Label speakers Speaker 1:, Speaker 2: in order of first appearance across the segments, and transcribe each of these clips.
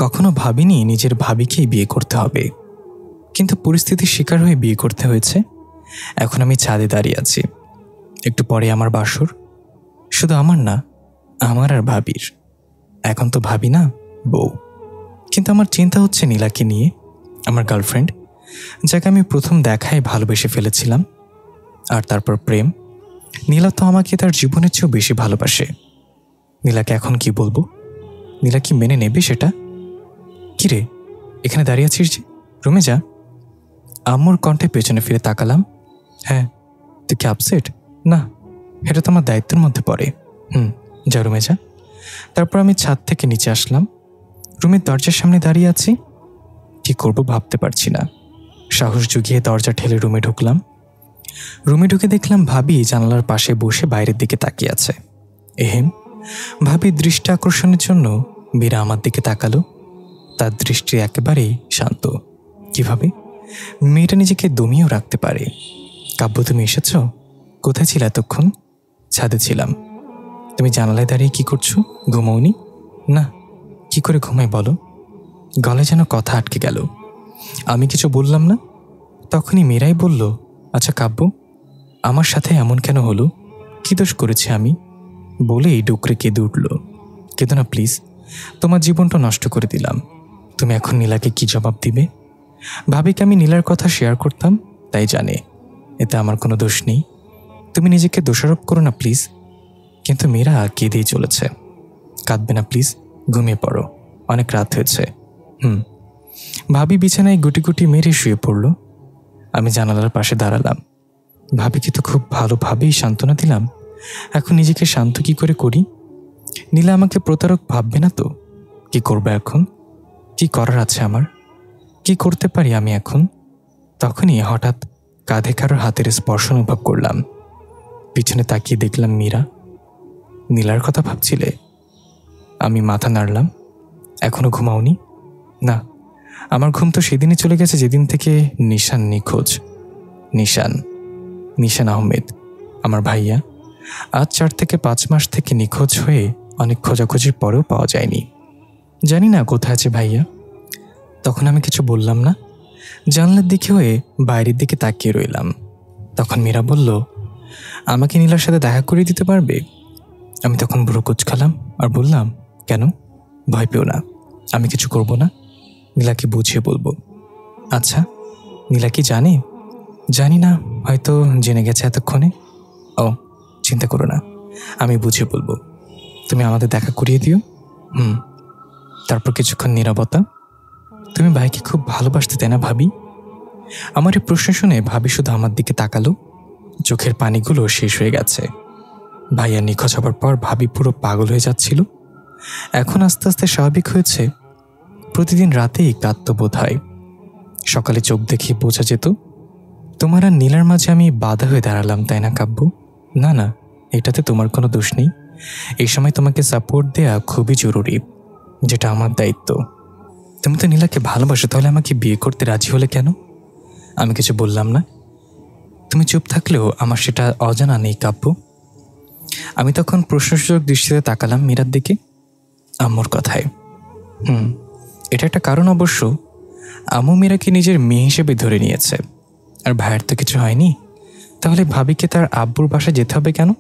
Speaker 1: কখনো ভাবিনি নিজের ভাবিকেই বিয়ে করতে হবে, কিন্তু পরিস্থিতির শিকার হয়ে বিয়ে করতে হয়েছে। এখন আমি ছাদে দাঁড়িয়ে আছি। একটু পরে আমার বাসর, শুধু আমার না, আমার আর ভাবির। এখন তো ভাবি না, বউ। কিন্তু আমার চিন্তা হচ্ছে নীলাকে নিয়ে, আমার গার্লফ্রেন্ড, যাকে আমি প্রথম দেখায় ভালোবেসে ফেলেছিলাম। আর তারপর প্রেম। নীলা তো আমাকে তার জীবনের চেয়েও বেশি ভালোবাসে। নীলাকে এখন কি বলবো? নীলা কি মেনে নেবে সেটা? কিরে, এখানে দাঁড়িয়ে আছিস যে? রুমে যা। আম্মুর কণ্ঠে পেছনে ফিরে তাকালাম। হ্যাঁ, তুই কি আপসেট? না, এটা তো আমার দায়িত্বের মধ্যে পড়ে। যা, রুমে যা। তারপর আমি ছাদ থেকে নিচে আসলাম। রুমের দরজার সামনে দাঁড়িয়ে আছি। কি করব ভাবতে পারছি না। সাহস জুগিয়ে দরজা ঠেলে রুমে ঢুকলাম। রুমে ঢুকে দেখলাম ভাবি জানালার পাশে বসে বাইরের দিকে তাকিয়ে আছে। এহেম, ভাবির দৃষ্টি আকর্ষণের জন্য মীরা আমার দিকে তাকালো। তার দৃষ্টি একেবারেই শান্ত। কিভাবে মেয়েটা নিজেকে দমিয়েও রাখতে পারে? কাব্য, তুমি এসেছ? কোথায় ছিল এতক্ষণ? ছাদে ছিলাম। তুমি জানালায় দাঁড়িয়ে কি করছো? ঘুমোওনি? না। কি করে ঘুমাই বলো? গলায় যেন কথা আটকে গেল। আমি কিছু বললাম না। তখনই মীরাই বলল, আচ্ছা কাব্য, আমার সাথে এমন কেন হলো? কি দোষ করেছি আমি? বলেই ডুকরে কেঁদে উঠল। কেঁদো না প্লিজ, তোমার জীবনটা নষ্ট করে দিলাম। তুমি এখন নীলাকে কি জবাব দিবে? ভাবিকে আমি নীলার কথা শেয়ার করতাম, তাই জানে। এতে আমার কোনো দোষ নেই। তুমি নিজেকে দোষারোপ করো না প্লিজ। কিন্তু মীরা কেঁদেই চলেছে। কাঁদবে না প্লিজ, ঘুমিয়ে পড়ো, অনেক রাত হয়েছে। ভাবি বিছানায় গুটি গুটি মেরে শুয়ে পড়ল। আমি জানালার পাশে দাঁড়ালাম। ভাবিকে তো খুব ভালোভাবেই সান্ত্বনা দিলাম। এখন নিজেকে শান্ত কি করে করি? নীলা আমাকে প্রতারক ভাববে না তো? কি করবে এখন? কি করার আছে আমার? কি করতে পারি আমি এখন? তখনই হঠাৎ কাঁধে কারোর হাতের স্পর্শ অনুভব করলাম। পিছনে তাকিয়ে দেখলাম মীরা। নীলার কথা ভাবছিলে? আমি মাথা নাড়লাম। এখনো ঘুমাওনি? না, আমার ঘুম তো সেদিনই চলে গেছে যেদিন থেকে নিশান নিখোঁজ। নিশান আহমেদ, আমার ভাইয়া, আজ 4 থেকে 5 মাস থেকে নিখোঁজ হয়ে অনেক খোঁজাখুঁজির পরেও পাওয়া যায়নি। জানি না কোথায় আছে ভাইয়া। তখন আমি কিছু বললাম না। জানলার দিকে হয়ে বাইরের দিকে তাকিয়ে রইলাম। তখন মীরা বলল, আমাকে নীলার সাথে দেখা করিয়ে দিতে পারবে? আমি তখন ভ্রু কুঁচকালাম আর বললাম, কেন? ভয় পেও না, আমি কিছু করব না। নীলাকে বুঝিয়ে বলবো। আচ্ছা, নীলা কি জানে? জানি না, হয়তো জেনে গেছে এতক্ষণে। ও, চিন্তা করো না, আমি বুঝিয়ে বলবো। তুমি আমাদের দেখা করিয়ে দিও। তারপর কিছুক্ষণ নীরবতা। তুমি ভাইকে খুব ভালোবাসতে, তাই না ভাবি? আমার এই প্রশ্ন শুনে ভাবি শুধু আমার দিকে তাকালো। চোখের পানিগুলো শেষ হয়ে গেছে। ভাইয়া নিখোঁজ হবার পর ভাবি পুরো পাগল হয়ে যাচ্ছিল। এখন আস্তে আস্তে স্বাভাবিক হয়েছে। প্রতিদিন রাতেই কাঁদত বোধ হয়। সকালে চোখ দেখে বোঝা যেত। তোমার আর নীলার মাঝে আমি বাধা হয়ে দাঁড়ালাম, তাই না কাব্য? না না, এটাতে তোমার কোনো দোষ নেই। এই সময় তোমাকে সাপোর্ট দেয়া খুবই জরুরি, যেটা আমার দায়িত্ব। তুমি তো নীলাকে ভালোবাসো, তাহলে আমাকে বিয়ে করতে রাজি হলে কেন? আমি কিছু বললাম না। তুমি চুপ থাকলেও আমার সেটা অজানা নেই কাব্য। আমি তখন প্রশ্নসূচক দৃষ্টিতে তাকালাম মীরার দিকে। আম্মুর কথায়। এটা একটা কারণ অবশ্য। আম্মু মীরাকে নিজের মেয়ে হিসেবে ধরে নিয়েছে। আর ভাইয়ের তো কিছু হয়নি, তাহলে ভাবিকে তার আব্বুর বাসায় যেতে হবে কেন?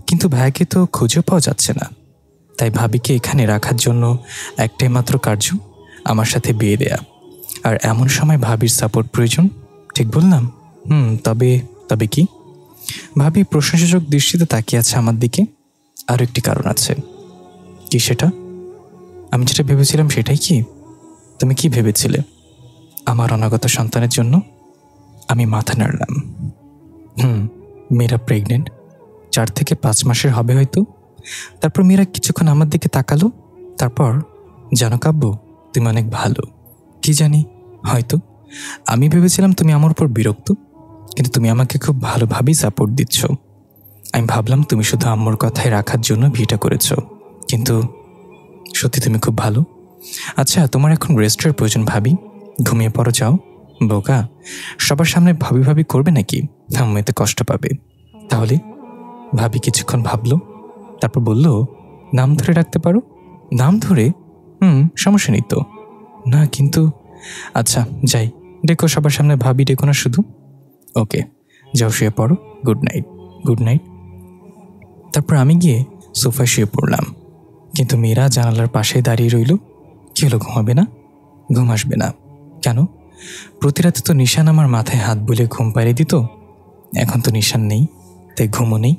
Speaker 1: কিন্তু ভাইকে তো খুঁজে পাওয়া যাচ্ছে না। তাই ভাবিকে এখানে রাখার জন্য একটাই মাত্র কার্য, আমার সাথে বিয়ে দেয়া। আর এমন সময় ভাবির সাপোর্ট প্রয়োজন। ঠিক বললাম? তবে কি? ভাবি প্রশ্নসূচক দৃষ্টিতে তাকিয়ে আছে আমার দিকে। আরও একটি কারণ আছে। কি সেটা? আমি যেটা ভেবেছিলাম সেটাই কি? তুমি কি ভেবেছিলে? আমার অনাগত সন্তানের জন্য? আমি মাথা নাড়লাম। মীরা প্রেগনেন্ট, 4 থেকে 5 মাসের হবে হয়তো। তারপর মীরা কিছুক্ষণ আমার দিকে তাকালো। তারপর, জানো কাব্য, তুমি অনেক ভালো। কি জানি, হয়তো আমি ভেবেছিলাম তুমি আমার উপর বিরক্ত, কিন্তু তুমি আমাকে খুব ভালোভাবেই সাপোর্ট দিচ্ছ। আমি ভাবলাম তুমি শুধু আম্মুর কথায় রাখার জন্য বিয়েটা করেছ, কিন্তু সত্যি তুমি খুব ভালো। আচ্ছা, তোমার এখন রেস্টের প্রয়োজন ভাবি। ঘুমিয়ে পড়ো, যাও। বোকা, সবার সামনে ভাবি ভাবি করবে নাকি? আম্মু এতে কষ্ট পাবে। তাহলে? ভাবি কিছুক্ষণ ভাবলো, তারপর বলল, নাম ধরে রাখতে পারো। নাম ধরে? সমস্যা নেই তো। না কিন্তু আচ্ছা যাই, ডেকো সবার সামনে ভাবি ডেকো না শুধু। ওকে যাও শুয়ে পড়ো, গুড নাইট। Good night. তারপর আমি গিয়ে সোফায় শুয়ে পড়লাম, কিন্তু মীরা জানালার পাশে দাঁড়িয়ে রইল। কি হলো, ঘুমাবে না? ঘুম আসবে না কেন? প্রতি রাতে তো নিশান আমার মাথায় হাত বুলিয়ে ঘুম পাড়িয়ে দিত, এখন তো নিশান নেই, তাই ঘুমও নেই।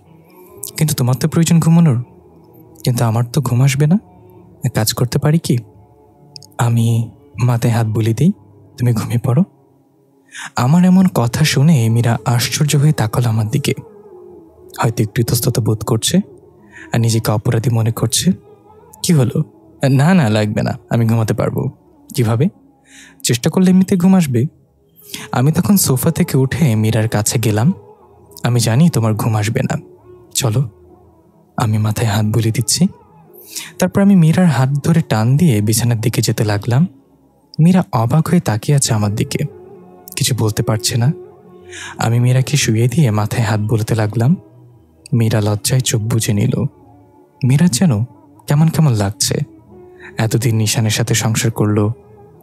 Speaker 1: কিন্তু তোমার তো প্রয়োজন ঘুমানোর, কিন্তু আমার তো ঘুম আসবে না। কাজ করতে পারি কি, আমি মাথায় হাত বুলিয়ে দিই, তুমি ঘুমিয়ে পড়ো। আমার এমন কথা শুনে মীরা আশ্চর্য হয়ে তাকালো আমার দিকে। হয়তো একটু ইতস্তত বোধ করছে আর নিজেকে অপরাধী মনে করছে। কি হলো? না না লাগবে না, আমি ঘুমাতে পারবো। কিভাবে? চেষ্টা করলে এমনিতে ঘুম আসবে। আমি তখন সোফা থেকে উঠে মীরার কাছে গেলাম। আমি জানি তোমার ঘুম আসবে না, চলো। আমি মাথায় হাত বুলিয়ে দিচ্ছি। তারপর আমি মীরার হাত ধরে টান দিয়ে বিছানার দিকে যেতে লাগলাম। মীরা অবাক হয়ে তাকিয়ে আছে আমার দিকে, কিছু বলতে পারছে না। আমি মীরাকে শুয়ে দিয়ে মাথায় হাত বুলাতে লাগলাম। মীরা লজ্জায় চোখ বুজে নিল। মীরা যেন কেমন কেমন লাগছে। এতদিন নিশানের সাথে সংসার করলো,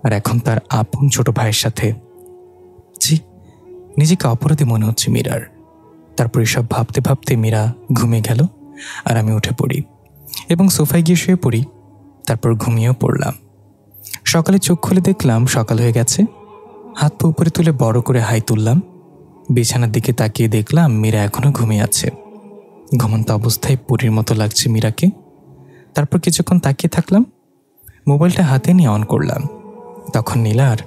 Speaker 1: আর এখন তার আপন ছোট ভাইয়ের সাথে। জি, নিজেকে অপরাধী মনে হচ্ছে মীরার। তারপর এসব ভাবতে ভাবতে মীরা ঘুমিয়ে গেল, আর আমি উঠে পড়ি এবং সোফায় গিয়ে শুয়ে পড়ি। তারপর ঘুমিয়েও পড়লাম। সকালে চোখ খুলে দেখলাম সকাল হয়ে গেছে। হাত পা উপরে তুলে বড় করে হাই তুললাম। বিছানার দিকে তাকিয়ে দেখলাম মীরা এখনো ঘুমিয়ে আছে। ঘুমন্ত অবস্থায় পরীর মতো লাগছে মীরাকে। তারপর কিছুক্ষণ তাকিয়ে থাকলাম, মোবাইলটা হাতে নিয়ে অন করলাম। তখন নীলার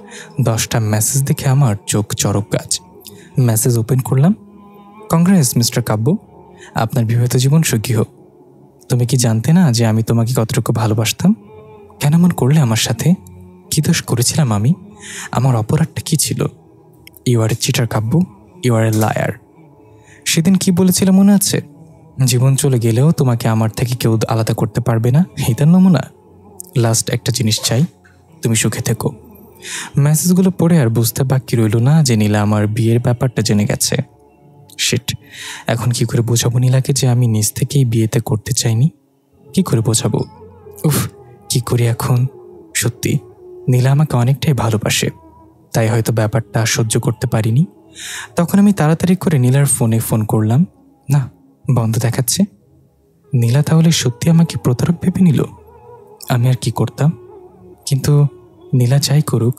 Speaker 1: 10টা মেসেজ দেখে আমার চোখ চরক গাছ। মেসেজ ওপেন করলাম। কংগ্রেস মিস্টার কাব্য, আপনার বিবাহিত জীবন সুখী হোক। তুমি কি জানতে না যে আমি তোমাকে কতটুকু ভালোবাসতাম? কেন এমন করলে আমার সাথে? কি দোষ করেছিলাম আমি? আমার অপরাধটা কি ছিল? You are a cheater Kavya, you are a liar. সেদিন কি বলেছিল মনে আছে? জীবন চলে গেলেও তোমাকে আমার থেকে কেউ আলাদা করতে পারবে না, এইটার নমুনা। লাস্ট একটা জিনিস চাই, তুমি সুখে থেকো। মেসেজগুলো পড়ে আর বুঝতে বাকি রইল না যে নীলা আমার বিয়ের ব্যাপারটা জেনে গেছে। শিট, এখন কি করে বোঝাবো নীলাকে যে আমি নিজ থেকেই বিয়েতে করতে চাইনি? কি করে বোঝাবো? উফ, কি করি এখন? সত্যি নীলা আমাকে অনেকটাই ভালোবাসে, তাই হয়তো ব্যাপারটা সহ্য করতে পারিনি। তখন আমি তাড়াতাড়ি করে নীলার ফোনে ফোন করলাম। না, বন্ধ দেখাচ্ছে। নীলা তাহলে সত্যি আমাকে প্রতারক ভেবে নিল। আমি আর কি করতাম? কিন্তু নীলা যাই করুক,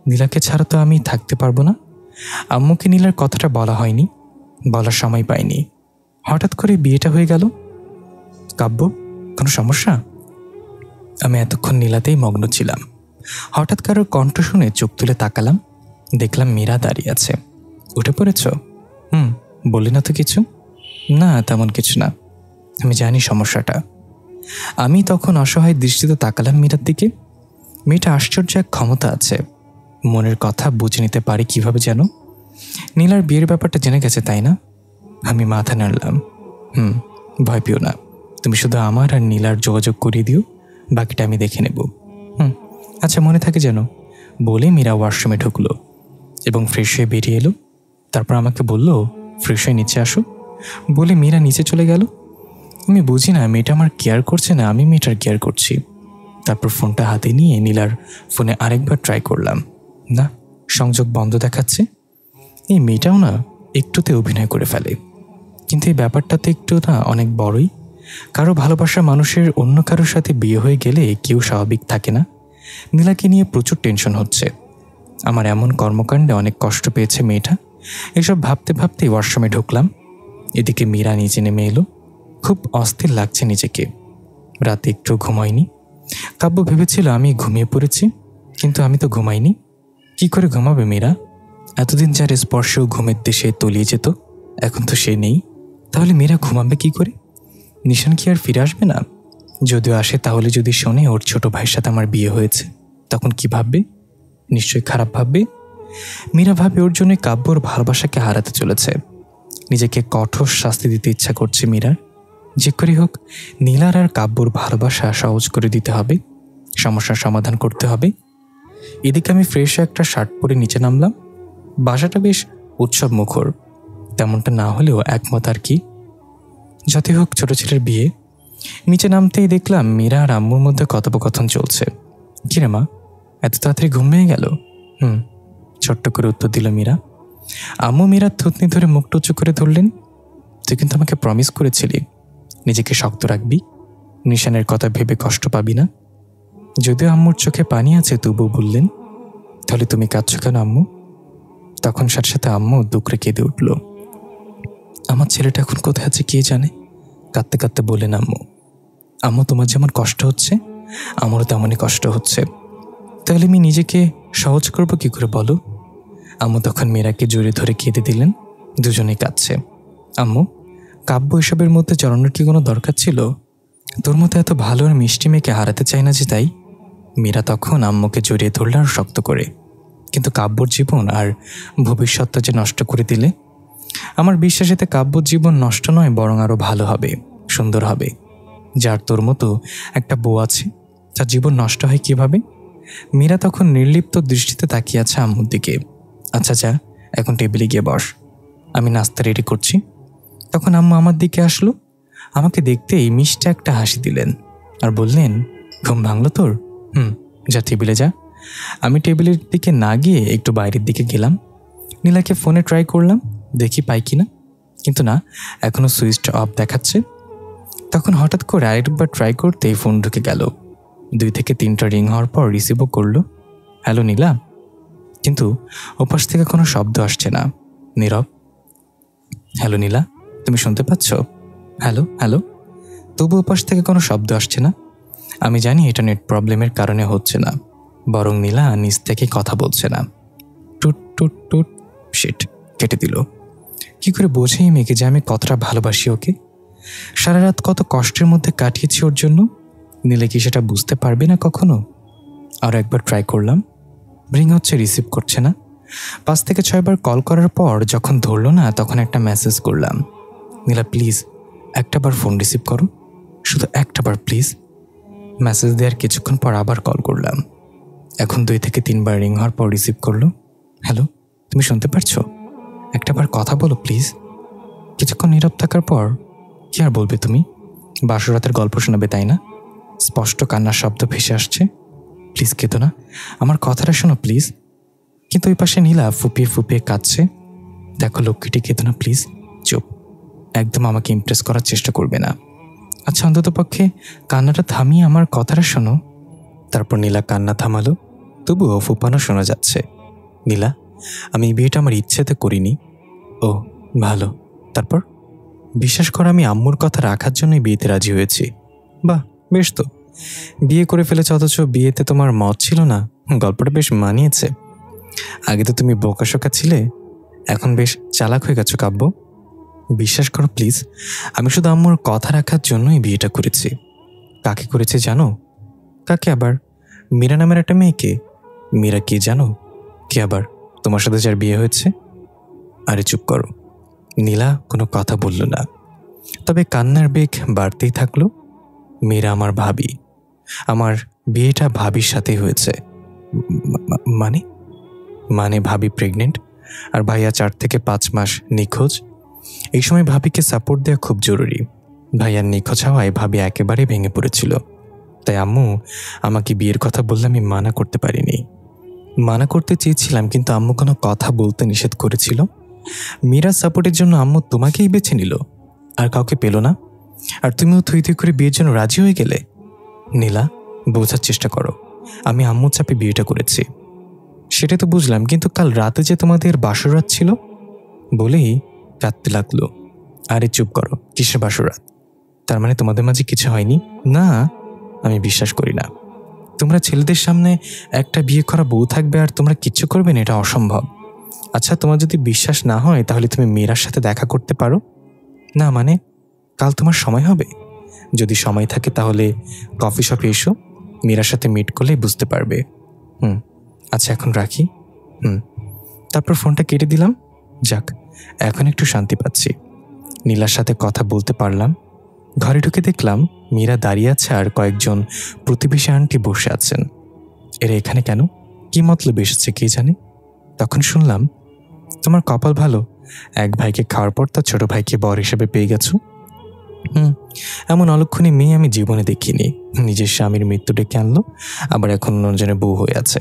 Speaker 1: নীলাকে ছাড়া তো আমি থাকতে পারবো না। আম্মুকে নীলার কথাটা বলা হয়নি, বলার সময় পাইনি। হঠাৎ করে বিয়েটা হয়ে গেল। কাব্য, কোনো সমস্যা? আমি এতক্ষণ নীলাতেই মগ্ন ছিলাম। হঠাৎ কারোর কণ্ঠ শুনে চোখ তুলে তাকালাম, দেখলাম মীরা দাঁড়িয়ে আছে। উঠে পড়েছ? বললি না তো কিছু। না, তেমন কিছু না, আমি জানি সমস্যাটা। আমি তখন অসহায় দৃষ্টিতে তাকালাম মীরার দিকে। মেয়েটা আশ্চর্য এক ক্ষমতা আছে, মনের কথা বুঝে নিতে পারি কিভাবে যেন। নীলার বিয়ের ব্যাপারটা জেনে গেছে, তাই না? আমি মাথা নাড়লাম। ভয় পেও না, তুমি শুধু আমার আর নীলার যোগাযোগ করিয়ে দিও, বাকিটা আমি দেখে নেব। আচ্ছা, মনে থাকে যেন। বলে মীরা ওয়াশরুমে ঢুকলো এবং ফ্রেশ হয়ে বেরিয়ে এলো। তারপর আমাকে বলল, ফ্রেশ হয়ে নিচে আসো। বলে মীরা নিচে চলে গেল। আমি বুঝি না মেয়েটা আমার কেয়ার করছে না আমি মেয়েটার কেয়ার করছি। তারপর ফোনটা হাতে নিয়ে নীলার ফোনে আরেকবার ট্রাই করলাম। না, সংযোগ বন্ধ দেখাচ্ছে। এই মেয়েটাও না একটুতে অভিনয় করে ফেলে। কিন্তু এই ব্যাপারটা তো একটু না অনেক বড়ই। কারো ভালোবাসা মানুষের অন্য কারোর সাথে বিয়ে হয়ে গেলে কেউ স্বাভাবিক থাকে না। নীলাকে নিয়ে প্রচুর টেনশন হচ্ছে। আমার এমন কর্মকাণ্ডে অনেক কষ্ট পেয়েছে মেয়েটা। এসব ভাবতে ভাবতেই ওয়াশরুমে ঢুকলাম। এদিকে মীরা নিচে নেমে এলো। খুব অস্থির লাগছে নিজেকে। রাতে একটু ঘুমাইনি। কাব্য ভেবেছিল আমি ঘুমিয়ে পড়েছি, কিন্তু আমি তো ঘুমাইনি। কি করে ঘুমাবে মীরা? এতদিন যার স্পর্শেও ঘুমের দেশে তলিয়ে যেত, এখন তো সে নেই। তাহলে মীরা ঘুমাবে কি করে? নিশান কি আর ফিরে আসবে না? যদিও আসে, তাহলে যদি শোনে ওর ছোট ভাইয়ের সাথে আমার বিয়ে হয়েছে, তখন কি ভাববে? নিশ্চয়ই খারাপ ভাববে। মীরা ভাবে ওর জন্য কাব্যর ভালোবাসাকে হারাতে চলেছে। নিজেকে কঠোর শাস্তি দিতে ইচ্ছা করছে মীরার। যে করে হোক নীলার আর কাব্যর ভালোবাসা সহজ করে দিতে হবে, সমস্যার সমাধান করতে হবে। এদিকে আমি ফ্রেশ একটা শার্ট পরে নিচে নামলাম। বাসাটা বেশ উৎসব মুখর, তেমনটা না হলেও একমত আর কি। যাতে হোক ছোট ছেলের বিয়ে। নিচে নামতেই দেখলাম মীরা আর আম্মুর মধ্যে কথোপকথন চলছে। কিরে মা, এত তাড়াতাড়ি ঘুম ভেঙে গেল? ছোট্ট করে উত্তর দিল মীরা। আম্মু মীরার থুতনি ধরে মুখটা উঁচু করে ধরলেন। তুই কিন্তু আমাকে প্রমিস করেছিলি নিজেকে শক্ত রাখবি, নিশানের কথা ভেবে কষ্ট পাবি না। যদিও আম্মুর চোখে পানি আছে তবুও বললেন, তাহলে তুমি কাঁদছো কেন আম্মু? তখন সাথে সাথে আম্মু দুকরে কেঁদে উঠল। আমার ছেলেটা এখন কোথায় আছে কে জানে, কাঁদতে কাঁদতে বললেন আম্মু। আম্মু তোমার যেমন কষ্ট হচ্ছে আমারও তেমনই কষ্ট হচ্ছে, তাহলে আমি নিজেকে সহজ করবো কি করে বলো? আম্মু তখন মীরাকে জড়িয়ে ধরে কেঁদে দিলেন। দুজনেই কাঁদছে। আম্মু, কাব্য এসবের মধ্যে জড়ানোর কি কোনো দরকার ছিল? তোর মতো এত ভালো আর মিষ্টি মেয়েকে হারাতে চাই না যে, তাই। মীরা তখন আম্মুকে জড়িয়ে ধরল আর শক্ত করে। কিন্তু কাব্যর জীবন আর ভবিষ্যৎটা যে নষ্ট করে দিলে। আমার বিশ্বাস এতে কাব্যর জীবন নষ্ট নয়, বরং আরও ভালো হবে, সুন্দর হবে। যার তোর মতো একটা বউ আছে, তার জীবন নষ্ট হয় কিভাবে? মীরা তখন নির্লিপ্ত দৃষ্টিতে তাকিয়ে আছে আম্মুর দিকে। আচ্ছা যা, এখন টেবিলে গিয়ে বস, আমি নাস্তা রেডি করছি। তখন আম্মু আমার দিকে আসলো। আমাকে দেখতেই মিষ্টি একটা হাসি দিলেন আর বললেন, ঘুম ভাঙলো তোর? যা টেবিলে যা। আমি টেবিলের দিকে না গিয়ে একটু বাইরের দিকে গেলাম। নীলাকে ফোনে ট্রাই করলাম, দেখি পাই কিনা, কিন্তু না, এখনো সুইচটা অফ দেখাচ্ছে। তখন হঠাৎ করে আরেকবার ট্রাই করতেই ফোন ঢুকে গেল। 2 থেকে 3টা রিং হওয়ার পর রিসিভও করলো। হ্যালো নীলা। কিন্তু ওপাশ থেকে কোনো শব্দ আসছে না, নীরব। হ্যালো নীলা, তুমি শুনতে পাচ্ছ? Hello hello. তবু ওপাশ থেকে কোনো শব্দ আসছে না। আমি জানি এটা নেট প্রবলেমের কারণে হচ্ছে না, বরং নীলা নিজ থেকে কথা বলছে না। টুট টুট টুট। শিট, কেটে দিল। কি করে বোঝে এই মেয়েকে যে আমি কতটা ভালোবাসি ওকে? সারা রাত কত কষ্টের মধ্যে কাটিয়েছি ওর জন্য। নীলা কি সেটা বুঝতে পারবে না কখনো? আর একবার ট্রাই করলাম, রিং হচ্ছে, রিসিভ করছে না। 5 থেকে 6 বার কল করার পর যখন ধরলো না, তখন একটা মেসেজ করলাম, নীলা প্লিজ একটাবার ফোন রিসিভ করো, শুধু একটাবার প্লিজ। মেসেজ দেওয়ার কিছুক্ষণ পর আবার কল করলাম। এখন 2 থেকে 3 বার রিং হওয়ার পর রিসিভ করলো। হ্যালো, তুমি শুনতে পারছো? একটাবার কথা বলো প্লিজ। কিছুক্ষণ নীরব থাকার পর, কি আর বলবে তুমি? বাসরাতের গল্প শোনাবে তাই না? স্পষ্ট কান্নার শব্দ ভেসে আসছে। প্লিজ কেঁদো না, আমার কথাটা শোনো প্লিজ। কিন্তু ওই পাশে নীলা ফুপিয়ে ফুপিয়ে কাঁদছে। দেখো লক্ষ্মীটি, কেঁদো না প্লিজ। চুপ, একদম আমাকে ইমপ্রেস করার চেষ্টা করবে না। আচ্ছা অন্তত পক্ষে কান্নাটা থামিয়ে আমার কথাটা শোনো। তারপর নীলা কান্না থামালো, তবুও ফুপানো শোনা যাচ্ছে। নীলা, আমি বিয়েটা আমার ইচ্ছেতে করিনি। ও ভালো। তারপর? বিশ্বাস করো, আমি আম্মুর কথা রাখার জন্যই বিয়েতে রাজি হয়েছি। বাহ, বেশ তো। বিয়ে করে ফেলেছ অথচ বিয়েতে তোমার মত ছিল না। গল্পটা বেশ মানিয়েছে। আগে তো তুমি বোকাশোকা ছিলে, এখন বেশ চালাক হয়ে গেছো কাব্য। বিশ্বাস করো প্লিজ, আমি শুধু আম্মুর কথা রাখার জন্যই বিয়েটা করেছি। কাকে করেছে জানো? কাকে আবার? মীরা নামের একটা মেয়েকে। মীরা কে জানো? কে আবার? তোমার সাথে যার বিয়ে হয়েছে। আরে চুপ করো। নীলা কোনো কথা বলল না, তবে কান্নার বেগ বাড়তেই থাকলো। মীরা আমার ভাবি, আমার বিয়েটা ভাবির সাথেই হয়েছে। মানে? মানে ভাবি প্রেগনেন্ট, আর ভাইয়া 4 থেকে 5 মাস নিখোঁজ। এই সময় ভাবিকে সাপোর্ট দেওয়া খুব জরুরি। ভাইয়ার নিখোঁজ হওয়ায় ভাবি একেবারে ভেঙে পড়েছিল। তাই আম্মু আমাকে বিয়ের কথা বললে আমি মানা করতে পারিনি। মানা করতে চেয়েছিলাম, কিন্তু আম্মু কোনো কথা বলতে নিষেধ করেছিল। মীরার সাপোর্টের জন্য আম্মু তোমাকেই বেছে নিল, আর কাউকে পেল না। আর তুমিও থুই থুই করে বিয়ের জন্য রাজি হয়ে গেলে। নীলা, বোঝার চেষ্টা করো, আমি আম্মু চাপে বিয়েটা করেছি। সেটা তো বুঝলাম, কিন্তু কাল রাতে যে তোমাদের বাসরাত ছিল বলেই কাঁদতে লাগলো। আরে চুপ করো, কিসের বাসরাত? তার মানে তোমাদের মাঝে কিছু হয়নি? না, আমি বিশ্বাস করি না। তোমরা ছেলেদের সামনে একটা বিয়ে করা বউ থাকবে আর তোমরা কিচ্ছু করবে না, এটা অসম্ভব। আচ্ছা, তোমার যদি বিশ্বাস না হয় তাহলে তুমি মীরার সাথে দেখা করতে পারো না। মানে কাল তোমার সময় হবে? যদি সময় থাকে তাহলে কফি শপে এসো, মীরার সাথে মিট করলেই বুঝতে পারবে। আচ্ছা এখন রাখি। তারপর ফোনটা কেটে দিলাম। যাক, এখন একটু শান্তি পাচ্ছি। নীলার সাথে কথা বলতে পারলাম। ঘরে ঢুকে দেখলাম মীরা দাঁড়িয়ে আছে আর কয়েকজন প্রতিবেশী আন্টি বসে আছেন। এরা এখানে কেন? কি মতলব এসেছে কে জানে। তখন শুনলাম, তোমার কপাল ভালো, এক ভাইকে খাওয়ার পর তার ছোট ভাইকে বর হিসেবে পেয়ে গেছো। হুম, এমন অলক্ষণী মেয়ে আমি জীবনে দেখিনি। নিজের স্বামীর মৃত্যু ডেকে আনলো, আবার এখন অন্যজনের বউ হয়ে আছে।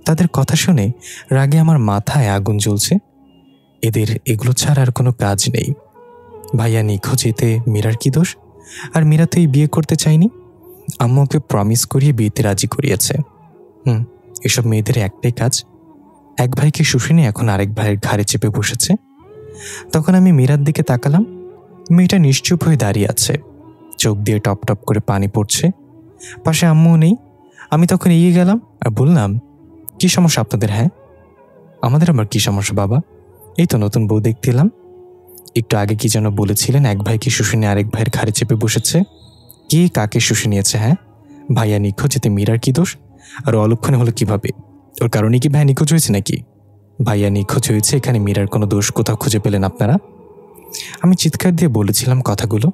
Speaker 1: তাদের কথা শুনে রাগে আমার মাথায় আগুন জ্বলছে। এদের এগুলো ছাড়া আর কোনো কাজ নেই। ভাইয়া নিখোঁজ, এতে মীরার কি দোষ? আর মীরা তো এই বিয়ে করতে চায়নি, আম্মু ওকে প্রমিস করিয়ে বিয়েতে রাজি করিয়েছে। এসব মেয়েদের একটাই কাজ, এক ভাইকে শুষে নিয়ে এখন আরেক ভাইয়ের ঘাড়ে চেপে বসেছে। তখন আমি মীরার দিকে তাকালাম। মেয়েটা নিশ্চুপ হয়ে দাঁড়িয়ে আছে, চোখ দিয়ে টপ টপ করে পানি পড়ছে। পাশে আম্মুও নেই। আমি তখন এগিয়ে গেলাম আর বললাম, কি সমস্যা আপনাদের? হ্যাঁ, আমাদের আবার কি সমস্যা বাবা? এই তো নতুন বউ দেখতে এলাম। একটু আগে কি যেন বলেছিলেন এক ভাইকে শুষে নিয়ে আরেক ভাইয়ের ঘাড়ে চেপে বসেছে। কে কাকে শুষে নিয়েছে? হ্যাঁ, ভাইয়া নিখোঁজ, এতে মীরার কি দোষ? আর অলক্ষণে হলো কিভাবে? ওর কারণে কি ভাইয়া নিখোঁজ হয়েছে নাকি? ভাইয়া নিখোঁজ হয়েছে, এখানে মীরার কোনো দোষ কোথাও খুঁজে পেলেন আপনারা? আমি চিৎকার দিয়ে বলেছিলাম কথাগুলো।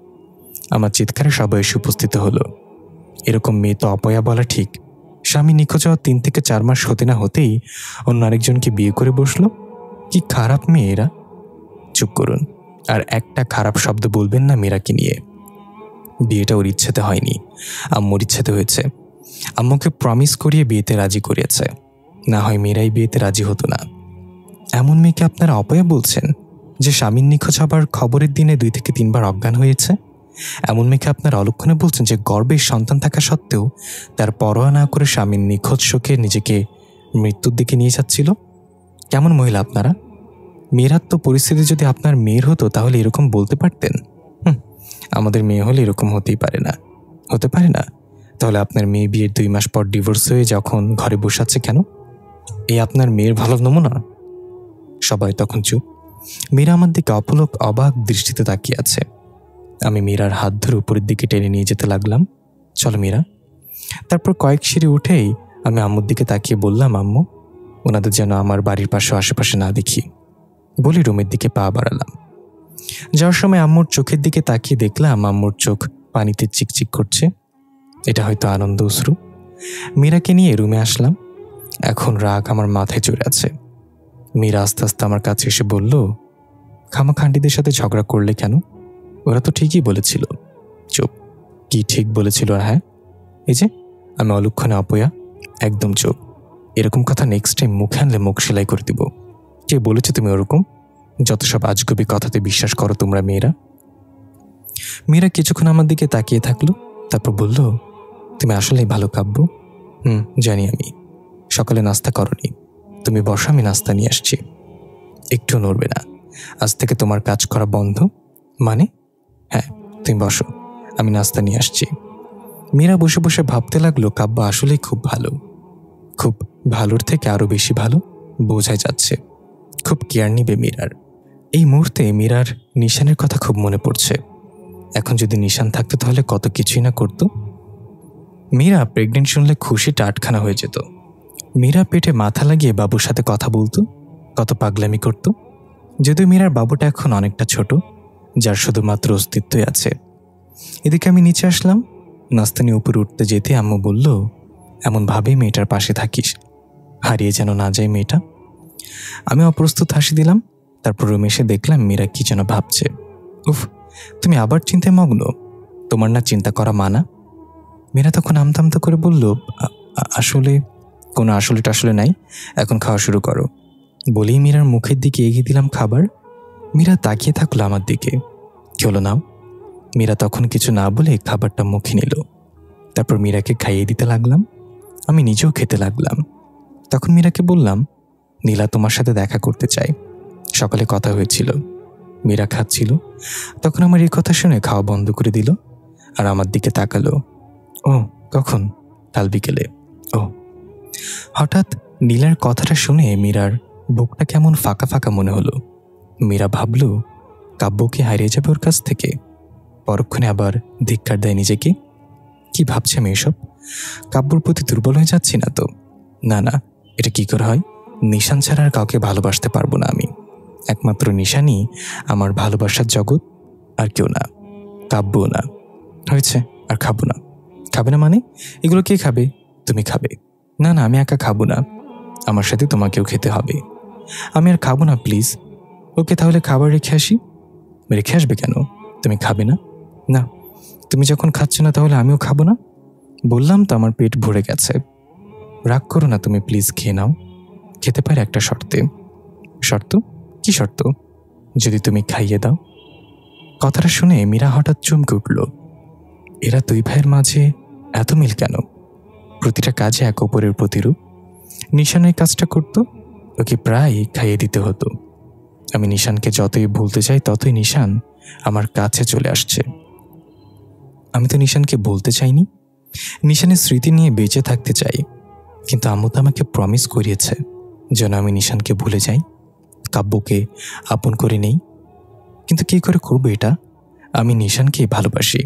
Speaker 1: আমার চিৎকারে সবাই এসে উপস্থিত হলো। এরকম মেয়ে তো অপয়া বলা ঠিক। স্বামী নিখোঁজ হওয়ার 3 থেকে 4 মাস হতে না হতেই অন্য আরেকজনকে বিয়ে করে বসলো। কি খারাপ মেয়ে এরা! চুপ করুন, আর একটা খারাপ শব্দ বলবেন না মীরাকে নিয়ে। বিয়েটা ওর ইচ্ছেতে হয়নি, আম্মুর ইচ্ছেতে হয়েছে। আম্মুকে প্রমিস করিয়ে বিয়েতে রাজি করিয়েছে, না হয় মীরাই বিয়েতে রাজি হতো না। এমন মেয়েকে আপনারা অপয়া বলছেন, যে স্বামীর নিখোঁজ হবার খবরের দিনে 2 থেকে 3 বার অজ্ঞান হয়েছে? এমন মেয়েকে আপনারা অলক্ষণে বলছেন যে গর্ভের সন্তান থাকা সত্ত্বেও তার পরোয়া না করে স্বামীর নিখোঁজ শোকে নিজেকে মৃত্যুর দিকে নিয়ে যাচ্ছিল? কেমন মহিলা আপনারা? মেয়েরার তো পরিস্থিতি যদি আপনার মেয়ের হতো তাহলে এরকম বলতে পারতেন। আমাদের মেয়ে হলে এরকম হতেই পারে না। হতে পারে না? তাহলে আপনার মেয়ে বিয়ের 2 মাস পর ডিভোর্স হয়ে যখন ঘরে বসে আছে কেন? এই আপনার মেয়ের ভালো নমুনা? সবাই তখন চুপ। মীরা আমার দিকে অপলক অবাক দৃষ্টিতে তাকিয়ে আছে। আমি মীরার হাত ধরে উপরের দিকে টেনে নিয়ে যেতে লাগলাম। চলো মীরা। তারপর কয়েক সিঁড়ি উঠেই আমি আম্মুর দিকে তাকিয়ে বললাম, আম্মু, ওনাদের যেন আমার বাড়ির পাশে আশেপাশে না দেখি। বলি রুমের দিকে পা বাড়ালাম। যাওয়ার সময় আম্মুর চোখের দিকে তাকিয়ে দেখলাম আম্মুর চোখ পানিতে চিকচিক করছে। এটা হয়তো আনন্দ অশ্রু। মীরাকে নিয়ে রুমে আসলাম। এখন রাগ আমার মাথায় চড়ে আছে। মীরা আস্তে আস্তে আমার কাছে এসে বলল, খামাখান্ডিদের সাথে ঝগড়া করলে কেন? ওরা তো ঠিকই বলেছিল। চুপ। কি ঠিক বলেছিল? হ্যাঁ, এই যে আমি অলক্ষণে অপয়া। একদম চুপ। এরকম কথা নেক্সট টাইম মুখে আনলে মুখ সেলাই করে দিব। কে বলেছে তুমি ওরকম? যত সব আজগুবি কথাতে বিশ্বাস করো তোমরা মেয়েরা। মীরা কিছুক্ষণ আমার দিকে তাকিয়ে থাকলো, তারপর বলল, তুমি আসলেই ভালো কাব্য। জানি আমি। সকালে নাস্তা করনি, তুমি বসো, আমি নাস্তা নিয়ে আসছি। একটু নড়বে না। আজ থেকে তোমার কাজ করা বন্ধ। মানে? হ্যাঁ, তুমি বসো, আমি নাস্তা নিয়ে আসছি। মীরা বসে বসে ভাবতে লাগলো, কাব্য আসলেই খুব ভালো। খুব ভালোর থেকে আরো বেশি ভালো, বোঝাই যাচ্ছে। খুব কেয়ার নিবে মীরার। এই মুহূর্তে মীরার নিশানের কথা খুব মনে পড়ছে। এখন যদি নিশান থাকতো তাহলে কত কিছুই না করতো। মীরা প্রেগনেন্ট শুনলে খুশিটা আটখানা হয়ে যেত। মীরা পেটে মাথা লাগিয়ে বাবুর সাথে কথা বলতো, কত পাগলামি করত। যদিও মীরার বাবুটা এখন অনেকটা ছোট, যার শুধুমাত্র অস্তিত্বই আছে। এদিকে আমি নিচে আসলাম। নাস্তা নিয়ে উপরে উঠতে যেতে আম্মু বলল, এমনভাবেই মেয়েটার পাশে থাকিস, হারিয়ে যেন না যায় মেয়েটা। আমি অপ্রস্তুত হাসি দিলাম। তারপর রুমে এসে দেখলাম মীরা কি যেন ভাবছে। উফ, তুমি আবার চিন্তায় মগ্ন? তোমার না চিন্তা করা মানা? মীরা তখন আমতামতা করে বলল, আসলে কোনো আসলে টাসলে নাই, এখন খাওয়া শুরু করো। বলেই মীরার মুখের দিকে এগিয়ে দিলাম খাবার। মীরা তাকিয়ে থাকলো আমার দিকে। কি হলো নাও? মীরা তখন কিছু না বলে খাবারটা মুখে নিল। তারপর মীরাকে খাইয়ে দিতে লাগলাম। আমি নিজেও খেতে লাগলাম। তখন মীরাকে বললাম, নীলা তোমার সাথে দেখা করতে চাই, সকালে কথা হয়েছিল। মীরা খাচ্ছিল। তখন আমার এই কথা শুনে খাওয়া বন্ধ করে দিল আর আমার দিকে তাকালো। ও, কখন? কাল বিকেলে। ও। হঠাৎ নীলার কথাটা শুনে মীরার বুকটা কেমন ফাঁকা ফাঁকা মনে হলো। মীরা ভাবল, কাব্যকে হারিয়ে যাবে ওর কাছ থেকে। পরক্ষণে আবার ধিক্কার দেয় নিজেকে। কি ভাবছে আমি এসব? কাব্যর প্রতি দুর্বল হয়ে যাচ্ছি না তো? না না, এটা কি করে হয়? নিশান ছাড়া আর কাউকে ভালোবাসতে পারবো না আমি। একমাত্র নিশানই আমার ভালোবাসার জগৎ, আর কেউ না, কাব্যও না। হয়েছে, আর খাবো না। খাবে না মানে? এগুলো কে খাবে? তুমি খাবে? না না, আমি একা খাবো না, আমার সাথে তোমাকেও খেতে হবে। আমি আর খাবো না প্লিজ। ওকে, তাহলে খাবার রেখে আসি। রেখে আসবে কেন? তুমি খাবে না? না, তুমি যখন খাচ্ছ না তাহলে আমিও খাবো না। বললাম তো আমার পেট ভরে গেছে। রাগ করো না তুমি, প্লিজ খেয়ে নাও। খেতে পারে একটা শর্তে। শর্ত? কি শর্ত? যদি তুমি খাইয়ে দাও। কথাটা শুনে মীরা হঠাৎ চমকে উঠল। এরা দুই ভাইয়ের মাঝে এত মিল কেন? প্রতিটা কাজে এক অপরের প্রতিরূপ। নিশান এই কাজটা করত, ওকে প্রায় খাইয়ে দিতে হতো। আমি নিশানকে যতই বলতে চাই ততই নিশান আমার কাছে চলে আসছে। আমি তো নিশানকে বলতে চাইনি, নিশানের স্মৃতি নিয়ে বেঁচে থাকতে চাই, কিন্তু আম্মু তো আমাকে প্রমিস করিয়েছে যেন আমি নিশানকে ভুলে যাই, কাব্যকে আপন করে নেই। কিন্তু কী করে করবো এটা? আমি নিশানকে ভালোবাসি,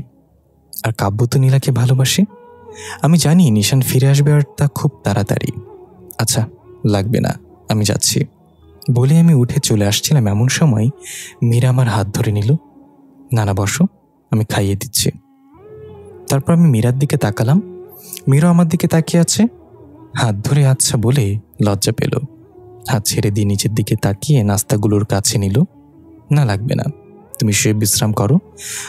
Speaker 1: আর কাব্য তো নীলাকে ভালোবাসে। আমি জানি নিশান ফিরে আসবে, আর তা খুব তাড়াতাড়ি। আচ্ছা, লাগবে না, আমি যাচ্ছি বলে আমি উঠে চলে আসছিলাম, এমন সময় মীরা আমার হাত ধরে নিল। নানা বসো, আমি খাইয়ে দিচ্ছি। তারপর আমি মীরার দিকে তাকালাম, মীরা আমার দিকে তাকিয়ে আছে। হাত ধরে আচ্ছা বলে লজ্জা পেল। হাত ছেড়ে দিয়ে নিচের দিকে তাকিয়ে নাস্তাগুলোর কাছে নিল। না, লাগবে না, তুমি শুয়ে বিশ্রাম করো।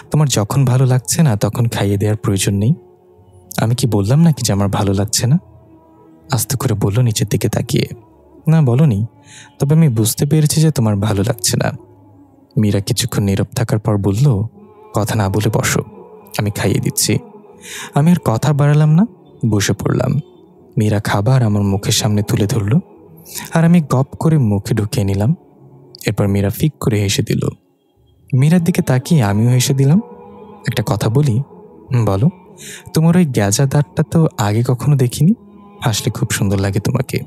Speaker 1: তোমার যখন ভালো লাগছে না তখন খাইয়ে দেওয়ার প্রয়োজন নেই। আমি কি বললাম নাকি যে আমার ভালো লাগছে না? আস্তে করে বলল নিচের দিকে তাকিয়ে। না, বলনি, তবে আমি বুঝতে পেরেছি যে তোমার ভালো লাগছে না। মীরা কিছুক্ষণ নীরব থাকার পর বলল, কথা না বলে বসো, আমি খাইয়ে দিচ্ছি। আমি আর কথা বাড়ালাম না, বসে পড়লাম। মীরা খাবার আমার মুখের সামনে তুলে ধরল, আর আমি গপ করে মুখে ঢুকিয়ে নিলাম। এরপর মীরা ফিক করে হেসে দিল। মীরার দিকে তাকিয়ে আমিও হেসে দিলাম। একটা কথা বলি? বলো। তোমার ওই গ্যাজা দাঁতটা তো আগে কখনো দেখিনি, হাসলে খুব সুন্দর লাগে তোমাকে।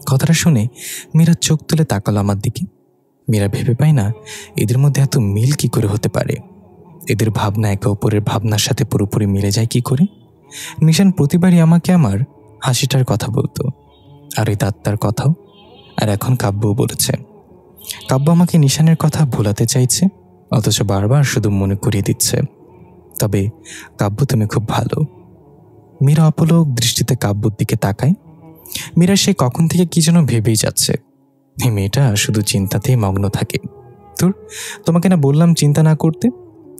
Speaker 1: কথাটা শুনে মীরা চোখ তুলে তাকালো আমার দিকে। মীরা ভেবে পায় না এদের মধ্যে এত মিল কি করে হতে পারে। এদের ভাবনা একে অপরের ভাবনার সাথে পুরোপুরি মিলে যায় কি করে। নিশান প্রতিবারই আমাকে আমার হাসিটার কথা বলতো, আর এই দাঁতটার কথাও। আর এখন কাব্যও বলেছে। কাব্য আমাকে নিশানের কথা ভোলাতে চাইছে, অথচ বারবার শুধু মনে করিয়ে দিচ্ছে। তবে কাব্য, তুমি খুব ভালো। মীরা অপলক দৃষ্টিতে কাব্যর দিকে তাকায়। মীরা সে কখন থেকে কি যেন ভেবেই যাচ্ছে। এই মেয়েটা শুধু চিন্তাতেই মগ্ন থাকে। তোর, তোমাকে না বললাম চিন্তা না করতে,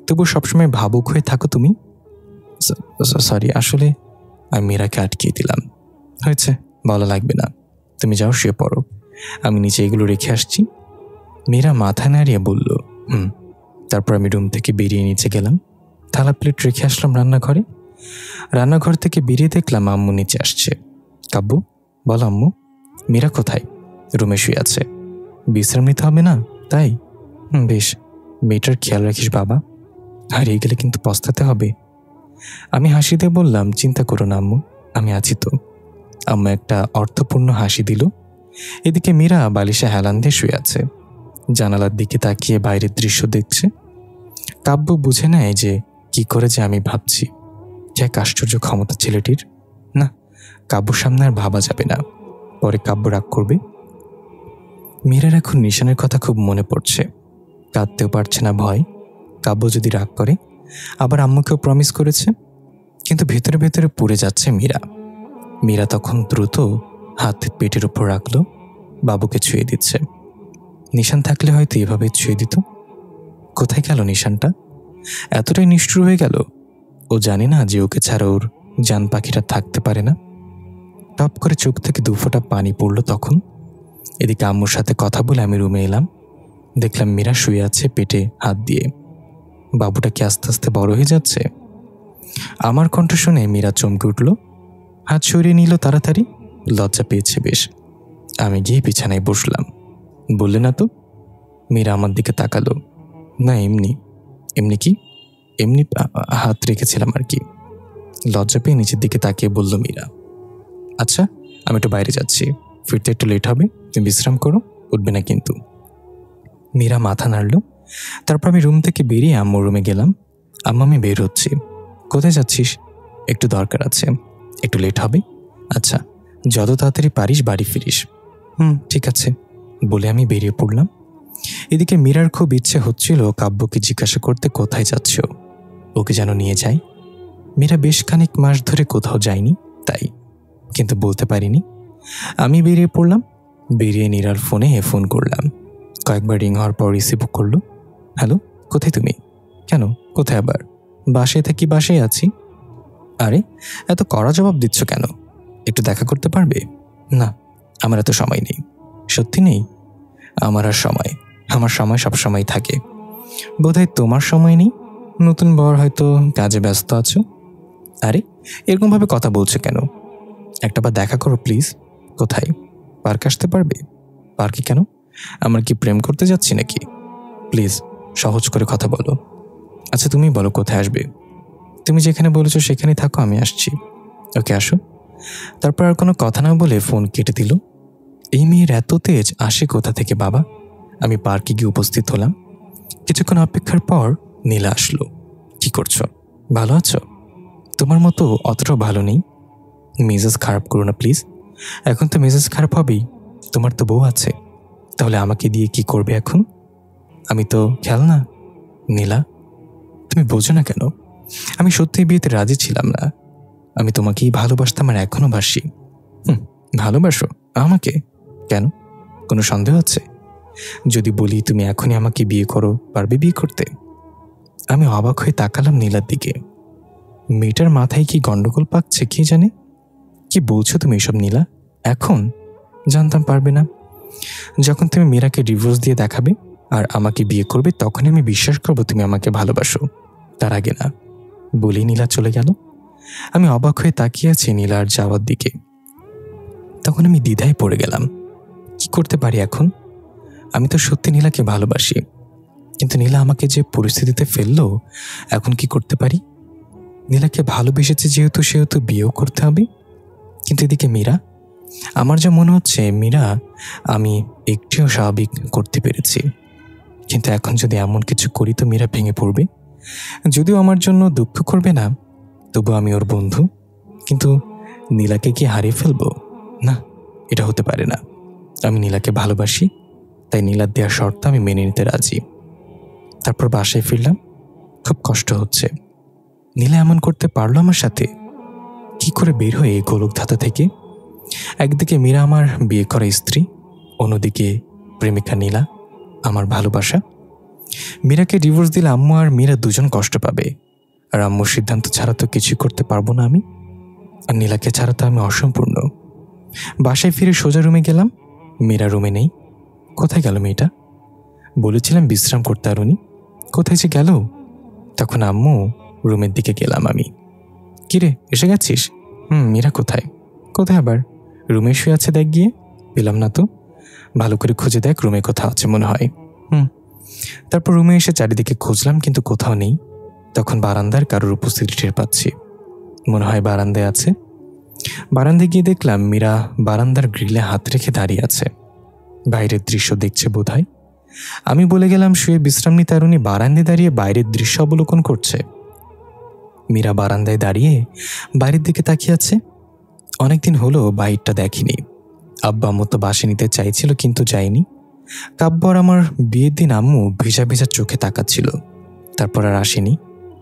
Speaker 1: তবু সবসময় ভাবুক হয়ে থাকো তুমি। সরি, আসলে আমি মীরাকে আটকিয়ে দিলাম। হয়েছে, বলা লাগবে না, তুমি যাও শুয়ে পড়ো, আমি নিচে এগুলো রেখে আসছি। মীরা মাথা নাড়িয়ে বলল, তারপর আমি রুম থেকে বেরিয়ে নিচে গেলাম। থালা প্লেট রেখে আসলাম রান্নাঘরে। রান্নাঘর থেকে বেরিয়ে দেখলাম আম্মু নিচে আসছে। কাব্য, বল আম্মু, মীরা কোথায়? রুমে শুয়ে আছে। বিশ্রাম নিতে হবে না তাই? বেশ, মেয়েটার খেয়াল রাখিস বাবা, হারিয়ে গেলে কিন্তু পস্তাতে হবে। আমি হাসি দিয়ে বললাম, চিন্তা করো না আম্মু, আমি আছি তো। আম্মু একটা অর্থপূর্ণ হাসি দিল। এদিকে মীরা বালিশে হেলান দিয়ে শুয়ে আছে, জানালার দিকে তাকিয়ে বাইরের দৃশ্য দেখছে। কাব্য বুঝে নেয় যে কি করে যে আমি ভাবছি। এক আশ্চর্য ক্ষমতা ছেলেটির। না, কাব্যর সামনে আর ভাবা যাবে না, পরে কাব্য রাগ করবে। মীরার এখন নিশানের কথা খুব মনে পড়ছে, কাঁদতেও পারছে না ভয়। কাব্য যদি রাগ করে, আবার আম্মুকেও প্রমিস করেছে, কিন্তু ভেতরে ভেতরে পুড়ে যাচ্ছে মীরা। মীরা তখন দ্রুত হাত পেটের উপর রাখলো, বাবুকে ছুঁয়ে দিচ্ছে। নিশান থাকলে হয়তো এভাবে ছুঁয়ে দিত। কোথায় গেল নিশানটা? এতটাই নিষ্ঠুর হয়ে গেল। ও জানে না যে ওকে ছাড়া ওর জান পাখিটা থাকতে পারে না। টপ করে চোখ থেকে দুফোঁটা পানি পড়ল তখন। এদিকে আম্মুর সাথে কথা বলে আমি রুমে এলাম। দেখলাম মীরা শুয়ে আছে পেটে হাত দিয়ে। বাবুটা কি আস্তে আস্তে বড় হয়ে যাচ্ছে? আমার কণ্ঠ শুনে মীরা চমকে উঠল, হাত সরিয়ে নিল তাড়াতাড়ি। লজ্জা পেয়েছে বেশ। আমি গিয়ে বিছানায় বসলাম। বললে না তো? মীরা আমার দিকে তাকালো। না, এমনি। এমনি কি? এমনি হাত রেখেছিলাম আর কি। লজ্জা পেয়ে নিচের দিকে তাকিয়ে বলল মীরা। আচ্ছা, আমি একটু বাইরে যাচ্ছি, ফিরতে একটু লেট হবে, তুমি বিশ্রাম করো, উঠবে না কিন্তু। মীরা মাথা নাড়ল। তারপর আমি রুম থেকে বেরিয়ে আম্মুর রুমে গেলাম। আম্মা, আমি বের হচ্ছি। কোথায় যাচ্ছিস? একটু দরকার আছে, একটু লেট হবে। আচ্ছা, যত তাড়াতাড়ি পারিস বাড়ি ফিরিস। ঠিক আছে বলে আমি বেরিয়ে পড়লাম। এদিকে মীরার খুব ইচ্ছে হচ্ছিল কাব্যকে জিজ্ঞাসা করতে কোথায় যাচ্ছ, ওকে যেন নিয়ে যাই। মীরা বেশ খানিক মাস ধরে কোথাও যায়নি তাই, কিন্তু বলতে পারিনি। আমি বেরিয়ে পড়লাম। বেরিয়ে নীরার ফোনে ফোন করলাম। কয়েকবার রিং হওয়ার পর রিসিভ করলো। হ্যালো, কোথায় তুমি? কেন, কোথায় আবার? বাসায় থাকি, বাসায় আছি। আরে এত কড়া জবাব দিচ্ছ কেন? একটু দেখা করতে পারবে? না, আমার এত সময় নেই। সত্যি নেই? আমার আর সময়, আমার সময় সব সময় থাকে। বোধহয় তোমার সময় নেই। নতুন বর, হয়তো কাজে ব্যস্ত আছো। আরে এরকমভাবে কথা বলছো কেন? একটা বার দেখা করো প্লিজ। কোথায়? পার্ক আসতে পারবে? পার্কে কেন? আমার কি প্রেম করতে যাচ্ছি নাকি? প্লিজ সহজ করে কথা বলো। আচ্ছা তুমি বলো কোথায় আসবে? তুমি যেখানে বলেছো সেখানেই থাকো, আমি আসছি। ওকে আসো। তারপর আর কোনো কথা না বলে ফোন কেটে দিল। এই মেয়ের এত তেজ আসে কোথা থেকে বাবা? আমি পার্কে গিয়ে উপস্থিত হলাম। কিছুক্ষণ অপেক্ষার পর নীলা আসলো। কি করছো? ভালো আছো? তোমার মতো অতটাও ভালো নেই। মেজাজ খারাপ করো না প্লিজ। এখন তো মেজাজ খারাপ হবেই। তোমার তো বউ আছে, তাহলে আমাকে দিয়ে কি করবে এখন? আমি তো খেলনা। নীলা, তুমি বোঝো না কেন? আমি সত্যিই বিয়েতে রাজি ছিলাম না। আমি তোমাকেই ভালোবাসতাম আর এখনো বাসি। ভালোবাসো আমাকে? কেন? কোনো সন্দেহ আছে? যদি বলি তুমি এখনই আমাকে বিয়ে করো, পারবে বিয়ে করতে? আমি অবাক হয়ে তাকালাম নীলার দিকে। মেয়েটার মাথায় কি গন্ডগোল পাকছে কে জানে। কি বলছো তুমি এসব নীলা? এখন? জানতাম পারবে না। যখন তুমি মীরাকে ডিভোর্স দিয়ে দেখাবে আর আমাকে বিয়ে করবে, তখনই আমি বিশ্বাস করবো তুমি আমাকে ভালোবাসো, তার আগে না। বলেই নীলা চলে গেল। আমি অবাক হয়ে তাকিয়ে আছি নীলার যাওয়ার দিকে। তখন আমি দ্বিধায় পড়ে গেলাম। কি করতে পারি এখন? আমি তো সত্যি নীলাকে ভালোবাসি, কিন্তু নীলা আমাকে যে পরিস্থিতিতে ফেললো, এখন কি করতে পারি? নীলাকে ভালোবেসেছে যেহেতু, সেহেতু বিয়েও করতে হবে। কিন্তু এদিকে মীরা, আমার যা মনে হচ্ছে মীরা আমি একটিও স্বাভাবিক করতে পেরেছি। কিন্তু এখন যদি এমন কিছু করি তো মীরা ভেঙে পড়বে। যদিও আমার জন্য দুঃখ করবে না, তবু আমি ওর বন্ধু। কিন্তু নীলাকে কি হারিয়ে ফেলবো? না, এটা হতে পারে না। আমি নীলাকে ভালোবাসি, তাই নীলার দেওয়ার শর্ত আমি মেনে নিতে রাজি। তারপর বাসায় ফিরলাম। খুব কষ্ট হচ্ছে। নীলা এমন করতে পারলো আমার সাথে? কি করে বের হয়ে এই গোলকধাতা থেকে? একদিকে মীরা আমার বিয়ে করা স্ত্রী, অন্যদিকে প্রেমিকা নীলা আমার ভালোবাসা। মীরাকে ডিভোর্স দিলে আম্মু আর মীরা দুজন কষ্ট পাবে, আর আম্মুর সিদ্ধান্ত ছাড়া তো কিছুই করতে পারবো না আমি। আর নীলাকে ছাড়া তো আমি অসম্পূর্ণ। বাসায় ফিরে সোজা রুমে গেলাম। মীরা রুমে নেই। কোথায় গেল মেয়েটা? বলেছিলাম বিশ্রাম করতে, আর উনি কোথায় যে গেল? তখন আম্মু রুমের দিকে গেলাম আমি। কিরে এসে গেছিস? মীরা কোথায়? কোথায় আবার? রুমে শুয়ে আছে, দেখ গিয়ে। পেলাম না তো। ভালো করে খুঁজে দেখ, রুমে কোথাও আছে মনে হয়। তারপর রুমে এসে চারিদিকে খুঁজলাম, কিন্তু কোথাও নেই। তখন বারান্দার কারোর উপস্থিতি টের পাচ্ছি। মনে হয় বারান্দায় আছে। বারান্দায় গিয়ে দেখলাম মীরা বারান্দার গ্রিলে হাত রেখে দাঁড়িয়ে আছে। বাইরের দৃশ্য দেখছে বোধহয়। আমি বলে গেলাম শুয়ে বিশ্রাম নিতে, আর উনি বারান্দায় দাঁড়িয়ে বাইরের দৃশ্য অবলোকন করছে। মীরা বারান্দায় দাঁড়িয়ে বাইরের দিকে তাকিয়ে আছে। অনেকদিন হলো বাইরটা দেখিনি। আব্বা আম্মু তো বাসে নিতে চাইছিল, কিন্তু যায়নি। কাব্য আর আমার বিয়ের দিন আম্মু ভিজা ভিজা চোখে তাকাচ্ছিল। তারপর আর আসেনি।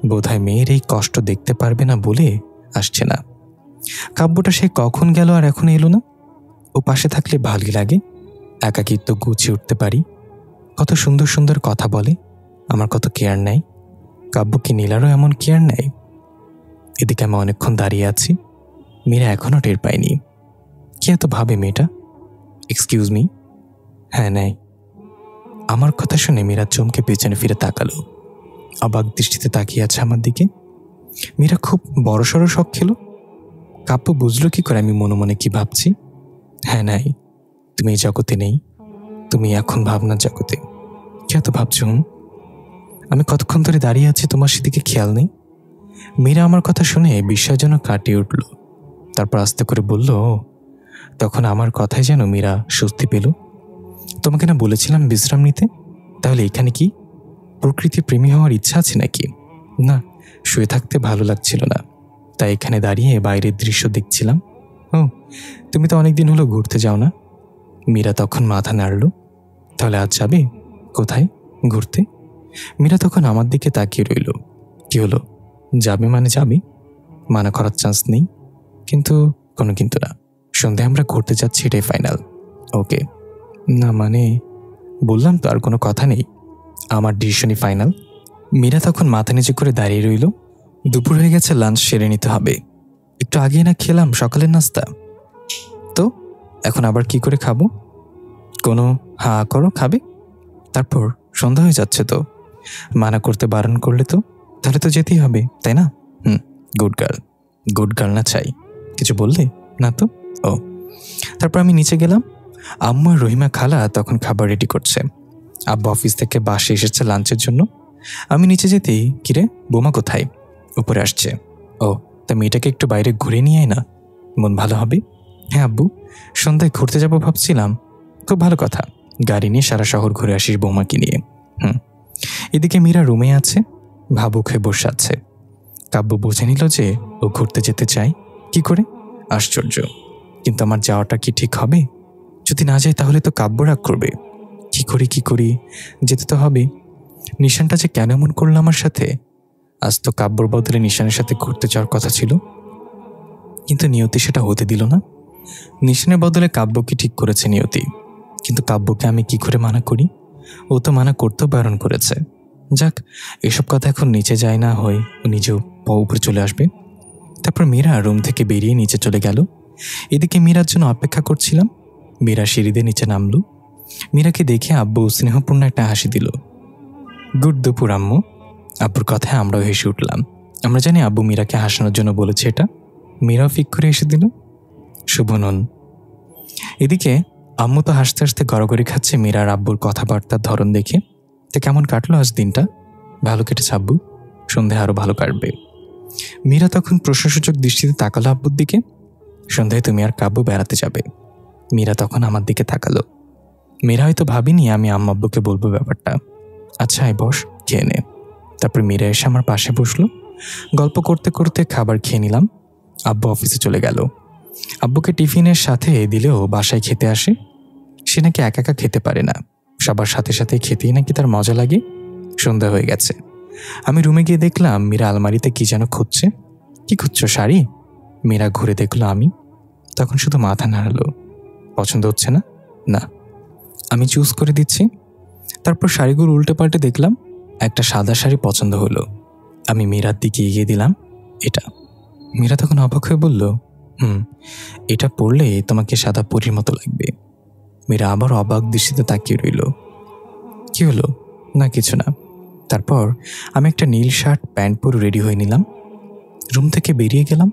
Speaker 1: বোধহয় মেয়ের এই কষ্ট দেখতে পারবে না বলে আসছে না। কাব্যটা সে কখন গেল আর এখন এলো না? ও পাশে থাকলে ভালোই লাগে। একাকিত্ব গুছিয়ে উঠতে পারি। কত সুন্দর সুন্দর কথা বলে, আমার কত কেয়ার নেয়। কাব্য কি নীলারও এমন কেয়ার নেয়? এদিকে আমি অনেকক্ষণ দাঁড়িয়ে আছি। মীরা এখনো টের পায়নি। কি এত ভাবে মেয়েটা? Excuse me. হ্যাঁ নেয়। আমার কথা শুনে মীরা চমকে পেছনে ফিরে তাকালো। অবাক দৃষ্টিতে তাকিয়ে আছে আমার দিকে। মীরা খুব বড়সড় শখ খেলো। কাব্য বুঝলো কি করে আমি মনে মনে কি ভাবছি? হ্যাঁ নাই, তুমি এই জগতে নেই। তুমি এখন ভাবনার জগতে। কি এত ভাবছো? আমি কতক্ষণ ধরে দাঁড়িয়ে আছি, তোমার সেদিকে খেয়াল নেই? মীরা আমার কথা শুনে বিস্ময় যেন কাটিয়ে উঠল। তারপর আস্তে করে বলল, তখন আমার কথায় যেন মীরা স্বস্তি পেল। তোমাকে না বলেছিলাম বিশ্রাম নিতে? তাহলে এখানে কি প্রকৃতি প্রেমী হওয়ার ইচ্ছা আছে নাকি? না, শুয়ে থাকতে ভালো লাগছিল না, তাই এখানে দাঁড়িয়ে বাইরের দৃশ্য দেখছিলাম। ও, তুমি তো অনেকদিন হলো ঘুরতে যাও না? মীরা তখন মাথা নাড়ল। তাহলে আজ যাবে? কোথায় ঘুরতে? মীরা তখন আমার দিকে তাকিয়ে রইল। কি হলো? যাবে মানে যাবে, মানা করার চান্স নেই। কিন্তু কোনো কিন্তু না, সন্ধ্যায় আমরা ঘুরতে যাচ্ছি, এটাই ফাইনাল। ওকে। না মানে বললাম তো, আর কোনো কথা নেই। আমার ডিসিশনই ফাইনাল। মীরা তখন মাথা নিচু করে দাঁড়িয়ে রইল। দুপুর হয়ে গেছে, লাঞ্চ সেরে নিতে হবে। একটু আগেই না খেলাম সকালের নাস্তা, তো এখন আবার কি করে খাবো? কোনো হা করো, খাবে? তারপর সন্ধ্যা হয়ে যাচ্ছে, তো মানা করতে বারণ করলে তো তাহলে তো যেতেই হবে, তাই না? Good girl. গুড গার্ল না চাই। কিছু বললে না তো? ও। তারপর আমি নিচে গেলাম। আম্মু আর রহিমা খালা তখন খাবার রেডি করছে। আব্বা অফিস থেকে বাসে এসেছে লাঞ্চের জন্য। আমি নিচে যেতেই, কিরে বোমা কোথায়? উপরে আসছে। ও, তা মেয়েটাকে একটু বাইরে ঘুরে নিয়ে আয় না, মন ভালো হবে। হ্যাঁ আব্বু, সন্ধ্যায় ঘুরতে যাব ভাবছিলাম। খুব ভালো কথা, গাড়ি নিয়ে সারা শহর ঘুরে আসিস বৌমাকে নিয়ে। এদিকে মীরা রুমে আছে, ভাবুক হয়ে বসে আছে। কাব্য বুঝে নিল যে ও ঘুরতে যেতে চায়। কি করে? আশ্চর্য। কিন্তু আমার যাওয়াটা কি ঠিক হবে? যদি না যাই তাহলে তো কাব্য রাগ করবে। কি করি, যেতে তো হবে। নিশানটা যে কেন এমন করলো আমার সাথে? আজ তো কাব্যর বদলে নিশানের সাথে ঘুরতে যাওয়ার কথা ছিল, কিন্তু নিয়তি সেটা হতে দিল না। নিশানের বদলে কাব্যকে ঠিক করেছে নিয়তি, কিন্তু কাব্যকে আমি কি করে মানা করি? ও তো মানা করতেও বারণ করেছে। যাক, এসব কথা এখন নিচে যায় না, হয় ও নিজেও উপরে চলে আসবে। তারপর মীরা রুম থেকে বেরিয়ে নিচে চলে গেল। এদিকে মীরার জন্য অপেক্ষা করছিলাম। মীরা সিঁড়িতে নিচে নামলো। মীরাকে দেখে আব্বু স্নেহপূর্ণ একটা হাসি দিল। গুড দুপুর আম্মু। আব্বুর কথায় আমরাও হেসে উঠলাম। আমরা জানি আব্বু মীরাকে হাসানোর জন্য বলেছে এটা। মীরাও ফিক করে হেসে দিল। শুভ নন। এদিকে আম্মু তো হাসতে হাসতে গড়াগড়ি খাচ্ছে মীরার আব্বুর কথাবার্তার ধরন দেখে। তা কেমন কাটলো আজ দিনটা? ভালো কেটেছে আব্বু, সন্ধ্যায় আরো ভালো কাটবে। মীরা তখন প্রশ্নসূচক দৃষ্টিতে তাকালো আব্বুর দিকে। সন্ধ্যায় তুমি আর কাব্য বেড়াতে যাবে? মীরা তখন আমার দিকে তাকালো। মীরা হয়তো ভাবিনি আমি আম্মা আব্বুকে বলবো ব্যাপারটা। আচ্ছা আয় বস, খেয়ে নে। তারপর মীরা এসে আমার পাশে বসলো। গল্প করতে করতে খাবার খেয়ে নিলাম। আব্বু অফিসে চলে গেল। আব্বুকে টিফিনের সাথে দিলেও বাসায় খেতে আসে। সে নাকি একা একা খেতে পারে না, সবার সাথে সাথে খেতেই নাকি তার মজা লাগে। সন্ধ্যা হয়ে গেছে। আমি রুমে গিয়ে দেখলাম মীরা আলমারিতে কি যেন খুঁজছে। কি খুঁজছো, শাড়ি? মীরা ঘুরে দেখলো আমি, তখন শুধু মাথা নাড়ালো। পছন্দ হচ্ছে না? না। আমি চুজ করে দিচ্ছি। তারপর শাড়িগুলো উল্টে পাল্টে দেখলাম, একটা সাদা শাড়ি পছন্দ হলো। আমি মীরার দিকে এগিয়ে দিলাম, এটা। মীরা তখন অবাক হয়ে বলল, এটা পরলে তোমাকে সাদা পরীর মতো লাগবে। মীরা আবার অবাক দৃষ্টিতে তাকিয়ে রইল। কি হলো? না কিছু না। তারপর আমি একটা নীল শার্ট প্যান্ট পরে রেডি হয়ে নিলাম। রুম থেকে বেরিয়ে গেলাম।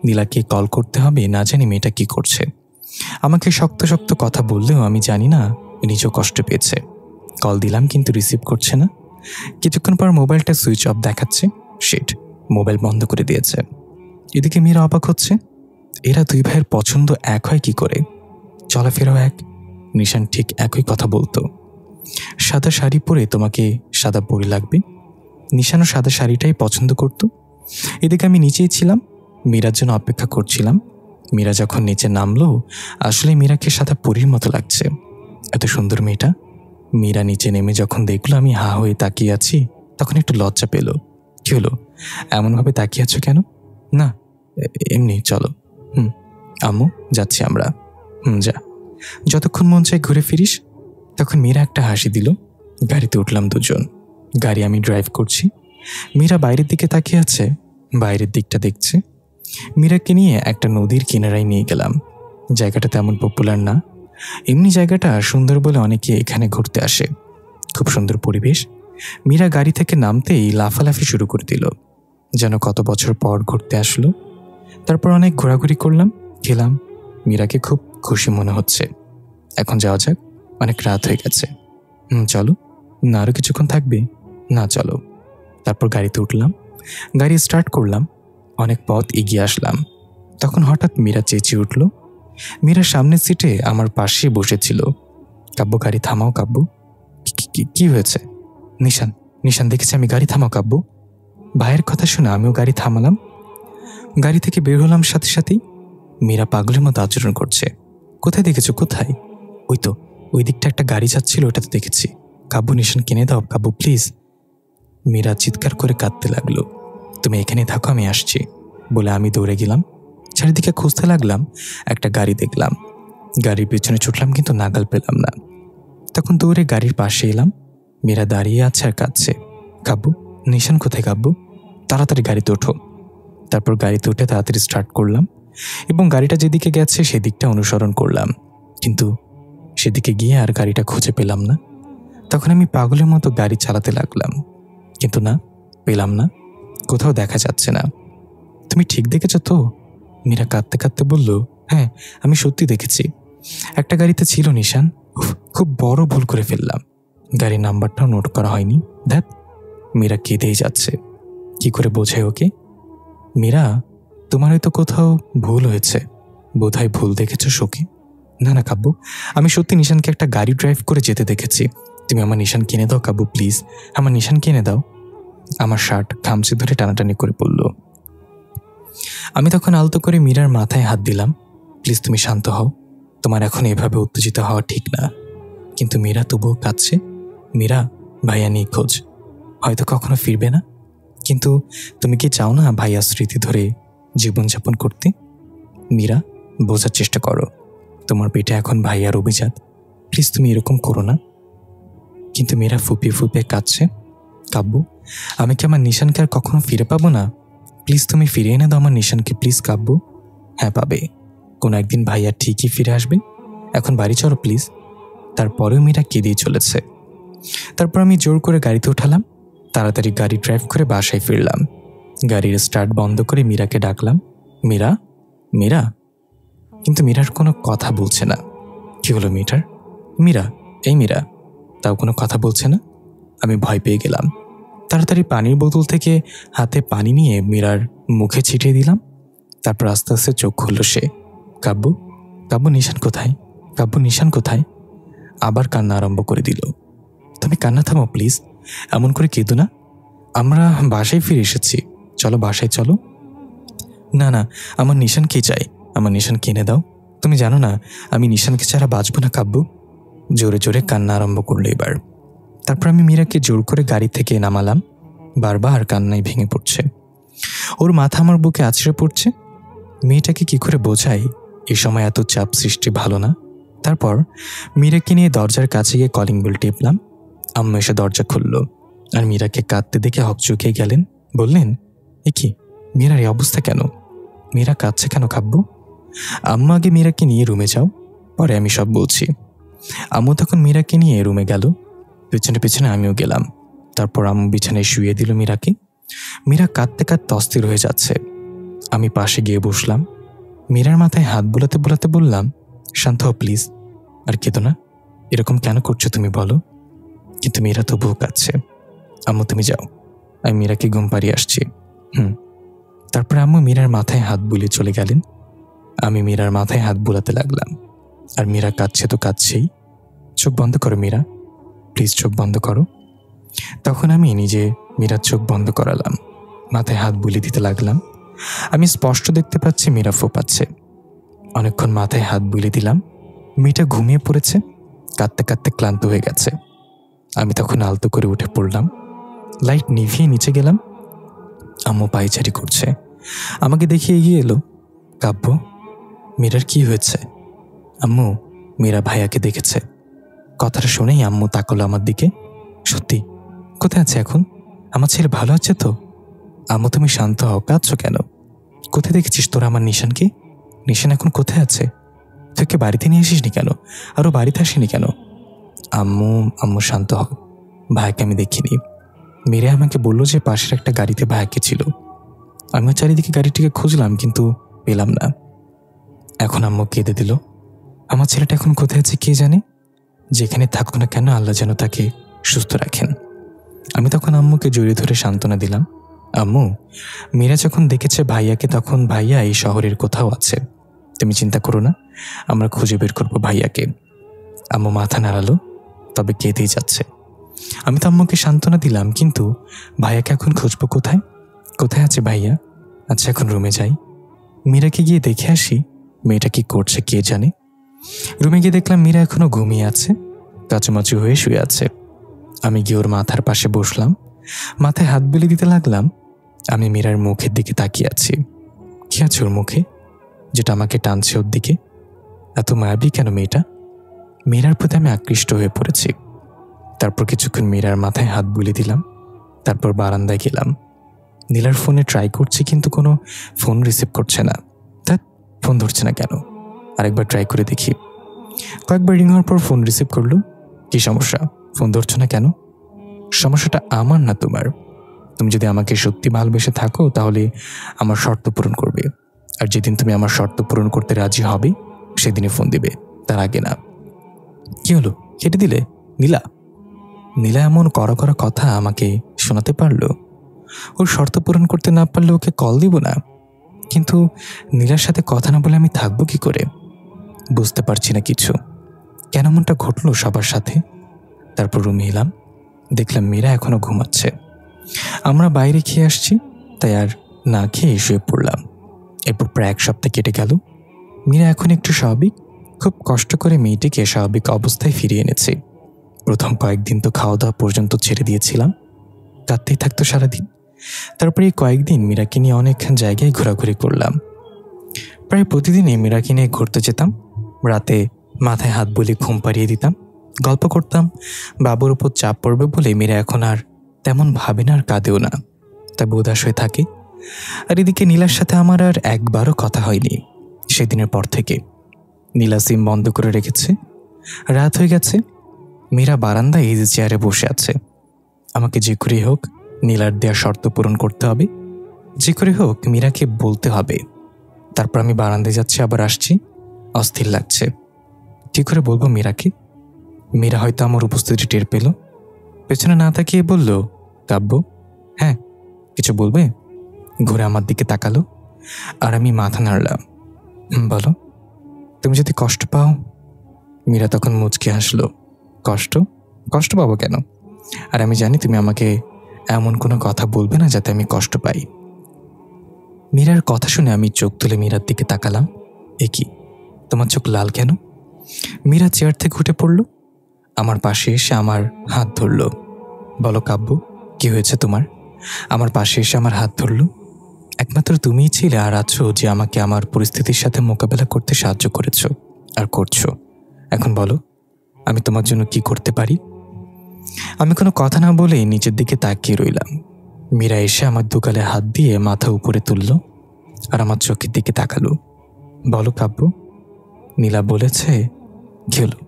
Speaker 1: নীলাকে কল করতে হবে, না জানি মেয়েটা কি করছে। আমাকে শক্ত শক্ত কথা বললেও আমি জানি না নিজেও কষ্ট পেয়েছে। কল দিলাম কিন্তু রিসিভ করছে না। কিছুক্ষণ পর মোবাইলটা সুইচ অফ দেখাচ্ছে। শিট, মোবাইল বন্ধ করে দিয়েছে। এদিকে মীরা অবাক হচ্ছে, এরা দুই ভাইয়ের পছন্দ এক হয় কি করে? চলাফেরাও এক। নিশান ঠিক একই কথা বলতো, সাদা শাড়ি পরে তোমাকে সাদা পরি লাগবে। নিশানও সাদা শাড়িটাই পছন্দ করত। এদিকে আমি নিচেই ছিলাম, মীরার জন্য অপেক্ষা করছিলাম। মীরা যখন নিচে নামলো, আসলে মীরাকে সাদা পরীর মতো লাগছে। এত সুন্দর মেয়েটা। মীরা নিচে নেমে যখন দেখলো আমি হা হয়ে তাকিয়ে আছি, তখন একটু লজ্জা পেল। কি হলো, এমনভাবে তাকিয়ে আছো কেন? না এমনি, চলো। আম্মু যাচ্ছি আমরা। যা, যতক্ষণ মন চাই ঘুরে ফিরিস। তখন মীরা একটা হাসি দিল। গাড়িতে উঠলাম দুজন। গাড়ি আমি ড্রাইভ করছি। মীরা বাইরের দিকে তাকিয়ে আছে, বাইরের দিকটা দেখছে। মীরাকে নিয়ে একটা নদীর কিনারায় নিয়ে গেলাম। জায়গাটা তেমন পপুলার না, এমনি জায়গাটা সুন্দর বলে অনেকে এখানে ঘুরতে আসে। খুব সুন্দর পরিবেশ। মীরা গাড়ি থেকে নামতেই লাফালাফি শুরু করে দিল, যেন কত বছর পর ঘুরতে আসলো। তারপর অনেক ঘোরাঘুরি করলাম, খেলাম। মীরাকে খুব খুশি মনে হচ্ছে। এখন যাওয়া যাক, অনেক রাত হয়ে গেছে। চলো। না আরো কিছুক্ষণ থাকবে? না চলো। তারপর গাড়িতে উঠলাম, গাড়ি স্টার্ট করলাম। অনেক পথ এগিয়ে আসলাম। তখন হঠাৎ মীরা চেঁচিয়ে উঠল। মীরা সামনের সিটে আমার পাশে বসেছিল। কাব্য, গাড়ি থামাও কাব্য। কি হয়েছে? নিশান, নিশান দেখেছে আমি, গাড়ি থামাও কাব্য। ভাইয়ের কথা শুনে আমিও গাড়ি থামালাম। গাড়ি থেকে বের হলাম সাথে সাথেই। মীরা পাগলের মতো আচরণ করছে। কোথায় দেখেছো, কোথায়? ওই তো, ওই দিকটা একটা গাড়ি যাচ্ছিল, ওটাতে দেখেছি। কাব্য, নিশান কিনে দাও কাব্য প্লিজ। মীরা চিৎকার করে কাঁদতে লাগলো। তুমি এখানে থাকো, আমি আসছি বলে আমি দৌড়ে গেলাম। চারিদিকে খুঁজতে লাগলাম। একটা গাড়ি দেখলাম, গাড়ির পেছনে ছুটলাম কিন্তু নাগাল পেলাম না। তখন দৌড়ে গাড়ির পাশে এলাম। মীরা দাঁড়িয়ে আছে আর কাঁদছে। কাব্য, নিশান কোথায় কাব্বু? তাড়াতাড়ি গাড়িতে ওঠো। তারপর গাড়িতে উঠে তাড়াতাড়ি স্টার্ট করলাম এবং গাড়িটা যেদিকে গেছে সেদিকটা অনুসরণ করলাম, কিন্তু সেদিকে গিয়ে আর গাড়িটা খুঁজে পেলাম না। তখন আমি পাগলের মতো গাড়ি চালাতে লাগলাম, কিন্তু না, পেলাম না, কোথাও দেখা যাচ্ছে না। তুমি ঠিক দেখেছ তো? মীরা কাঁদতে কাঁদতে বলল, হ্যাঁ আমি সত্যি দেখেছি, একটা গাড়িতে ছিল নিশান। খুব বড় ভুল করে ফেললাম, গাড়ির নাম্বারটাও নোট করা হয়নি। দেখ, মীরা কেঁদেই যাচ্ছে। কি করে বোঝায় ওকে? মীরা, তোমার হয়তো কোথাও ভুল হয়েছে, বোধহয় ভুল দেখেছ শোকে। না না কাব্বু, আমি সত্যি নিশানকে একটা গাড়ি ড্রাইভ করে যেতে দেখেছি। তুমি আমার নিশান কিনে দাও কাব্বু, প্লিজ আমার নিশান কিনে দাও। আমার শার্ট খামচে ধরে টানাটানি করে পড়ল। আমি তখন আলতো করে মীরার মাথায় হাত দিলাম। প্লিজ তুমি শান্ত হও, তোমার এখন এভাবে উত্তেজিত হওয়া ঠিক না। কিন্তু মীরা তবুও কাঁদছে। মীরা, ভাইয়া নিখোঁজ, হয়তো কখনো ফিরবে না, কিন্তু তুমি কি চাও না ভাইয়া স্মৃতি ধরে জীবনযাপন করতে? মীরা, বোঝার চেষ্টা করো, তোমার পেটে এখন ভাইয়ার অভিজাত, প্লিজ তুমি এরকম করো না। কিন্তু মীরা ফুপিয়ে ফুপিয়ে কাঁদছে। কাব্বু, আমি কি আমার নিশানকে আর কখনো ফিরে পাবো না? প্লিজ তুমি ফিরিয়ে এনে দাও আমার নিশানকে, প্লিজ কাব্বু। হ্যাঁ পাবে, কোনো একদিন ভাইয়া ঠিকই ফিরে আসবে, এখন বাড়ি চলো প্লিজ। তারপরেও মীরা কেঁদেই চলেছে। তারপর আমি জোর করে গাড়িতে উঠালাম, তাড়াতাড়ি গাড়ি ড্রাইভ করে বাসায় ফিরলাম। গাড়ির স্টার্ট বন্ধ করে মীরাকে ডাকলাম, মীরা, মীরা। কিন্তু মীরার কোনো কথা বলছে না। কি হলো মিটার? মীরা, এই মীরা, তাও কোনো কথা বলছে না। আমি ভয় পেয়ে গেলাম। তাড়াতাড়ি পানির বোতল থেকে হাতে পানি নিয়ে মীরার মুখে ছিটিয়ে দিলাম। তারপর আস্তে আস্তে চোখ খুলল সে। কাব্বু, কাব্বু নিশান কোথায়? কাব্বু নিশান কোথায়? আবার কান্না আরম্ভ করে দিল। তুমি কান্না থামো প্লিজ, এমন করে কেঁদো না। আমরা বাসায় ফিরে এসেছি, চলো বাসায় চলো। না না, আমার নিশানকে চাই, আমার নিশান কিনে দাও। তুমি জানো না আমি নিশানকে ছাড়া বাঁচবো না কাব্বু। জোরে জোরে কান্না আরম্ভ করলো এবার। তারপর আমি মীরাকে জোর করে গাড়ি থেকে নামালাম। বারবার কান্নায় ভেঙে পড়ছে, ওর মাথা আমার বুকে আছড়ে পড়ছে। মেয়েটাকে কি করে বোঝাই এই সময় এত চাপ সৃষ্টি ভালো না। তারপর মীরাকে নিয়ে দরজার কাছে গিয়ে কলিং বেল টিপলাম। আম্মু এসে দরজা খুলল আর মীরাকে কাঁদতে দেখে হকচকিয়ে গেলেন। বললেন, এ কি মীরার এই অবস্থা কেন? মীরা কাঁদছে কেন কাব্বু? আম্মু আগে মীরাকে নিয়ে রুমে যাও, পরে আমি সব বলছি। আম্মু তখন মীরাকে নিয়ে রুমে গেল, পেছনে পেছনে আমিও গেলাম। তারপর আম্মু বিছানায় শুয়ে দিল মীরাকে। মীরা কাঁদতে কাঁদতে অস্থির হয়ে যাচ্ছে। আমি পাশে গিয়ে বসলাম। মীরার মাথায় হাত বোলাতে বোলাতে বললাম, শান্ত হও প্লিজ, আর কেঁদো না। এরকম কেন করছো তুমি বলো? কিন্তু মীরা তবুও কাঁদছে। আম্মু তুমি যাও, আমি মীরাকে ঘুম পাড়িয়ে আসছি। তারপর আম্মু মীরার মাথায় হাত বুলিয়ে চলে গেলেন। আমি মীরার মাথায় হাত বুলাতে লাগলাম, আর মীরা কাঁদছে তো কাঁদছেই। চোখ বন্ধ করো মীরা, প্লিজ চোখ বন্ধ করো। তখন আমি নিজে মীরার চোখ বন্ধ করালাম, মাথায় হাত বুলিয়ে দিতে লাগলাম। আমি স্পষ্ট দেখতে পাচ্ছি মীরা ফোঁপাচ্ছে। অনেকক্ষণ মাথায় হাত বুলিয়ে দিলাম। মেয়েটা ঘুমিয়ে পড়েছে, কাঁদতে কাঁদতে ক্লান্ত হয়ে গেছে। আমি তখন আলতো করে উঠে পড়লাম, লাইট নিভিয়ে নিচে গেলাম। আম্মু পায়চারি করছে, আমাকে দেখে এগিয়ে এলো। কাব্বু, মীরার কি হয়েছে? আম্মু, মীরা ভাইয়াকে দেখেছে। কথাটা শুনেই আম্মু তাকালো আমার দিকে। সত্যি? কোথায় আছে এখন? আমার ছেলে ভালো আছে তো? আম্মু তুমি শান্ত হও, কাঁদছো কেন? কোথায় দেখেছিস তোরা আমার নিশানকে? নিশান এখন কোথায় আছে? তুই কে বাড়িতে নিয়ে আসিসনি কেন? আরও বাড়িতে আসেনি কেন? আম্মু, আম্মু শান্ত হও, ভাইকে আমি দেখিনি। মীরা আমাকে বলল যে পাশের একটা গাড়িতে ভাইকে ছিল। আমিও চারিদিকে গাড়িটিকে খুঁজলাম কিন্তু পেলাম না। এখন আম্মু কেঁদে দিল। আমার ছেলেটা এখন কোথায় আছে কে জানে। যেখানে থাকুক না কেন আল্লাহ যেন তাকে সুস্থ রাখেন। আমি তখন আম্মুকে জড়িয়ে ধরে সান্ত্বনা দিলাম। আম্মু, মীরা যখন দেখেছে ভাইয়াকে তখন ভাইয়া এই শহরের কোথাও আছে, তুমি চিন্তা করো না, আমরা খুঁজে বের করবো ভাইয়াকে। আম্মু মাথা নাড়ালো, তবে কেঁদেই যাচ্ছে। আমি তো আম্মুকে সান্ত্বনা দিলাম, কিন্তু ভাইয়াকে এখন খুঁজবো কোথায়? কোথায় আছে ভাইয়া? আচ্ছা এখন রুমে যাই, মীরাকে গিয়ে দেখে আসি মেয়েটা কি করছে কে জানে। রুমে গিয়ে দেখলাম মীরা এখনো ঘুমিয়ে আছে, কাচুমাচু হয়ে শুয়ে আছে। আমি গিয়ে ওর মাথার পাশে বসলাম, মাথায় হাত বুলিয়ে দিতে লাগলাম। আমি মীরার মুখের দিকে তাকিয়ে আছি। কি আছে ওর মুখে যেটা আমাকে টানছে ওর দিকে? এত মায়াবী কেন মেয়েটা? মীরার প্রতি আমি আকৃষ্ট হয়ে পড়েছি। তারপর কিছুক্ষণ মীরার মাথায় হাত বুলিয়ে দিলাম, তারপর বারান্দায় গেলাম। নীলার ফোনে ট্রাই করছি, কিন্তু কোনো ফোন রিসিভ করছে না। ধ্যাৎ, ফোন ধরছে না কেন? আরেকবার ট্রাই করে দেখি। কয়েকবার রিং হওয়ার পর ফোন রিসিভ করলো। কি সমস্যা? ফোন ধরছো না কেন? সমস্যাটা আমার না তোমার। তুমি যদি আমাকে সত্যি ভালোবেসে থাকো তাহলে আমার শর্ত পূরণ করবে, আর যেদিন তুমি আমার শর্ত পূরণ করতে রাজি হবে সেদিনই ফোন দিবে, তার আগে না। কি হলো, কেটে দিলে? নীলা নীলা এমন কড়া কড়া কথা আমাকে শোনাতে পারলো? ওর শর্ত পূরণ করতে না পারলে ওকে কল দিব না? কিন্তু নীলার সাথে কথা না বলে আমি থাকবো কি করে? বুঝতে পারছি না কিছু। কেন এমনটা ঘটলো সবার সাথে? তারপর রুমে এলাম, দেখলাম মীরা এখনো ঘুমাচ্ছে। আমরা বাইরে খেয়ে আসছি, তাই আর না খেয়ে শুয়ে পড়লাম। এরপর প্রায় 1 সপ্তাহ কেটে গেল। মীরা এখন একটু স্বাভাবিক। খুব কষ্ট করে মেয়েটিকে স্বাভাবিক অবস্থায় ফিরিয়ে এনেছি। প্রথম কয়েকদিন তো খাওয়া দাওয়া পর্যন্ত ছেড়ে দিয়েছিলাম, কাঁদতেই থাকতো সারাদিন। তারপরে এই কয়েকদিন মীরাকে নিয়ে অনেক জায়গায় ঘোরাঘুরি করলাম। প্রায় প্রতিদিনই মীরাকে নিয়ে ঘুরতে যেতাম। রাতে মাথায় হাত বুলিয়ে ঘুম পাড়িয়ে দিতাম, গল্প করতাম। বাবুর উপর চাপ পড়বে বলে মীরা এখন আর তেমন ভাবে না, আর কাঁদেও না, তবে উদাস হয়ে থাকে। আর এদিকে নীলার সাথে আমার আর একবারও কথা হয়নি সেদিনের পর থেকে। নীলা সিম বন্ধ করে রেখেছে। রাত হয়ে গেছে। মীরা বারান্দায় ইজি চেয়ারে বসে আছে। আমাকে যে করে হোক নীলার দেওয়া শর্ত পূরণ করতে হবে, যে করে হোক মীরাকে বলতে হবে। তারপর আমি বারান্দায় যাচ্ছি, আবার আসছি। অস্থির লাগছে। কি করে বলবো মীরাকে? মীরা হয়তো আমার উপস্থিতি টের পেল, পেছনে না তাকিয়ে বলল, কাব্য। হ্যাঁ, কিছু বলবে? ঘুরে আমার দিকে তাকালো, আর আমি মাথা নাড়লাম। বলো। তুমি যদি কষ্ট পাও। মীরা তখন মুচকে হাসলো। কষ্ট? কষ্ট পাবো কেন? আর আমি জানি তুমি আমাকে এমন কোনো কথা বলবে না যাতে আমি কষ্ট পাই। মীরার কথা শুনে আমি চোখ তুলে মীরার দিকে তাকালাম। এ কি, তোমার চোখ লাল কেন? মীরা চেয়ার থেকে উঠে পড়ল, আমার পাশে এসে আমার হাত ধরল। বলো কাব্য, কি হয়েছে তোমার? আমার পাশে এসে আমার হাত ধরল। একমাত্র তুমিই ছিলে আর আছো যে আমাকে আমার পরিস্থিতির সাথে মোকাবেলা করতে সাহায্য করেছো আর করছো। এখন বলো, আমি তোমার জন্য কি করতে পারি? আমি কোনো কথা না বলেই নিচের দিকে তাকিয়ে রইলাম। মীরা এসে আমার দুগালে হাত দিয়ে মাথা উপরে তুলল আর আমার চোখের দিকে তাকালো। বলো কাব্য। নীলা বলেছে। কি হলো,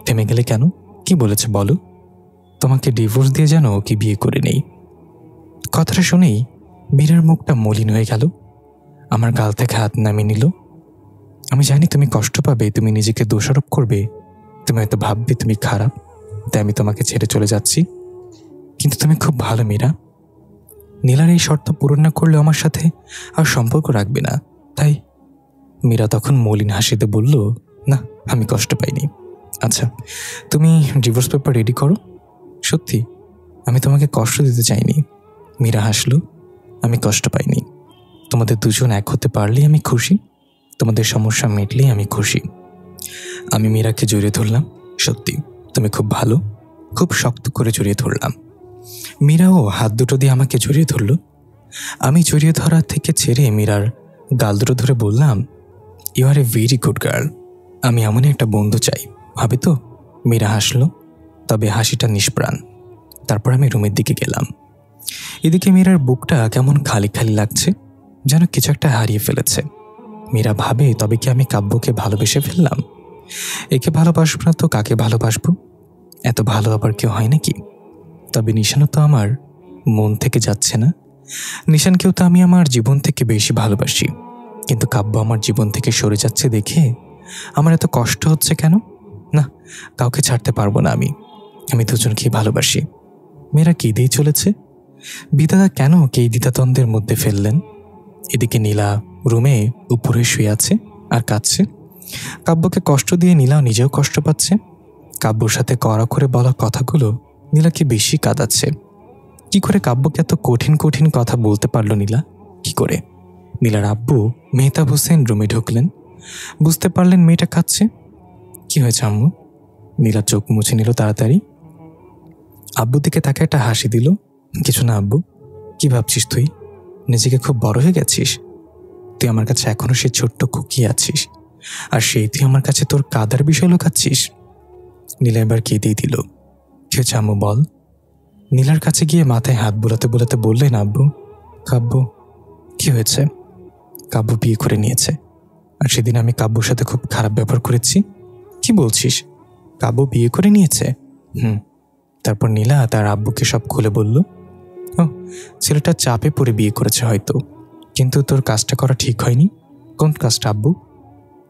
Speaker 1: থেমে গেলে কেন? কি বলেছে বলো? তোমাকে ডিভোর্স দিয়ে যেন কি বিয়ে করে নেই। কথাটা শুনেই মীরার মুখটা মলিন হয়ে গেল, আমার গাল থেকে হাত নামিয়ে নিল। আমি জানি তুমি কষ্ট পাবে, তুমি নিজেকে দোষারোপ করবে, তুমি হয়তো ভাববে তুমি খারাপ, তাই আমি তোমাকে ছেড়ে চলে যাচ্ছি। কিন্তু তুমি খুব ভালো মীরা। নীলার এই শর্ত পূরণ না করলে আমার সাথে আর সম্পর্ক রাখবে না, তাই। মীরা তখন মলিন হাসিতে বলল, না, আমি কষ্ট পাইনি। আচ্ছা, তুমি ডিভোর্স পেপার রেডি করো। সত্যি, আমি তোমাকে কষ্ট দিতে চাইনি। মীরা হাসলো। আমি কষ্ট পাইনি। তোমাদের দুজন এক হতে পারলেই আমি খুশি, তোমাদের সমস্যা মিটলেই আমি খুশি। আমি মীরাকে জড়িয়ে ধরলাম। সত্যি, তুমি খুব ভালো। খুব শক্ত করে জড়িয়ে ধরলাম। মীরাও হাত দুটো দিয়ে আমাকে জড়িয়ে ধরল। আমি জড়িয়ে ধরা থেকে ছেড়ে মীরার গাল দুটো ধরে বললাম, you are a very good girl. আমি এমনই একটা বন্ধু চাই, হবে তো? মীরা হাসলো, তবে হাসিটা নিষ্প্রাণ। তারপর আমি রুমের দিকে গেলাম। এদিকে মীরার বুকটা কেমন খালি খালি লাগছে, যেন কিছু একটা হারিয়ে ফেলেছে। মীরা ভাবে, তবে কি আমি কাব্যকে ভালোবেসে ফেললাম? একে ভালোবাসবো না তো কাকে ভালোবাসবো? এত ভালো আবার কেউ হয় নাকি? তবে নিশানও তো আমার মন থেকে যাচ্ছে না। নিশানকেও তো আমি আমার জীবন থেকে বেশি ভালোবাসি, কিন্তু কাব্য আমার জীবন থেকে সরে যাচ্ছে দেখে আমার এত কষ্ট হচ্ছে কেন? না, কাউকে ছাড়তে পারবো না আমি। আমি দুজনকেই ভালোবাসি। মেয়েরা কেঁদেই চলেছে। বিধাতা কেন কে দ্বিধাদ্বন্দ্বের মধ্যে ফেললেন? এদিকে নীলা রুমে উপরে শুয়ে আছে আর কাঁদছে। কাব্যকে কষ্ট দিয়ে নীলাও নিজেও কষ্ট পাচ্ছে। কাব্যর সাথে কড়া করে বলা কথাগুলো নীলাকে বেশি কাঁদাচ্ছে। কি করে কাব্যকে এত কঠিন কঠিন কথা বলতে পারলো নীলা? কি করে? নীলার আব্বু মেহতাব হোসেন রুমে ঢুকলেন, বুঝতে পারলেন মেয়েটা কাঁদছে। কি হয়েছে আম্মু? নীলা চোখ মুছে নিল তাড়াতাড়ি। আব্বু দিকে তাকে একটা হাসি দিল। কিছু না আব্বু। কি ভাবছিস তুই? নিজেকে খুব বড় হয়ে গেছিস? তুই আমার কাছে এখনো সে ছোট্ট খুকি আছিস, আর সেই তুই আমার কাছে তোর কাদার বিষয় লুকাচ্ছিস। নীলা এবার কেঁদেই দিল। কি হয়েছে আম্মু বল? নীলার কাছে গিয়ে মাথায় হাত বোলাতে বোলাতে বললেন, আব্বু, কাব্য। কি হয়েছে? কাব্য বিয়ে করে নিয়েছে, আর সেদিন আমি কাব্যর সাথে খুব খারাপ ব্যবহার করেছি। কি বলছিস? কাব্য বিয়ে করে নিয়েছে? তারপর নীলা তার আব্বুকে সব খুলে বলল। ও, ছেলেটা চাপে পড়ে বিয়ে করেছে হয়তো, কিন্তু তোর কাজটা করা ঠিক হয়নি। কোন কাজটা আব্বু?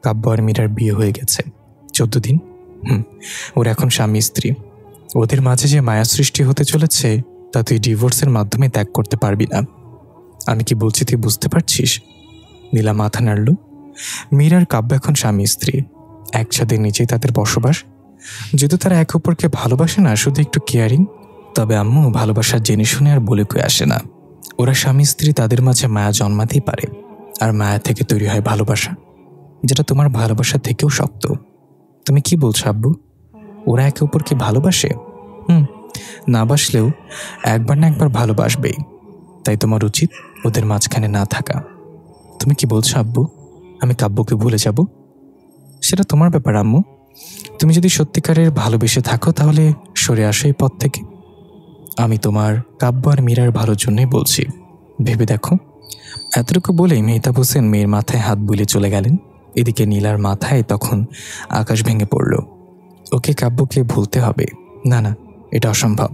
Speaker 1: কাব্য আর মীরার বিয়ে হয়ে গেছে 14 দিন। ওর এখন স্বামী স্ত্রী। ওদের মাঝে যে মায়া সৃষ্টি হতে চলেছে তা তুই ডিভোর্সের মাধ্যমে ত্যাগ করতে পারবি না। আমি কি বলছি তুই বুঝতে পারছিস? নীলা মাথা নাড়ল। মীরার কাব্য এখন স্বামী স্ত্রী, এক ছাদের নিচেই তাদের বসবাস। যদি তারা একে অপরকে ভালোবাসে না, শুধু একটু কেয়ারিং, তবে আম্মু ভালোবাসার জেনে শুনে আর বলে কয়ে আসে না। ওরা স্বামী স্ত্রী, তাদের মাঝে মায়া জন্মাতেই পারে, আর মায়া থেকে তৈরি হয় ভালোবাসা, যেটা তোমার ভালোবাসা থেকেও শক্ত। তুমি কি বলছো আব্বু? ওরা একে অপরকে ভালোবাসে? না বাসলেও একবার না একবার ভালোবাসবেই, তাই তোমার উচিত ওদের মাঝখানে না থাকা। তুমি কি বলছো আব্বু? আমি কাব্যকে ভুলে যাব? সেটা তোমার ব্যাপার আম্মু। তুমি যদি সত্যিকারের ভালোবেসে থাকো তাহলে সরে আসো এই পথ থেকে। আমি তোমার কাব্য আর মীরার ভালোর জন্যই বলছি, ভেবে দেখো। এতটুকু বলেই মেহতাব হোসেন মেয়ের মাথায় হাত বুলিয়ে চলে গেলেন। এদিকে নীলার মাথায় তখন আকাশ ভেঙে পড়ল। ওকে কাব্যকে ভুলতে হবে, না না, এটা অসম্ভব।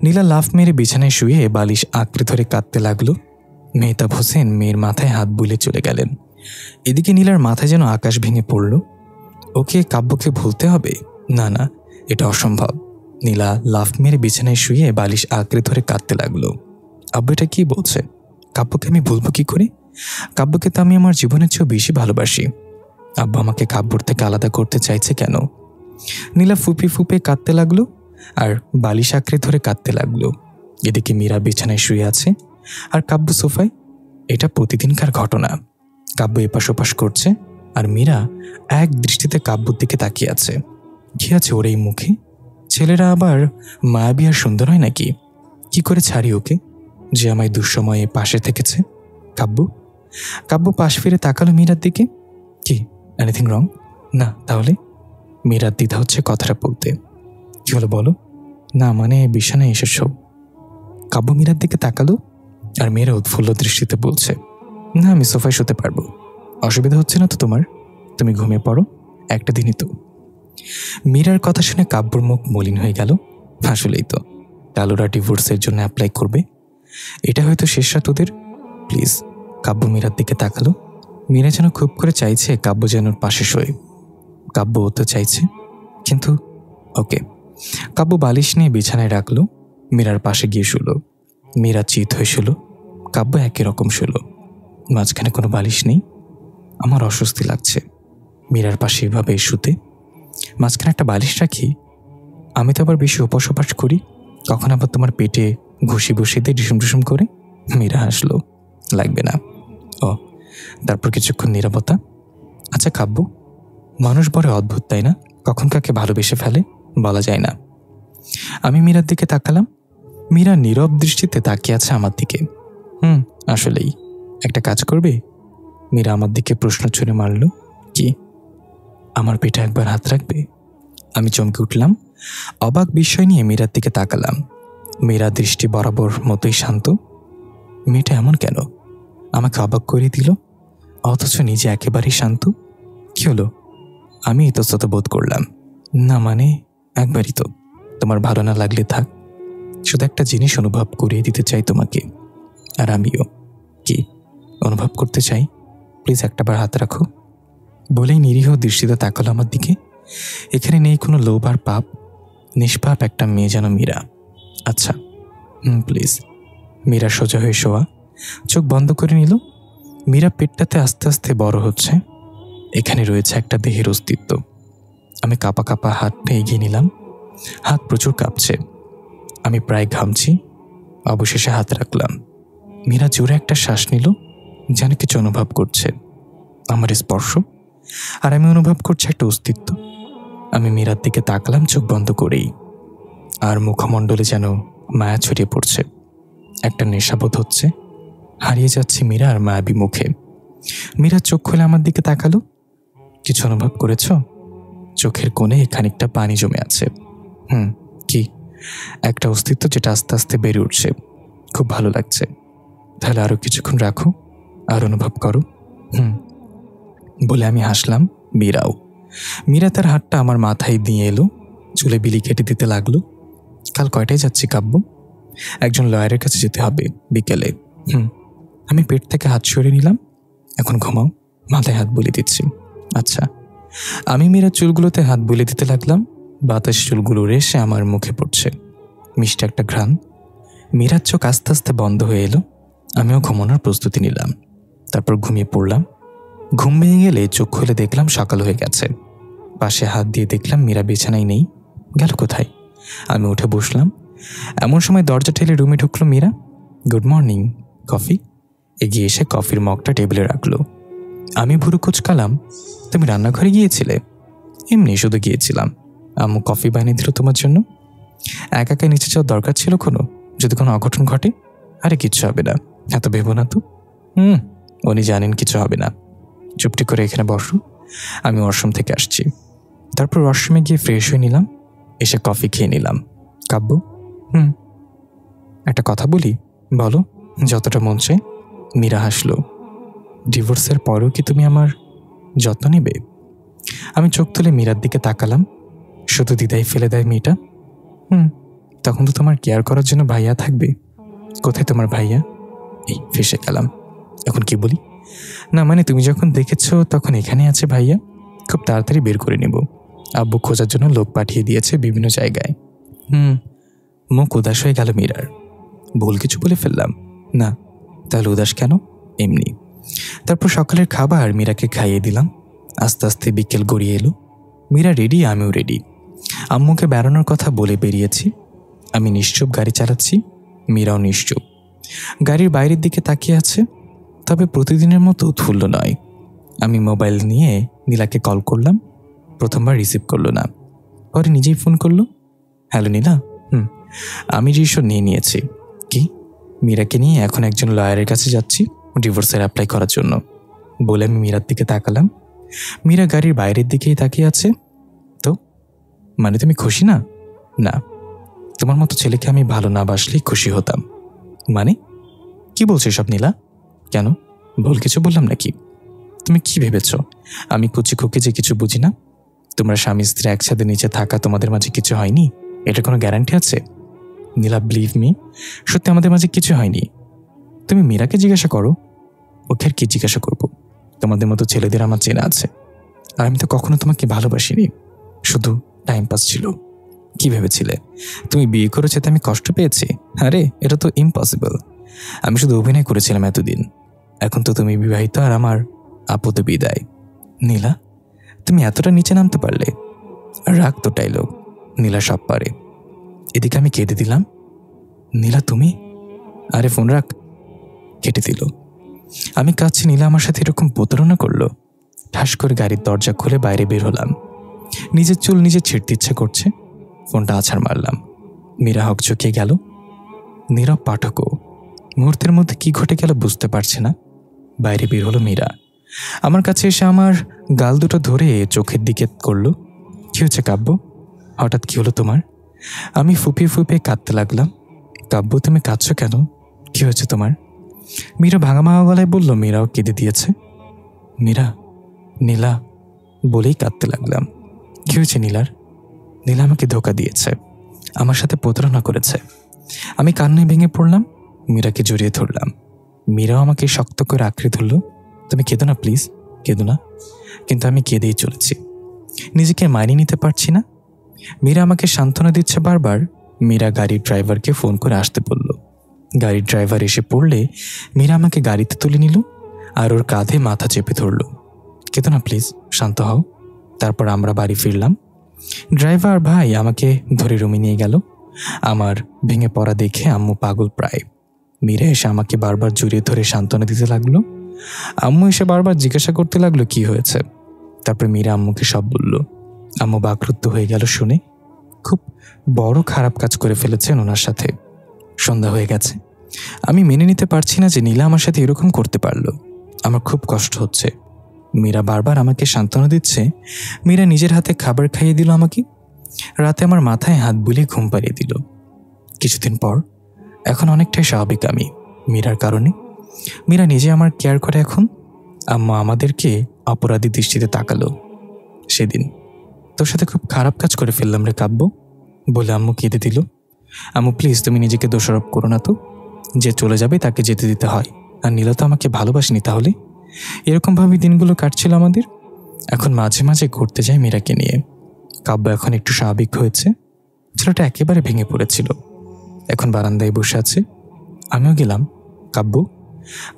Speaker 1: নীলা লাফ মেরে বিছানায় শুয়ে বালিশ আঁকড়ে ধরে কাঁদতে লাগলো। মেহতাব হোসেন মেয়ের মাথায় হাত বুলিয়ে চলে গেলেন। এদিকে নীলার মাথায় যেন আকাশ ভেঙে পড়ল। ওকে কাব্যকে ভুলতে হবে, না না, এটা অসম্ভব। নীলা লাফ মেরে বিছানায় শুয়ে বালিশ আঁকড়ে ধরে কাঁদতে লাগলো। আব্বু এটা কি বলছে? কাব্যকে আমি ভুলবো কি করে? কাব্যকে তো আমি আমার জীবনের চেয়েও বেশি ভালোবাসি। আব্বু আমাকে কাব্যর থেকে আলাদা করতে চাইছে কেন? নীলা ফুপি ফুপে কাঁদতে লাগলো আর বালিশ আঁকড়ে ধরে কাঁদতে লাগলো। এদিকে মীরা বিছানায় শুয়ে আছে আর কাব্য সোফায়। এটা প্রতিদিনকার ঘটনা। কাব্য এপাশ ওপাশ করছে আর মীরা এক দৃষ্টিতে কাব্যর দিকে তাকিয়ে আছে। কি আছে ওর এই মুখে? ছেলেরা আবার মায়াবী আর সুন্দর হয় নাকি? কি করে ছাড়ি ওকে, যে আমায় দুঃসময়ে পাশে থেকেছে? কাব্য কাব্য পাশ ফিরে তাকালো মীরার দিকে। কি, এনিথিং রং? না, তাহলে? মীরার দ্বিধা হচ্ছে কথাটা বলতে। কি হলো বলো? না মানে বিছানায় এসে শোও। কাব্য মীরার দিকে তাকালো আর মেয়েরা উৎফুল্ল দৃষ্টিতে বলছে, না আমি সোফায় শুতে পারবো। অসুবিধা হচ্ছে না তো তোমার? তুমি ঘুমিয়ে পড়ো, একটা দিনই তো। মীরার কথা শুনে কাব্যর মুখ মলিন হয়ে গেল। আসলেই তো, কালোরা ডিভোর্সের জন্য অ্যাপ্লাই করবে। এটা হয়তো শেষ রাত ওদের। প্লিজ। কাব্য মীরার দিকে তাকালো। মীরা যেন খুব করে চাইছে কাব্য যেন ওর পাশে শোয়। কাব্য হতে চাইছে, কিন্তু ওকে। কাব্য বালিশ নিয়ে বিছানায় রাখলো, মীরার পাশে গিয়ে শুলো। মীরা চিত হয়ে শুলো, কাব্য একই রকম শুলো। মাঝখানে কোনো বালিশ নেই। আমার অস্বস্তি লাগছে মীরার পাশে এভাবে শুতে। মাঝখানে একটা বালিশ রাখি? আমি তো আবার বেশি ওপাশ ওপাশ করি, কখন আবার তোমার পেটে ঘুষি বসিয়ে দিয়ে ডিসুম ডিসুম করে। মীরা হাসলো, লাগবে না। ও, তারপর কিছুক্ষণ নীরবতা। আচ্ছা কাব্য, মানুষ বড় অদ্ভুত তাই না? কখন কাকে ভালোবেসে ফেলে বলা যায় না। আমি মীরার দিকে তাকালাম। মীরা নীরব দৃষ্টিতে তাকিয়ে আছে আমার দিকে। আসলেই। একটা কাজ করবে? মীরা আমার দিকে প্রশ্ন ছুঁড়ে মারল। কি? আমার পেটে একবার হাত রাখবে? আমি চমকে উঠলাম। অবাক বিস্ময় নিয়ে মীরার দিকে তাকালাম। মীরা দৃষ্টি বরাবর মতোই শান্ত। মেয়েটা এমন কেন? আমাকে অবাক করে দিল, অথচ নিজে একেবারেই শান্ত। কি হলো? আমি ইতস্তত বোধ করলাম। না মানে একবারই তো। তোমার ভালো না লাগলে থাক, শুধু একটা জিনিস অনুভব করিয়ে দিতে চাই তোমাকে। আর আমিও। কি অনুভব করতে চাই? প্লিজ একটাবার হাত রাখো। বলেই নিরীহ দৃষ্টিতে তাকালো আমার দিকে। এখানে নেই কোনো লোভ আর পাপ, নিষ্পাপ একটা মেয়ে যেন মীরা। আচ্ছা প্লিজ। মীরা সোজা হয়ে শোয়া, চোখ বন্ধ করে নিল। মীরা পেটটাতে আস্তে আস্তে বড় হচ্ছে। এখানে রয়েছে একটা দেহের অস্তিত্ব। আমি কাঁপা কাঁপা হাতটা এগিয়ে নিলাম। হাত প্রচুর কাঁপছে, আমি প্রায় ঘামছি। অবশেষে হাত রাখলাম। মীরা জোরে একটা শ্বাস নিল, যেন কিছু অনুভব করছে। আমার স্পর্শ, আর আমি অনুভব করছি একটা অস্তিত্ব। আমি মীরার দিকে তাকালাম চোখ বন্ধ করেই, আর মুখমণ্ডলে যেন মায়া ছড়িয়ে পড়ছে। একটা নেশাবোধ হচ্ছে, হারিয়ে যাচ্ছে মীরা আর মায়াবী মুখে। মীরা চোখ খুলে আমার দিকে তাকালো। কিছু অনুভব করেছ? চোখের কোণে খানিকটা পানি জমে আছে। কি? একটা অস্তিত্ব যেটা আস্তে আস্তে বেড়ে উঠছে। খুব ভালো লাগছে। তাহলে আরও কিছুক্ষণ রাখো, আর অনুভব করো। বলে আমি হাসলাম। মীরা তার হাতটা আমার মাথায় দিয়ে এলো, চুলে বিলি কেটে দিতে লাগলো। কাল কয়টায় যাচ্ছি কাব্য? একজন লয়ারের কাছে যেতে হবে বিকেলে। আমি পেট থেকে হাত সরিয়ে নিলাম। এখন ঘুমাও, মাথায় হাত বুলিয়ে দিচ্ছি। আচ্ছা। আমি মীরার চুলগুলোতে হাত বুলিয়ে দিতে লাগলাম। বাতাস চুলগুলো রেসে আমার মুখে পড়ছে, মিষ্টি একটা ঘ্রাণ। মীরার চোখ আস্তে আস্তে বন্ধ হয়ে এলো। আমিও ঘুমানোর প্রস্তুতি নিলাম। তারপর ঘুমিয়ে পড়লাম। ঘুম ভেঙে গেলে চোখ খুলে দেখলাম সকাল হয়ে গেছে। পাশে হাত দিয়ে দেখলাম মীরা বিছানায় নেই। গেল কোথায়? আমি উঠে বসলাম। এমন সময় দরজা ঠেলে রুমে ঢুকলো মীরা। Good morning, coffee? এগিয়ে এসে কফির মগটা টেবিলে রাখলো। আমি ভুরু কুচকালাম। তুমি রান্নাঘরে গিয়েছিলে? এমনি শুধু গিয়েছিলাম। আম্মু কফি বানিয়ে দিল তোমার জন্য। একা একা নিচে যাওয়ার দরকার ছিল কোনো? যদি কোনো অঘটন ঘটে? আরে কিচ্ছু হবে না, এত ভেবো না তো। উনি জানেন কিছু হবে না। চুপটি করে এখানে বসো, আমি ওয়াশরুম থেকে আসছি। তারপর ওয়াশরুমে গিয়ে ফ্রেশ হয়ে নিলাম। এসে কফি খেয়ে নিলাম। কাব্য, একটা কথা বলি? বলো, যতটা মন চায়। মীরা হাসলো। ডিভোর্সের পরেও কি তুমি আমার যত্ন নেবে? আমি চোখ তুলে মীরার দিকে তাকালাম। শুধু দ্বিধায় ফেলে দেয় মেয়েটা। তখন তো তোমার কেয়ার করার জন্য ভাইয়া থাকবে। কোথায় তোমার ভাইয়া? এই ফেসে গেলাম। এখন কি বলি? না মানে তুমি যখন দেখেছো তখন এখানে আছে ভাইয়া। খুব তাড়াতাড়ি বের করে নেব। আব্বু খোঁজার জন্য লোক পাঠিয়ে দিয়েছে বিভিন্ন জায়গায়। মুখ উদাস হয়ে গেল মীরার। ভুল কিছু বলে ফেললাম? না। তাহলে উদাস কেন? এমনি। তারপর সকালের খাবার মীরাকে খাইয়ে দিলাম। আস্তে আস্তে বিকেল গড়িয়ে এলো। মীরা রেডি, আমিও রেডি। আম্মুকে বেড়ানোর কথা বলে বেরিয়েছি। আমি নিশ্চুপ গাড়ি চালাচ্ছি, মীরাও নিশ্চুপ। গাড়ির বাইরের দিকে তাকিয়ে আছে, তবে প্রতিদিনের মতো উৎফুল্ল নয়। আমি মোবাইল নিয়ে নীলাকে কল করলাম। প্রথমবার রিসিভ করলো না, পরে নিজেই ফোন করলো। হ্যালো নীলা। আমি রিসিভ নিয়ে নিয়েছি। কি? মীরাকে নিয়ে এখন একজন লয়ারের কাছে যাচ্ছি ডিভোর্সের অ্যাপ্লাই করার জন্য, বলে আমি মীরার দিকে তাকালাম। মীরা গাড়ির বাইরের দিকেই তাকিয়ে আছে। তো মানে তুমি খুশি না? না, তোমার মতো ছেলেকে আমি ভালো না বাসলেই খুশি হতাম। মানে কি বলছো সব নীলা? কেন, ভুল কিছু বললাম নাকি? তুমি কি ভেবেছ আমি কুচি খুকি যে কিছু বুঝি না? তোমরা স্বামী স্ত্রী একসাথে নিচে থাকা, তোমাদের মাঝে কিছু হয়নি, এটা কোনো গ্যারান্টি আছে? নীলা, বিলিভ মি, সত্যি আমাদের মাঝে কিছু হয়নি। তুমি মীরাকে জিজ্ঞাসা করো। ওকে আর কি জিজ্ঞাসা করবো? তোমাদের মতো ছেলেদের আমার চেনা আছে। আর আমি তো কখনো তোমাকে ভালোবাসিনি, শুধু টাইম পাস ছিল। কি ভেবেছিলে তুমি বিয়ে করেছো তো আমি কষ্ট পেয়েছি? আরে এটা তো ইম্পসিবল। আমি শুধু অভিনয় করেছিলাম এতদিন। এখন তো তুমি বিবাহিত আর আমার আপদে বিদায়। নীলা, তুমি এতটা নিচে নামতে পারলে? রাগ তো ডায়লগ, নীলা সব পারে। এদিকে আমি কেঁদে দিলাম। নীলা তুমি? আরে ফোন রাখ। কেটে দিল। আমি কাঁদছি, নীলা আমার সাথে এরকম প্রতারণা করলো। ঠাস করে গাড়ির দরজা খুলে বাইরে বের হলাম। নিজের চুল নিজে ছিঁড়তে ইচ্ছে করছে। ফোনটা আছাড় মারলাম। মীরা হকচকিয়ে গেল। নীরব পাঠকও মুহূর্তের মধ্যে কি ঘটে গেল বুঝতে পারছে না। বাইরে বের হলো মীরা। আমার কাছে এসে আমার গাল দুটো ধরে চোখের দিকে করলো। কি হচ্ছে কাব্য? হঠাৎ কি হলো তোমার? আমি ফুপিয়ে ফুপিয়ে কাঁদতে লাগলাম। কাব্য, তুমি কাঁদছো কেন? কি হয়েছে তোমার? মীরা ভাঙা ভাঙা গলায় বলল। মীরাও কেঁদে দিয়েছে। মীরা, নীলা বলেই কাঁদতে লাগলাম। কি হয়েছে নীলার? নীলা আমাকে ধোঁকা দিয়েছে, আমার সাথে প্রতারণা করেছে। আমি কান্নায় ভেঙে পড়লাম। মীরাকে জড়িয়ে ধরলাম। মীরাও আমাকে শক্ত করে আঁকড়ে ধরল। তুমি কেঁদো না প্লিজ, কেঁদো না। কিন্তু আমি কেঁদেই চলেছি, নিজেকে মানিয়ে নিতে পারছি না। মীরা আমাকে সান্ত্বনা দিচ্ছে বারবার। মীরা গাড়ির ড্রাইভারকে ফোন করে আসতে বলল। গাড়ির ড্রাইভার এসে পড়লে মীরা আমাকে গাড়িতে তুলে নিল আর ওর কাঁধে মাথা চেপে ধরল। কেঁদো না প্লিজ, শান্ত হও। তারপর আমরা বাড়ি ফিরলাম। ড্রাইভার ভাই আমাকে ধরে রুমে নিয়ে গেল। আমার ভেঙে পড়া দেখে আম্মু পাগল প্রায়। মীরা এসে আমাকে বারবার জড়িয়ে ধরে সান্ত্বনা দিতে লাগলো। আম্মু এসে বারবার জিজ্ঞাসা করতে লাগলো কি হয়েছে। তারপরে মীরা আম্মুকে সব বলল। আম্মু বাকরুদ্ধ হয়ে গেল শুনে। খুব বড় খারাপ কাজ করে ফেলেছেন ওনার সাথে। সন্ধ্যা হয়ে গেছে। আমি মেনে নিতে পারছি না যে নীলা আমার সাথে এরকম করতে পারলো। আমার খুব কষ্ট হচ্ছে। মীরা বারবার আমাকে সান্ত্বনা দিচ্ছে। মীরা নিজের হাতে খাবার খাইয়ে দিল আমাকে। রাতে আমার মাথায় হাত বুলিয়ে ঘুম পাড়িয়ে দিল। কিছুদিন পর এখন অনেকটাই স্বাভাবিক আমি মীরার কারণে। মীরা নিজে আমার কেয়ার করে এখন। আম্মা আমাদেরকে অপরাধী দৃষ্টিতে তাকালো। সেদিন তোর সাথে খুব খারাপ কাজ করে ফেললাম রে কাব্য বলে আম্মু কেঁদে দিল। আম্মু প্লিজ তুমি নিজেকে দোষারোপ করো না তো। যে চলে যাবে তাকে যেতে দিতে হয়, আর নীলা তো আমাকে ভালোবাসেনি তাহলে। এরকমভাবে দিনগুলো কাটছিল আমাদের। এখন মাঝে মাঝে ঘুরতে যাই মীরাকে নিয়ে। কাব্য এখন একটু স্বাভাবিক হয়েছে। ছেলেটা একেবারে ভেঙে পড়েছিল, এখন বারান্দায় বসে আছে। আমিও গেলাম। কাব্য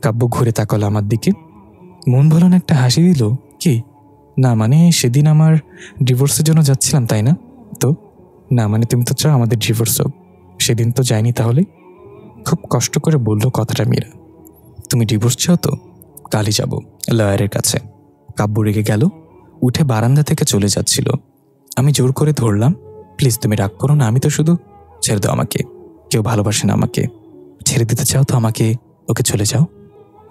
Speaker 1: কাব্য ঘুরে তাকালো আমার দিকে, মন ভোলানো একটা হাসি দিল। কি না মানে সেদিন আমার ডিভোর্সের জন্য যাচ্ছিলাম তাই না? তো না মানে তুমি তো চাও আমাদের ডিভোর্স হোক। সেদিন তো যাইনি তাহলে? খুব কষ্ট করে বলল কথাটা মীরা। তুমি ডিভোর্স চাও তো? কালই যাব লয়ারের কাছে। কাব্য রেগে গেল, উঠে বারান্দা থেকে চলে যাচ্ছিল। আমি জোর করে ধরলাম, প্লিজ তুমি রাগ করো না, আমি তো শুধু। ছেড়ে দাও আমাকে, কেউ ভালোবাসে না আমাকে। ছেড়ে দিতে চাও তো আমাকে, ওকে চলে যাও,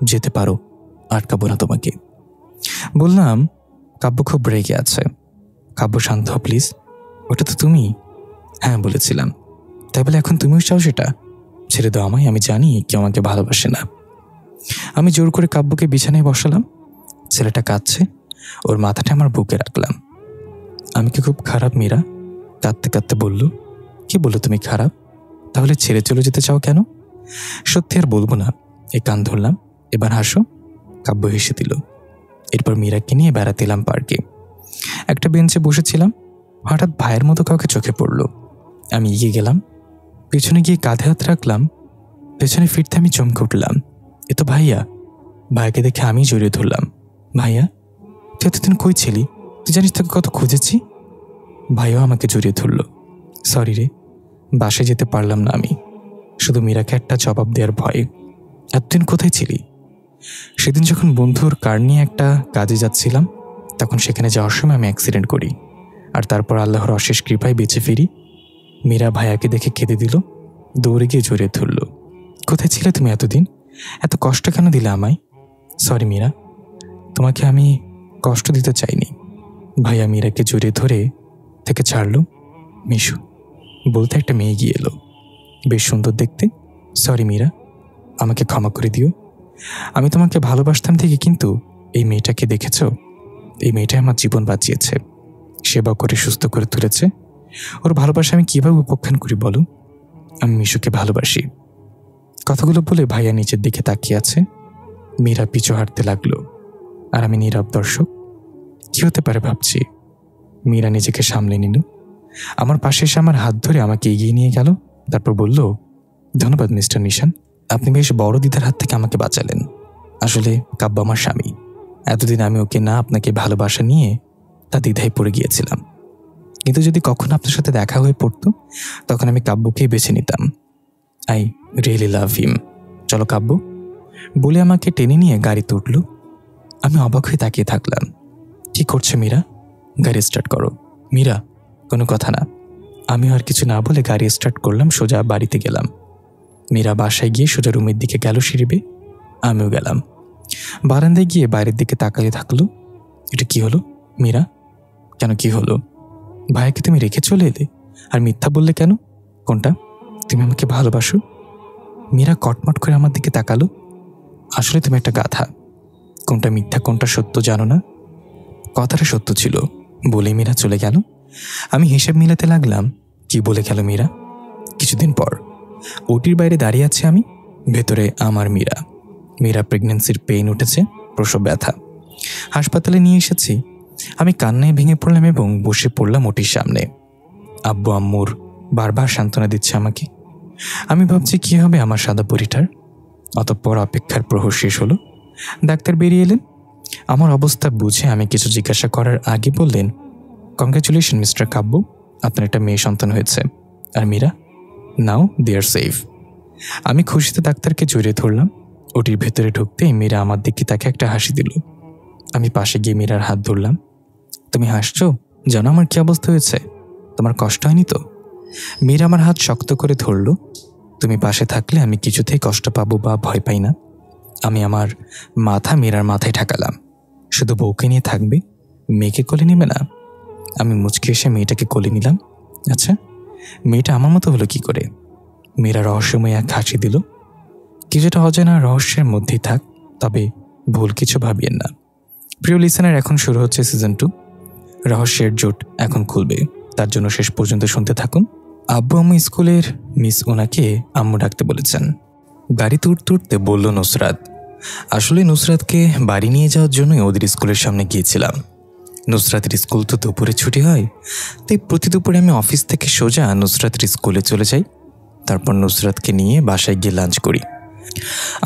Speaker 1: যেতে পারো, আটকাবো না তোমাকে বললাম। কাব্য খুব রেগে আছে। কাব্য শান্ত হও প্লিজ, ওটা তো তুমি। হ্যাঁ বলেছিলাম। তাই বলে এখন তুমিও চাও সেটা? ছেড়ে দাও আমায়, আমি জানি কেউ আমাকে ভালোবাসে না। আমি জোর করে কাব্যকে বিছানায় বসালাম। ছেলেটা কাঁদছে, ওর মাথাটা আমার বুকে রাখলাম। আমি কি খুব খারাপ মীরা? কাঁদতে কাঁদতে বলল। কি বললো তুমি খারাপ? তাহলে ছেড়ে চলে যেতে চাও কেন? সত্যি আর বলবো না, এই কান ধরলাম, এবার হাসো। কাব্য হেসে দিল। এরপর মীরাকে নিয়ে বেড়াতে এলাম পার্কে। একটা বেঞ্চে বসেছিলাম, হঠাৎ ভাইয়ের মতো কাউকে চোখে পড়ল। আমি এগিয়ে গেলাম, পেছনে গিয়ে কাঁধে হাত রাখলাম। পেছনে ফিরতে আমি চমকে উঠলাম, এ তো ভাইয়া। ভাইয়াকে দেখে আমি জড়িয়ে ধরলাম। ভাইয়া তুই এতদিন কই ছিলি? তুই জানিস তোকে কত খুঁজেছি। ভাইয়াও আমাকে জড়িয়ে ধরল। সরি রে, বাসায় যেতে পারলাম না আমি, শুধু মীরাকে একটা জবাব দেওয়ার ভয়ে। এতদিন কোথায় ছিলি? সেদিন যখন বন্ধুর কার নিয়ে একটা কাজে যাচ্ছিলাম, তখন সেখানে যাওয়ার সময় আমি অ্যাক্সিডেন্ট করি, আর তারপর আল্লাহর অশেষ কৃপায় বেঁচে ফিরি। মীরা ভাইয়াকে দেখে কেঁদে দিল, দৌড়ে গিয়ে জড়িয়ে ধরল। কোথায় ছিলে তুমি এতদিন? এত কষ্ট কেন দিলে আমায়? সরি মীরা, তোমাকে আমি কষ্ট দিতে চাইনি। ভাইয়া মীরাকে জড়িয়ে ধরে থেকে ছাড়ল। মিশু বলতে একটা মেয়ে গিয়ে এলো, বেশ সুন্দর দেখতে। সরি মীরা, আমাকে ক্ষমা করে দিও। আমি তোমাকে ভালোবাসতাম ঠিকই, কিন্তু এই মেয়েটাকে দেখেছ? এই মেয়েটা আমার জীবন বাঁচিয়েছে, সেবা করে সুস্থ করে তুলেছে। ওর ভালোবাসা আমি কিভাবে উপেক্ষা করি বলো? আমি মিশুকে ভালোবাসি। কথাগুলো বলে ভাইয়া নিচের দিকে তাকিয়ে আছে। মীরা পিছু হাঁটতে লাগলো, আর আমি নীরব দর্শক। কি হতে পারে ভাবছি। মীরা নিজেকে সামলে নিল, আমার পাশে এসে আমার হাত ধরে আমাকে এগিয়ে নিয়ে গেল। তারপর বলল, ধন্যবাদ মিস্টার নিশান, আপনি বেশ বড় দ্বিধার হাত থেকে আমাকে বাঁচালেন। আসলে কাব্য আমার স্বামী। এতদিন আমি ওকে না আপনাকে ভালোবাসা নিয়ে তা দ্বিধায় পড়ে গিয়েছিলাম, কিন্তু যদি কখনো আপনার সাথে দেখা হয়ে পড়তো, তখন আমি কাব্যকেই বেছে নিতাম। আই রিয়েলি লাভ হিম। চলো কাব্য বলে আমাকে টেনে নিয়ে গাড়িতে উঠল। আমি অবাক হয়ে তাকিয়ে থাকলাম। কি করছে মীরা? গাড়ি স্টার্ট করো। মীরা কোনো কথা না। আমি আর কিছু না বলে গাড়ি স্টার্ট করলাম, সোজা বাড়িতে গেলাম। মীরা বাসায় গিয়ে সোজা রুমের দিকে গেল সিঁড়ি। আমিও গেলাম। বারান্দায় গিয়ে বাইরের দিকে তাকাতে থাকলো। এটা কি হলো মীরা? কেন কি হলো? ভাইয়াকে তুমি রেখে চলে এলে, আর মিথ্যা বললে কেন? কোনটা? তুমি আমাকে ভালোবাসো? মীরা কটমট করে আমার দিকে তাকালো। আসলে তুমি একটা গাধা, কোনটা মিথ্যা কোনটা সত্য জানো না। কথাটা সত্য ছিল বলে মীরা চলে গেল। আমি হিসেব মিলাতে লাগলাম, কি বলে গেল মীরা। কিছুদিন পর ওটির বাইরে দাঁড়িয়ে আছে আমি, ভেতরে আমার মীরা। মীরা প্রেগন্যান্সির পেইন উঠেছে, প্রসব ব্যথা। হাসপাতালে নিয়ে এসেছি। আমি কান্নায় ভেঙে পড়লাম এবং বসে পড়লাম ওটির সামনে। আব্বু আম্মুর বারবার সান্ত্বনা দিচ্ছে আমাকে। আমি ভাবছি কি হবে আমার সাদা পরীটার। অতঃপর অপেক্ষার প্রহর শেষ হলো। ডাক্তার বেরিয়ে এলেন। আমার অবস্থা বুঝে আমি কিছু জিজ্ঞাসা করার আগে বললেন, কংগ্রাচুলেশন মিস্টার কাব্য, আপনার একটা মেয়ে সন্তান হয়েছে। আর মীরা, নাও দে আর সেফ। আমি খুশিতে ডাক্তারকে জড়িয়ে ধরলাম। ওটির ভেতরে ঢুকতেই মীরা আমার দিকে তাকে একটা হাসি দিল। আমি পাশে গিয়ে মীরার হাত ধরলাম। তুমি হাসছো, জানো আমার কি অবস্থা হয়েছে? তোমার কষ্ট হয়নি তো? মীরা আমার হাত শক্ত করে ধরল। তুমি পাশে থাকলে আমি কিছুতেই কষ্ট পাবো বা ভয় পাই না। আমি আমার মাথা মীরার মাথায় ঠাকালাম। শুধু বউকে নিয়ে থাকবে, মেয়েকে কোলে নেবে না? আমি মুচকি এসে মেয়েটাকে কোলে নিলাম। আচ্ছা, মেয়েটা আমার মতো হলো কি করে? মীরা রহস্যময় এক হাসি দিল। কিছুটা অজানা রহস্যের মধ্যেই থাক, তবে ভুল কিছু ভাবিয়েন না। প্রিয় লিসেনার, এখন শুরু হচ্ছে সিজন 2। রহস্যের জোট এখন খুলবে, তার জন্য শেষ পর্যন্ত শুনতে থাকুন। আব্বু আম্মু স্কুলের মিস ওনাকে আম্মু ডাকতে বলেছেন। গাড়ি তুড়তে বলল নুসরাত। আসলে নুসরাতকে বাড়ি নিয়ে যাওয়ার জন্যই ওদের স্কুলের সামনে গিয়েছিলাম। নুসরাতের স্কুল তো দুপুরে ছুটি হয়, তাই প্রতি দুপুরে আমি অফিস থেকে সোজা নুসরাতের স্কুলে চলে যাই। তারপর নুসরাতকে নিয়ে বাসায় গিয়ে লাঞ্চ করি।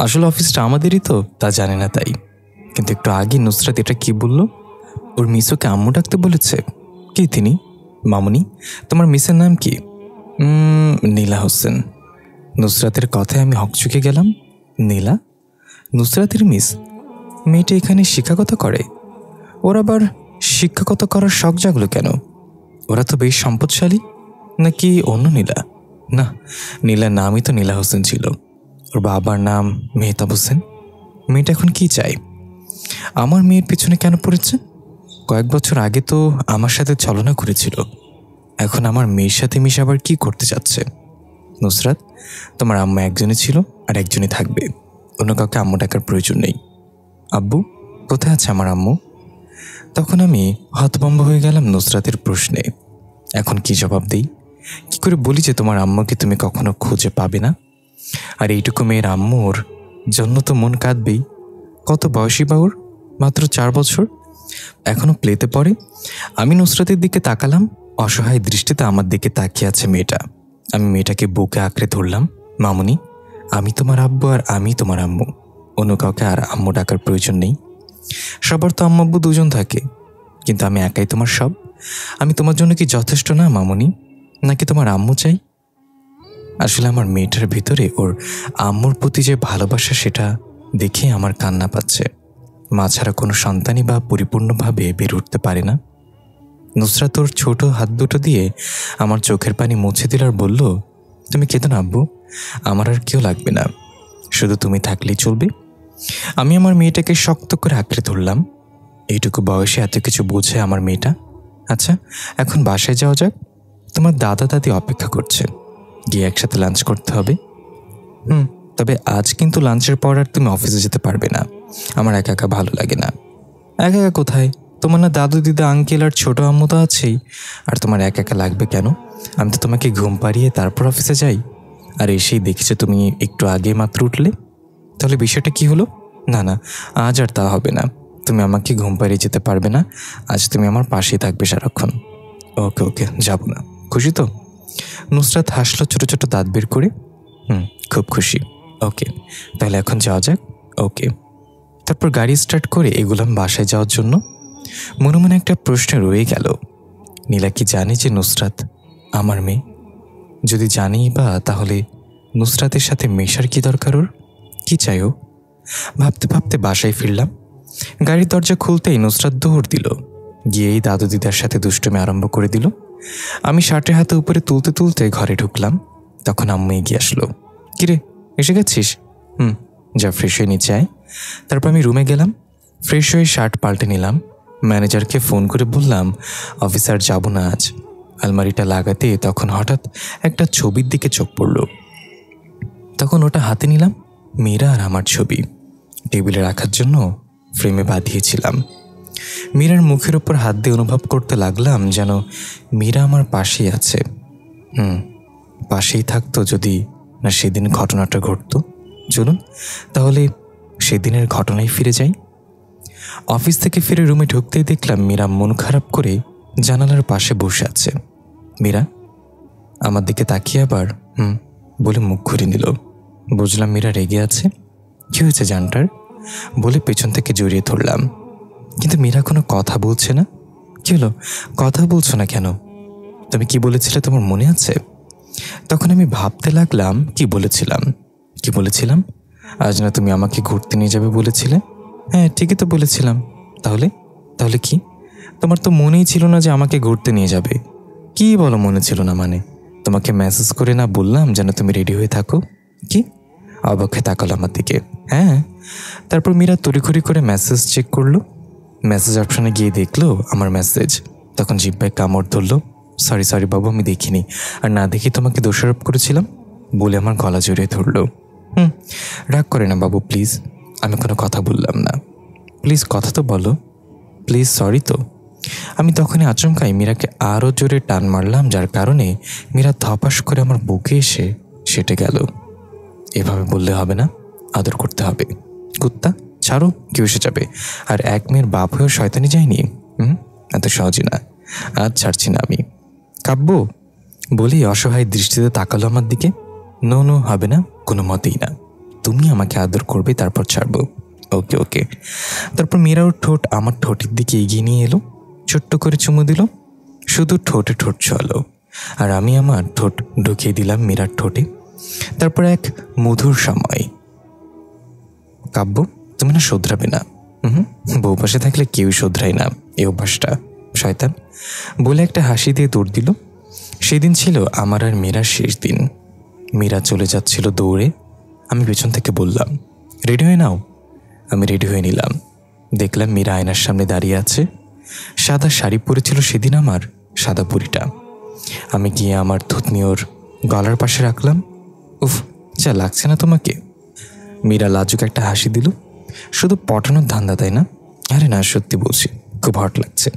Speaker 1: আসলে অফিসটা আমাদেরই তো, তা জানে না তাই। কিন্তু একটু আগে নুসরাত এটা কি বলল, ওর মিস ওকে আম্মু ডাকতে বলেছে। কি তিনি? মামুনি, তোমার মিসের নাম কি? নীলা হোসেন। নুসরাতের কথায় আমি হকচকে গেলাম। নীলা? নুসরাতের মিস? মেয়েটা এখানে শিক্ষকতা করে? ওর আবার শিক্ষকতা করার শখ জাগলো কেন? ওরা তো বেশ সম্পদশালী। নাকি অন্য নীলা? না, নীলার নামই তো নীলা হোসেন ছিল। ওর বাবার নাম মেহতাব হোসেন। মেয়েটা এখন কি চায়? আমার মেয়ের পিছনে কেন পড়েছে? কয়েক বছর আগে তো আমার সাথে ছলনা করেছিল, এখন আমার মেয়ের সাথে মিশে আবার কি করতে চাচ্ছে? নুসরাত, তোমার আম্মা একজনই ছিল আর একজনই থাকবে, অন্য কাউকে আম্মু ডাকার প্রয়োজন নেই। আব্বু, কোথায় আছে আমার আম্মু? তখন আমি হতভম্ব হয়ে গেলাম নুসরাতের প্রশ্নে। এখন কি জবাব দিই? কি করে বলি যে তোমার আম্মুকে তুমি কখনো খুঁজে পাবে না? আর এইটুকু মেয়ের আম্মুর জন্য তো মন কাঁদবেই। কত বয়সী বা ওর? মাত্র 4 বছর, এখনো প্লেতে পড়ে। আমি নুসরাতের দিকে তাকালাম। অসহায় দৃষ্টিতে আমার দিকে তাকিয়ে আছে মেয়েটা। আমি মেয়েটাকে বুকে আঁকড়ে ধরলাম। মামুনি, আমি তোমার আব্বু আর আমি তোমার আম্মু, অন্য কাউকে আর আম্মু ডাকার প্রয়োজন নেই। সবার তো আম্মু আব্বু দুজন থাকে, কিন্তু আমি একাই তোমার সব। আমি তোমার জন্য কি যথেষ্ট না মামুনি? নাকি তোমার আম্মু চাই? আসলে আমার মেয়েটার ভিতরে ওর আম্মুর প্রতি যে ভালোবাসা, সেটা দেখে আমার কান্না পাচ্ছে। মা ছাড়া কোনো সন্তানই বা পরিপূর্ণভাবে বের উঠতে পারে না। নুসরাত ওর ছোট হাত দুটো দিয়ে আমার চোখের পানি মুছে দিল আর বলল, তুমি কেঁদো না আব্বু, আমার আর কেউ লাগবে না, শুধু তুমি থাকলেই চলবে। আমি আমার মেয়েটাকে শক্ত করে আঁকড়ে ধরলাম। এইটুকু বয়সে এত কিছু বোঝে আমার মেয়েটা। আচ্ছা, এখন বাসায় যাওয়া যাক, তোমার দাদা দাদি অপেক্ষা করছে, গিয়ে একসাথে লাঞ্চ করতে হবে। তবে আজ কিন্তু লাঞ্চের পর আর তুমি অফিসে যেতে পারবে না, আমার একা একা ভালো লাগে না। একা একা কোথায়? তোমার না দাদু দিদা আঙ্কেল আর ছোট আম্মু তো আছেই, আর তোমার একা একা লাগবে কেন? আমি তো তোমাকে ঘুম পাড়িয়ে তারপর অফিসে যাই, আর এসেই দেখেছো তুমি একটু আগে মাত্র উঠলে। তাহলে বিষয়টা কি হলো? না না, আজ আর তা হবে না, তুমি আমাকে ঘুম পাড়িয়ে যেতে পারবে না। আজ তুমি আমার পাশেই থাকবে সারাক্ষণ। ওকে ওকে, যাব না। খুশি তো? নুসরাত হাসলো ছোট ছোট দাঁত বের করে। খুব খুশি। ওকে, তাহলে এখন যাওয়া যাক। ওকে। তারপর গাড়ি স্টার্ট করে এগুলাম বাসায় যাওয়ার জন্য। মনে মনে একটা প্রশ্ন রয়ে গেল, নীলা কি জানে যে নুসরাত আমার মেয়ে? যদি জানি বা, তাহলে নুসরাতের সাথে মেশার কি দরকার ওর? কি চাই ও? ভাবতে ভাবতে বাসায় ফিরলাম। গাড়ির দরজা খুলতেই নুসরাত দৌড় দিল, গিয়েই দাদু দিদার সাথে দুষ্টুমি আরম্ভ করে দিল। আমি শার্টের হাতে উপরে তুলতে তুলতে ঘরে ঢুকলাম। তখন আম্মু এগিয়ে আসলো। কিরে, এসে গেছিস? যা, ফ্রেশ হয়ে নিচে আয়। তারপর আমি রুমে গেলাম, ফ্রেশ হয়ে শার্ট পাল্টে নিলাম। ম্যানেজারকে ফোন করে বললাম অফিসার যাব না আজ। আলমারিটা লাগাতে তখন হঠাৎ একটা ছবির দিকে চোখ পড়ল। তখন ওটা হাতে নিলাম। মীরা আর আমার ছবি টেবিলে রাখার জন্য ফ্রেমে বাঁধিয়েছিলাম। মীরার মুখের ওপর হাত দিয়ে অনুভব করতে লাগলাম যেন মীরা আমার পাশেই আছে। পাশেই থাকতো যদি না সেদিন ঘটনাটা ঘটতো। চলুন তাহলে সেদিনের ঘটনায় ফিরে যাই। অফিস থেকে ফিরে রুমে ঢুকতেই দেখলাম মীরা মন খারাপ করে জানালার পাশে বসে আছে। মীরা আমার দিকে তাকিয়ে আবার বলে মুখ ঘুরিয়ে নিল। বুঝলাম মীরা রেগে আছে। কি হয়েছে জানটার? বলে পেছন থেকে জড়িয়ে ধরলাম। কিন্তু মীরা কোনো কথা বলছে না। কি হলো, কথা বলছো না কেন? তুমি কি বলেছিলে তোমার মনে আছে? তখন আমি ভাবতে লাগলাম কি বলেছিলাম। আজ না তুমি আমাকে ঘুরতে নিয়ে যাবে বলেছিলে? হ্যাঁ ঠিকই তো বলেছিলাম। তাহলে কি? তোমার তো মনেই ছিল না যে আমাকে ঘুরতে নিয়ে যাবে। কি বলো মনে ছিল না মানে? তোমাকে মেসেজ করে না বললাম যেন তুমি রেডি হয়ে থাকো? কি? অবাক হয়ে তাকালো আমার দিকে। হ্যাঁ। তারপর মীরা তড়িঘড়ি করে মেসেজ চেক করলো। মেসেজ অপশনে গিয়ে দেখলো আমার মেসেজ। তখন জিহ্বায় কামড় ধরলো। সরি বাবু, আমি দেখিনি, আর না দেখি তোমাকে দোষারোপ করেছিলাম। বলে আমার গলা জড়িয়ে ধরল। রাগ করে না বাবু, প্লিজ। আমি কোনো কথা বললাম না। প্লিজ কথা তো বলো, প্লিজ। সরি তো। আমি তখনই আচমকাই মীরাকে আরও জোরে টান মারলাম, যার কারণে মীরা ধপাস করে আমার বুকে এসে সেটে গেল। এভাবে বললে হবে না, আদর করতে হবে। কুত্তা, ছাড়ো, কেউ এসে যাবে। আর এক মেয়ের বাপ হয়েও শয়তানি যায়নি। এত সহজে না, আজ ছাড়ছি না আমি। কাব্য বলেই অসহায় দৃষ্টিতে তাকালো আমার দিকে। নো নো, হবে না, কোনো মতেই না। তুমি আমাকে আদর করবে, তারপর ছাড়বো। ওকে ওকে। তারপর মীরার ঠোঁট আমার ঠোঁটের দিকে এগিয়ে নিয়ে এলো, ছোট্ট করে চুমু দিল। শুধু ঠোঁটে ঠোঁট ছুঁয়ালো, আর আমি আমার ঠোঁট ঢুকিয়ে দিলাম মীরার ঠোঁটে। তারপর এক মধুর সময়। কাব্য, তুমি না শোধরাবে না? বউ পাশে থাকলে কেউ শোধরায় না এই অভ্যাসটা, শয়তান। বলে একটা হাসি দিয়ে দৌড় দিল। সেদিন ছিল আমার আর মীরার শেষ দিন। মীরা চলে যাচ্ছিল দৌড়ে। আমি পেছন থেকে বললাম, রেডি হয়ে নাও। আমি রেডি হয়ে নিলাম। দেখলাম মীরা আয়নার সামনে দাঁড়িয়ে আছে। সাদা শাড়ি পরেছিল সেদিন আমার, সাদা পরিটা। আমি গিয়ে আমার থুতনি ওর গলার পাশে রাখলাম। উফ, যা লাগছে না তোমাকে? মীরা লাজুক একটা হাসি দিল। শুধু পটানোর ধান্দা, তাই না? আরে না, সত্যি বলছি, খুব হট লাগছে।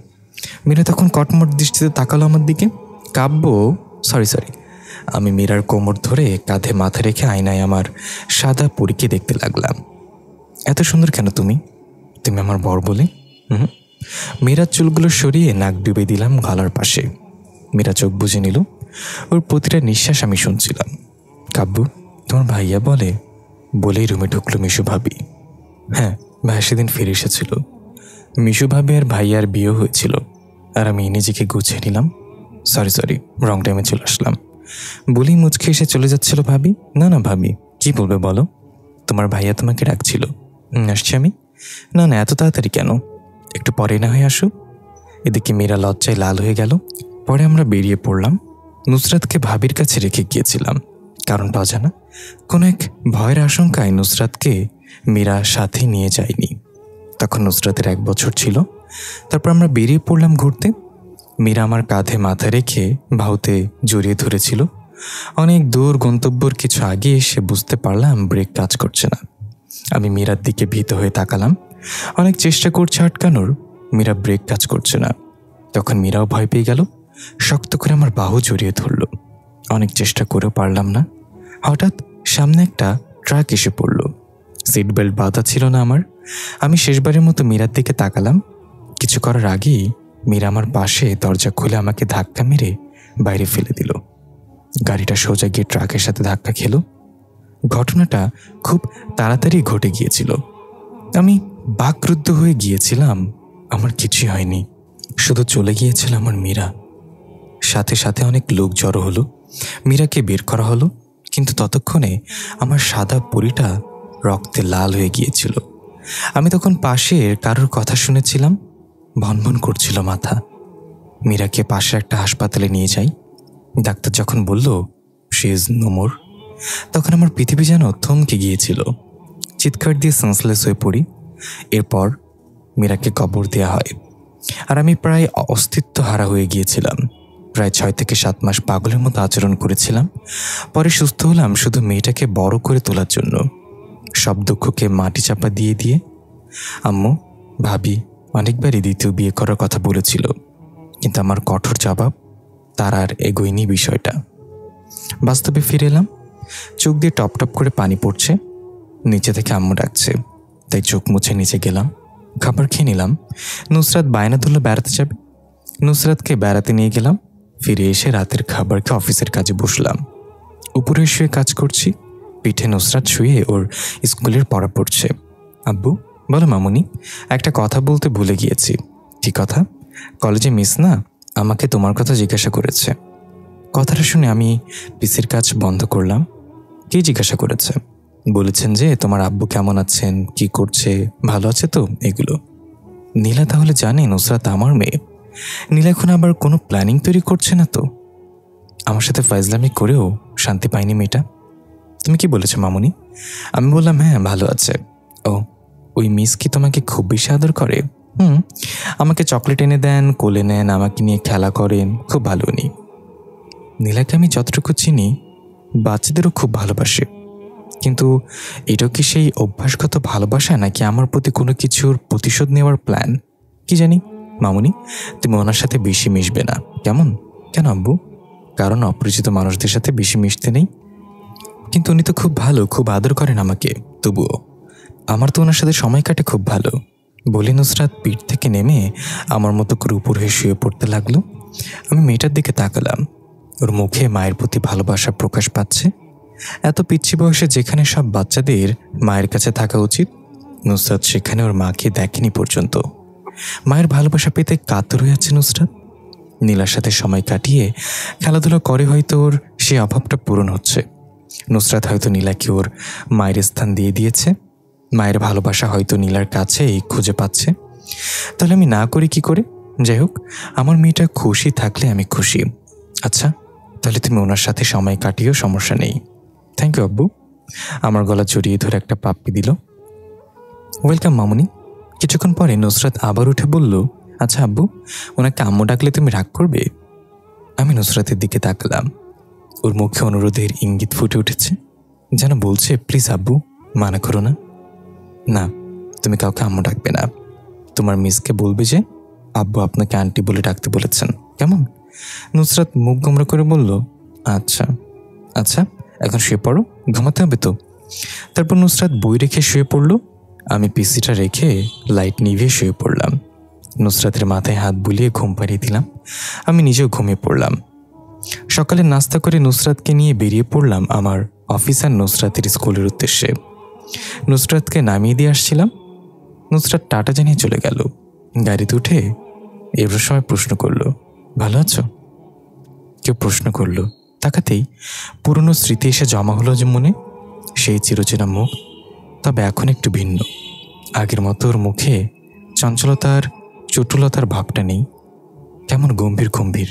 Speaker 1: মীরা তখন কটমট দৃষ্টিতে তাকালো আমার দিকে। কাব্য, সরি। আমি মীরার কোমর ধরে কাঁধে মাথা রেখে আয়নায় আমার সাদা পরীকে দেখতে লাগলাম। এত সুন্দর কেন তুমি? তুমি আমার বর বলে? মীরার চুলগুলো সরিয়ে নাক ডুবে দিলাম গলার পাশে। মীরা চোখ বুজে নিল। ওর প্রতিটা নিঃশ্বাস আমি শুনছিলাম। কাব্য, তোমার ভাইয়া বলে? বলেই রুমে ঢুকলো মিশু ভাবি। হ্যাঁ, ভাই সেদিন ফিরে এসেছিল। মিশু ভাবি আর ভাইয়ার বিয়ে হয়েছিল, আর আমি নিজেকে গুছিয়ে নিলাম। সরি, রং টাইমে চলে আসলাম বলেই মুচকে এসে চলে যাচ্ছিল ভাবি। না ভাবি, কি বলবে বলো? তোমার ভাইয়া তোমাকে ডাকছিল। আসছি আমি। না, এত তাড়াতাড়ি কেন? একটু পরে না হয়ে আসো। এদিকে মীরা লজ্জায় লাল হয়ে গেল। পরে আমরা বেরিয়ে পড়লাম। নুসরাতকে ভাবির কাছে রেখে গিয়েছিলাম, কারণটা অজানা। কোনো এক ভয়ের আশঙ্কায় নুসরাতকে মীরা সাথে নিয়ে যায়নি। তখন নুসরাতের 1 বছর ছিল। তারপর আমরা বেরিয়ে পড়লাম ঘুরতে। মীরা আমার কাঁধে মাথা রেখে বাহুতে জড়িয়ে ধরেছিল। অনেক দূর গন্তব্যর কিছু আগে এসে বুঝতে পারলাম ব্রেক কাজ করছে না। আমি মীরার দিকে ভীত হয়ে তাকালাম। অনেক চেষ্টা করছে আটকানোর, মীরা ব্রেক কাজ করছে না। তখন মীরাও ভয় পেয়ে গেল, শক্ত করে আমার বাহু জড়িয়ে ধরল। অনেক চেষ্টা করেও পারলাম না। হঠাৎ সামনে একটা ট্রাক এসে পড়ল। সিট বেল্ট বাঁধা ছিল না আমার। আমি শেষবারের মতো মীরার দিকে তাকালাম। কিছু করার আগেই মীরা আমার পাশে দরজা খুলে আমাকে ধাক্কা মেরে বাইরে ফেলে দিল। গাড়িটা সোজা গিয়ে ট্রাকের সাথে ধাক্কা খেল। ঘটনাটা খুব তাড়াতাড়ি ঘটে গিয়েছিল। আমি বাকরুদ্ধ হয়ে গিয়েছিলাম। আমার কিছুই হয়নি, শুধু চলে গিয়েছিল আমার মীরা। সাথে সাথে অনেক লোক জড়ো হলো। মীরাকে বের করা হলো, কিন্তু ততক্ষণে আমার সাদা পরিটা রক্তে লাল হয়ে গিয়েছিল। আমি তখন পাশের কারোর কথা শুনেছিলাম। ভনভন করছিল মাথা। মীরাকে পাশে একটা হাসপাতালে নিয়ে যাই। ডাক্তার যখন বলল শি ইজ নো মোর, তখন আমার পৃথিবী যেন থমকে গিয়েছিল। চিৎকার দিয়ে সেন্সলেস হয়ে পড়ি। এরপর মীরাকে কবর দেওয়া হয়, আর আমি প্রায় অস্তিত্ব হারা হয়ে গিয়েছিলাম। প্রায় 6 থেকে 7 মাস পাগলের মতো আচরণ করেছিলাম। পরে সুস্থ হলাম শুধু মেয়েটাকে বড় করে তোলার জন্য, সব দুঃখকে মাটি চাপা দিয়ে দিয়ে। আম্মু, ভাবি অনেকবারই দ্বিতীয় বিয়ে করার কথা বলেছিল, কিন্তু আমার কঠোর জবাব তার আর এগোয়নি বিষয়টা। বাস্তবে ফিরে এলাম। চোখ দিয়ে টপ টপ করে পানি পড়ছে। নিচে থেকে আম্মু ডাকছে, তাই চোখ মুছে নিচে গেলাম। খাবার খেয়ে নিলাম। নুসরাত বায়না ধরলো বেড়াতে যাবে। নুসরাতকে বেড়াতে নিয়ে গেলাম। ফিরে এসে রাতের খাবার খেয়ে অফিসের কাজে বসলাম। উপরে শুয়ে কাজ করছি, পিঠে নুসরাত শুয়ে ওর স্কুলের পড়া পড়ছে। আব্বু, বলো মামুনি, একটা কথা বলতে ভুলে গিয়েছি। কি কথা? কলেজে মিস না আমাকে তোমার কথা জিজ্ঞাসা করেছে। কথাটা শুনে আমি পিসির কাজ বন্ধ করলাম। কি জিজ্ঞাসা করেছে? বলেছেন যে তোমার আব্বু কেমন আছেন, কি করছে, ভালো আছে তো, এগুলো। নীলা তাহলে জানে নুসরাত আমার মেয়ে? নীলা এখন আবার কোনো প্ল্যানিং তৈরি করছে না তো? আমার সাথে ফাইজলামি করেও শান্তি পায়নি মেয়েটা। তুমি কি বলেছো মামুনি? আমি বললাম হ্যাঁ, ভালো আছে। ও, ওই মিস কি তোমাকে খুব বেশি আদর করে? আমাকে চকলেট এনে দেন, কোলে নেন, আমাকে নিয়ে খেলা করেন, খুব ভালো উনি। নীলাকে আমি যতটুকু চিনি বাচ্চাদেরও খুব ভালোবাসে, কিন্তু এটাও কি সেই অভ্যাসগত ভালোবাসা নাকি আমার প্রতি কোনো কিছুর প্রতিশোধ নেওয়ার প্ল্যান? কি জানি। মামুনি, তুমি ওনার সাথে বেশি মিশবে না, কেমন? কেন আব্বু? কারণ অপরিচিত মানুষদের সাথে বেশি মিশতে নেই। কিন্তু উনি তো খুব ভালো, খুব আদর করেন আমাকে। তবুও আমার তো ওনার সাথে সময় কাটে খুব ভালো। বলে নুসরাত পিঠ থেকে নেমে আমার মতো করে উপর হয়ে শুয়ে পড়তে লাগলো। আমি মেয়েটার দিকে তাকালাম। ওর মুখে মায়ের প্রতি ভালোবাসা প্রকাশ পাচ্ছে। এত পিচ্ছি বয়সে যেখানে সব বাচ্চাদের মায়ের কাছে থাকা উচিত, নুসরাত সেখানে ওর মাকে দেখেনি পর্যন্ত। মায়ের ভালোবাসা পেতে কাতর হয়ে আছে নুসরাত। নীলার সাথে সময় কাটিয়ে খেলাধুলা করে হয়তো ওর সে অভাবটা পূরণ হচ্ছে। নুসরাত হয়তো নীলাকে ওর মায়ের স্থান দিয়ে দিয়েছে। মায়ের ভালোবাসা হয়তো নীলার কাছেই খুঁজে পাচ্ছে। তাহলে আমি না করি কি করে? যাই হোক, আমার মেয়েটা খুশি থাকলে আমি খুশি। আচ্ছা, তাহলে তুমি ওনার সাথে সময় কাটিয়েও সমস্যা নেই। থ্যাংক ইউ আব্বু। আমার গলা জড়িয়ে ধরে একটা পাপ্পি দিল। ওয়েলকাম মামুনি। কিছুক্ষণ পরে নুসরাত আবার উঠে বলল, আচ্ছা আব্বু, ওনাকে আম্মু ডাকলে তুমি রাগ করবে? আমি নুসরাতের দিকে তাকালাম। ওর মুখে অনুরোধের ইঙ্গিত ফুটে উঠেছে, যেন বলছে, প্লিজ আব্বু, মানা করো না। না, তুমি কাউকে আম্মু ডাকবে না। তোমার মিসকে বলবে যে আব্বু আপনাকে আন্টি বলে ডাকতে বলেছেন, কেমন? নুসরাত মুখ গোমরা করে বলল, আচ্ছা আচ্ছা, এখন শুয়ে পড়ো, ঘুমাতে হবে তো। তারপর নুসরাত বই রেখে শুয়ে পড়ল। আমি পিসিটা রেখে লাইট নিভিয়ে শুয়ে পড়লাম। নুসরাতের মাথায় হাত বুলিয়ে ঘুম পাড়িয়ে দিলাম। আমি নিজেও ঘুমিয়ে পড়লাম। সকালে নাস্তা করে নুসরাতকে নিয়ে বেরিয়ে পড়লাম আমার অফিস আর নুসরাতের স্কুলের উদ্দেশ্যে। নুসরাতকে নামিয়ে দিয়ে আসছিলাম। নুসরাত টাটা জানিয়ে চলে গেল। গাড়িতে উঠে এবার সময় প্রশ্ন করলো, ভালো আছো? কেউ প্রশ্ন করলো। তাকাতেই পুরনো স্মৃতি এসে জমা হলো যে মনে, সেই চিরচেনা মুখ, তবে এখন একটু ভিন্ন। আগের মতো ওর মুখে চঞ্চলতার চটুলতার ভাবটা নেই। কেমন গম্ভীর গম্ভীর,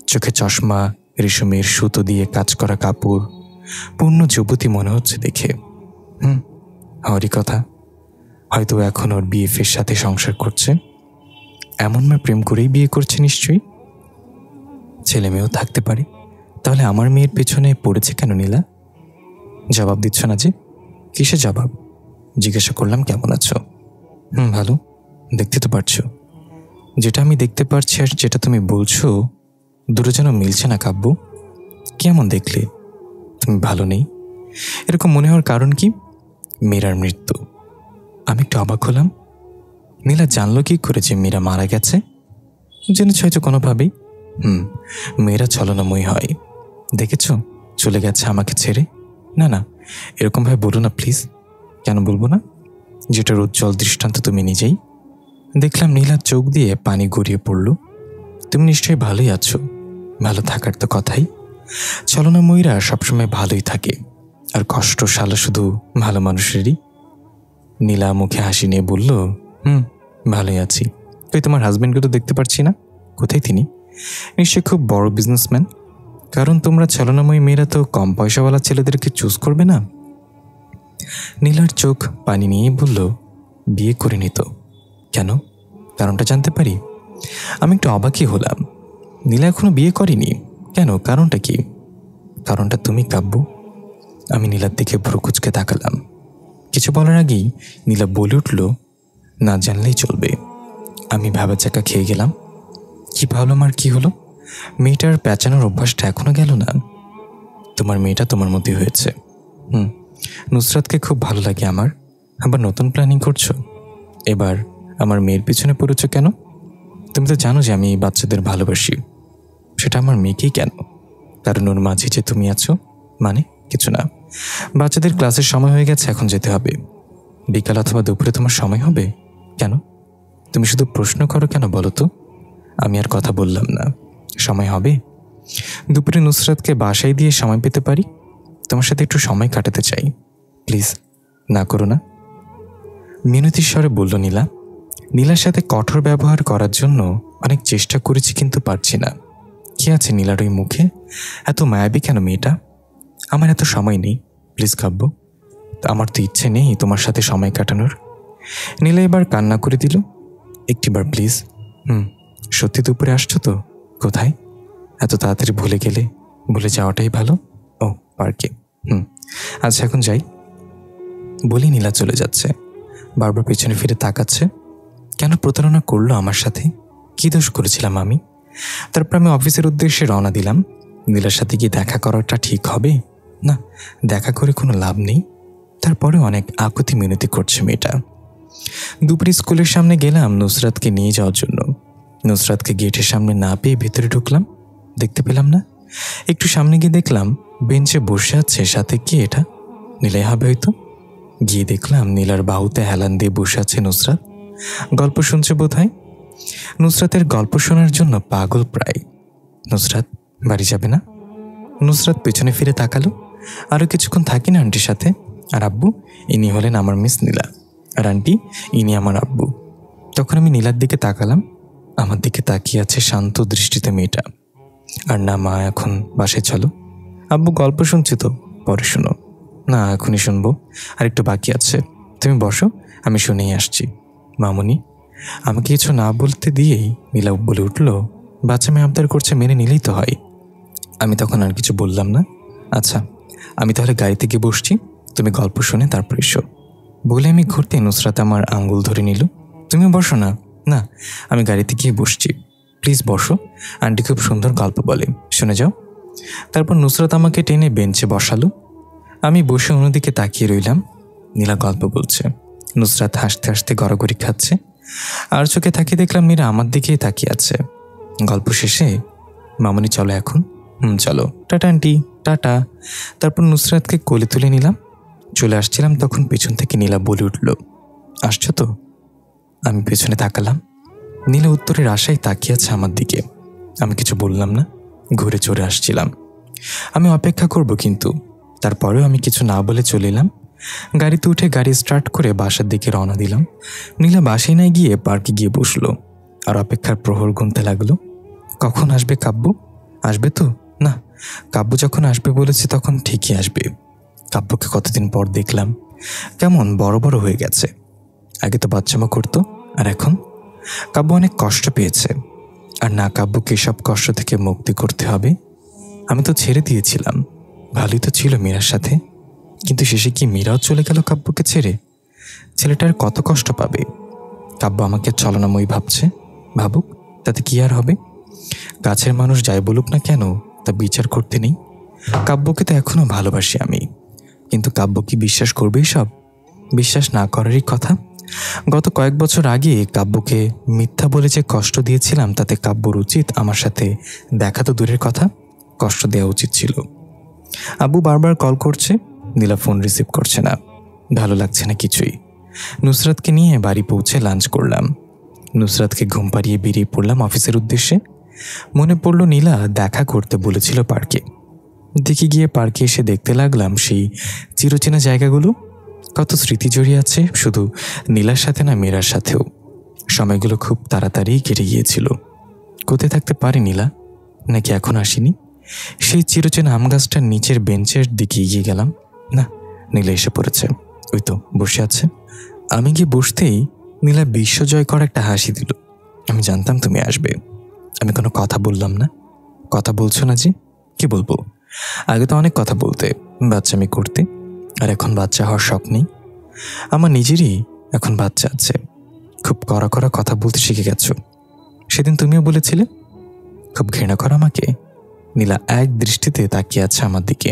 Speaker 1: চোখে চশমা, রেশমের সুতো দিয়ে কাজ করা কাপড়, পূর্ণ যুবতী মনে হচ্ছে দেখে। হওয়ারই কথা। হয়তো এখন ওর বিএফের সাথে সংসার করছে। এমন মেয়ে প্রেম করেই বিয়ে করছে নিশ্চয়ই। ছেলে মেয়েও থাকতে পারে। তাহলে আমার মেয়ের পেছনে পড়েছে কেন নীলা? জবাব দিচ্ছ না যে? কিসে জবাব? জিজ্ঞাসা করলাম, কেমন আছো? ভালো। দেখতে তো পারছো। যেটা আমি দেখতে পারছি আর যেটা তুমি বলছো দুটো যেন মিলছে না কাব্য। কেমন দেখলে তুমি ভালো নেই? এরকম মনে হওয়ার কারণ কি? মীরার মৃত্যু। আমি একটু অবাক হলাম। নীলা জানলো কি করে যে মীরা মারা গেছে? জেনেছ হয়তো কোনোভাবেই। মেয়েরা ছলনাময়ী হয়। দেখেছ, চলে গেছে আমাকে ছেড়ে। না না, এরকমভাবে বলো না প্লিজ। কেন বলবো না? যেটার উজ্জ্বল দৃষ্টান্ত তুমি নিজেই। দেখলাম নীলার চোখ দিয়ে পানি গড়িয়ে পড়ল। তুমি নিশ্চয়ই ভালোই আছো। ভালো থাকার তো কথাই। ছলনাময়ীরা সবসময় ভালোই থাকে, আর কষ্ট শালা শুধু ভালো মানুষেরই। নীলা মুখে হাসি নিয়ে বলল, ভালোই আছি। তুই তোমার হাজবেন্ডকে তো দেখতে পারছি না। কোথায় তিনি? নিশ্চয়ই খুব বড় বিজনেসম্যান। কারণ তোমরা ছলনাময়ী মেয়েরা তো কম পয়সাওয়ালা ছেলেদেরকে চুজ করবে না। নীলার চোখ পানি নিয়ে বলল, বিয়ে করিনি তো। কেন? কারণটা জানতে পারি? আমি একটু অবাকই হলাম। নীলা এখনো বিয়ে করেনি কেন? কারণটা কি? কারণটা তুমি কাব্য। আমি নীলার দিকে ভ্রু কুঁচকে তাকালাম। কিছু বলার আগেই নীলা বলে উঠল, না জানলেই চলবে। আমি ভাবাচাকা খেয়ে গেলাম। কি ভাবলাম আর কি হলো? মেয়েটার পেঁচানোর অভ্যাসটা এখনো গেল না। তোমার মেয়েটা তোমার মধ্যে হয়েছে। নুসরাতকে খুব ভালো লাগে আমার। আবার নতুন প্ল্যানিং করছো? এবার আমার মেয়ের পিছনে পড়েছ কেন? তুমি তো জানো যে আমি বাচ্চাদের ভালোবাসি। সেটা আমার মেয়েকেই কেন? কারণ ওর মাঝে যে তুমি আছো। মানে কিছু না, বাচ্চাদের ক্লাসের সময় হয়ে গেছে, এখন যেতে হবে। বিকাল অথবা দুপুরে তোমার সময় হবে? কেন? তুমি শুধু প্রশ্ন করো কেন বলো তো? আমি আর কথা বললাম না। সময় হবে। দুপুরে নুসরাতকে বাসায় দিয়ে সময় পেতে পারি। তোমার সাথে একটু সময় কাটাতে চাই। প্লিজ না করো না। মিনতির স্বরে বলল নীলা। নীলার সাথে কঠোর ব্যবহার করার জন্য অনেক চেষ্টা করেছি, কিন্তু পারছি না। কি আছে নীলার ওই মুখে? এত মায়াবী কেন মেয়েটা? আমার এত সময় নেই, প্লিজ কাব্য। আমার তো ইচ্ছে নেই তোমার সাথে সময় কাটানোর। নীলা এবার কান্না করে দিল। একটিবার প্লিজ। সত্যি দুপুরে আসছো তো? কোথায়? এত তাড়াতাড়ি ভুলে গেলে? ভুলে যাওয়াটাই ভালো। ও পার্কে। আচ্ছা এখন যাই বলি নীলা চলে যাচ্ছে। বারবার পেছনে ফিরে তাকাচ্ছে। কেন প্রতারণা করলো আমার সাথে? কি দোষ করেছিলাম আমি? তারপর আমি অফিসের উদ্দেশ্যে রওনা দিলাম। নীলার সাথে গিয়ে দেখা করাটা ঠিক হবে না, দেখা করে কোনো লাভ নেই। তারপরে অনেক আকুতি মিনতি করছে মেয়েটা। দুপুরে স্কুলের সামনে গেলাম নুসরাতকে নিয়ে যাওয়ার জন্য। নুসরাতকে গেটের সামনে না পেয়ে ভেতরে ঢুকলাম, দেখতে পেলাম না। একটু সামনে গিয়ে দেখলাম বেঞ্চে বসে আছে। সাথে কি এটা? নীলাই হবে হয়তো। গিয়ে দেখলাম নীলার বাহুতে হেলান দিয়ে বসে আছে নুসরাত, গল্প শুনছে বোধহয়। নুসরাতের গল্প শোনার জন্য পাগল প্রায়। নুসরাত বাড়ি যাবে না? নুসরাত পেছনে ফিরে তাকালো। আরও কিছুক্ষণ থাকি না আন্টির সাথে। আর আব্বু, ইনি হলেন আমার মিস নীলা। আর আন্টি, ইনি আমার আব্বু। তখন আমি নীলার দিকে তাকালাম। আমার দিকে তাকিয়ে আছে শান্ত দৃষ্টিতে মেয়েটা। আর না মা, এখন বাসায় চলো। আব্বু গল্প শুনছি তো, পরে শোনো। না এখনই শুনবো, আর একটু বাকি আছে। তুমি বসো, আমি শুনেই আসছি। মামুনি, আমাকে কিছু না বলতে দিয়েই নীলা বলে উঠল, বাচ্চা মেয়ে আবদার করছে, মেনে নিলেই তো হয়। আমি তখন আর কিছু বললাম না। আচ্ছা আমি তাহলে গাড়িতে গিয়ে বসছি, তুমি গল্প শুনে তারপর এসো। বলে আমি ঘুরতে নুসরাত আমার আঙ্গুল ধরে নিল। তুমি বসো না। না, আমি গাড়িতে গিয়ে বসছি, প্লিজ বসো। আন্টি খুব সুন্দর গল্প বলে, শুনে যাও। তারপর নুসরাত আমাকে টেনে বেঞ্চে বসালো। আমি বসে অন্যদিকে তাকিয়ে রইলাম। নীলা গল্প বলছে, নুসরাত হাসতে হাসতে গড়াগড়ি খাচ্ছে। আর চোখে তাকিয়ে দেখলাম মীরা আমার দিকেই তাকিয়ে আছে। গল্প শেষে মামুনি চলো এখন। চলো, টাটা আন্টি, টাটা। তারপর নুসরাতকে কোলে তুলে নিলাম। চলে আসছিলাম তখন পেছন থেকে নীলা বলে উঠল, আসছো তো? আমি পেছনে তাকালাম। নীলা উত্তরের আশায় তাকিয়ে আছে আমার দিকে। আমি কিছু বললাম না, ঘুরে চলে আসছিলাম। আমি অপেক্ষা করব কিন্তু। তারপরেও আমি কিছু না বলে চলে এলাম। গাড়িতে উঠে গাড়ি স্টার্ট করে বাসার দিকে রওনা দিলাম। নীলা বাসায় না গিয়ে পার্কে গিয়ে বসলো। আর অপেক্ষার প্রহর গুনতে লাগলো। কখন আসবে কাব্য? আসবে তো? না, কাব্য যখন আসবে বলেছে তখন ঠিকই আসবে। কাব্যকে কতদিন পর দেখলাম, কেমন বড় বড় হয়ে গেছে। আগে তো বাচ্চামো করতো, আর এখন কাব্য অনেক কষ্ট পেয়েছে। আর না, কাব্যকে সব কষ্ট থেকে মুক্তি করতে হবে। আমি তো ছেড়ে দিয়েছিলাম, ভালোই তো ছিল মীরার সাথে। কিন্তু শেষে কি মীরাও চলে গেল কাব্যকে ছেড়ে? ছেলেটার কত কষ্ট পাবে। কাব্য আমাকে ছলনাময়ী ভাবছে, ভাবুক, তাতে কি আর হবে? কাছের মানুষ যাই বলুক না কেন, তা বিচার করতে নেই। কাব্যকে তো এখনো ভালোবাসি আমি, কিন্তু কাব্য কি বিশ্বাস করবে সব? বিশ্বাস না করারই কথা। গত কয়েক বছর আগে কাব্যকে মিথ্যা বলে যে কষ্ট দিয়েছিলাম, তাতে কাব্যর উচিত আমার সাথে দেখা তো দূরের কথা, কষ্ট দেওয়া উচিত ছিল। আব্বু বারবার কল করছে, নীলা ফোন রিসিভ করছে না। ভালো লাগছে না কিছুই। নুসরাতকে নিয়ে বাড়ি পৌঁছে লাঞ্চ করলাম। নুসরাতকে ঘুম পাড়িয়ে বেরিয়ে পড়লাম অফিসের উদ্দেশ্যে। মনে পড়ল নীলা দেখা করতে বলেছিল পার্কে। দেখে গিয়ে পার্কে এসে দেখতে লাগলাম সেই চিরচেনা জায়গাগুলো। কত স্মৃতি জড়িয়ে আছে, শুধু নীলার সাথে না, মীরার সাথেও। সময়গুলো খুব তাড়াতাড়ি কেটে গিয়েছিল। কোথায় থাকতে পারে নীলা? নাকি এখন আসেনি? সেই চিরচেনা আম গাছটার নিচের বেঞ্চের দিকে এগিয়ে গেলাম। না, নীলা এসে পড়েছে, ওই তো বসে আছে। আমি গিয়ে বসতেই নীলা বিশ্বজয় করা একটা হাসি দিল। আমি জানতাম তুমি আসবে। আমি কোনো কথা বললাম না। কথা বলছো না যে? কি বলবো? আগে তো অনেক কথা বলতে, বাচ্চামি করতে, আর এখন বাচ্চা হওয়ার শখ নেই। আমার নিজেরই এখন বাচ্চা আছে। খুব কড়া কড়া কথা বলতে শিখে গেছো। সেদিন তুমিও বলেছিলে খুব ঘৃণা করো আমাকে। নীলা এক দৃষ্টিতে তাকিয়ে আছে আমার দিকে।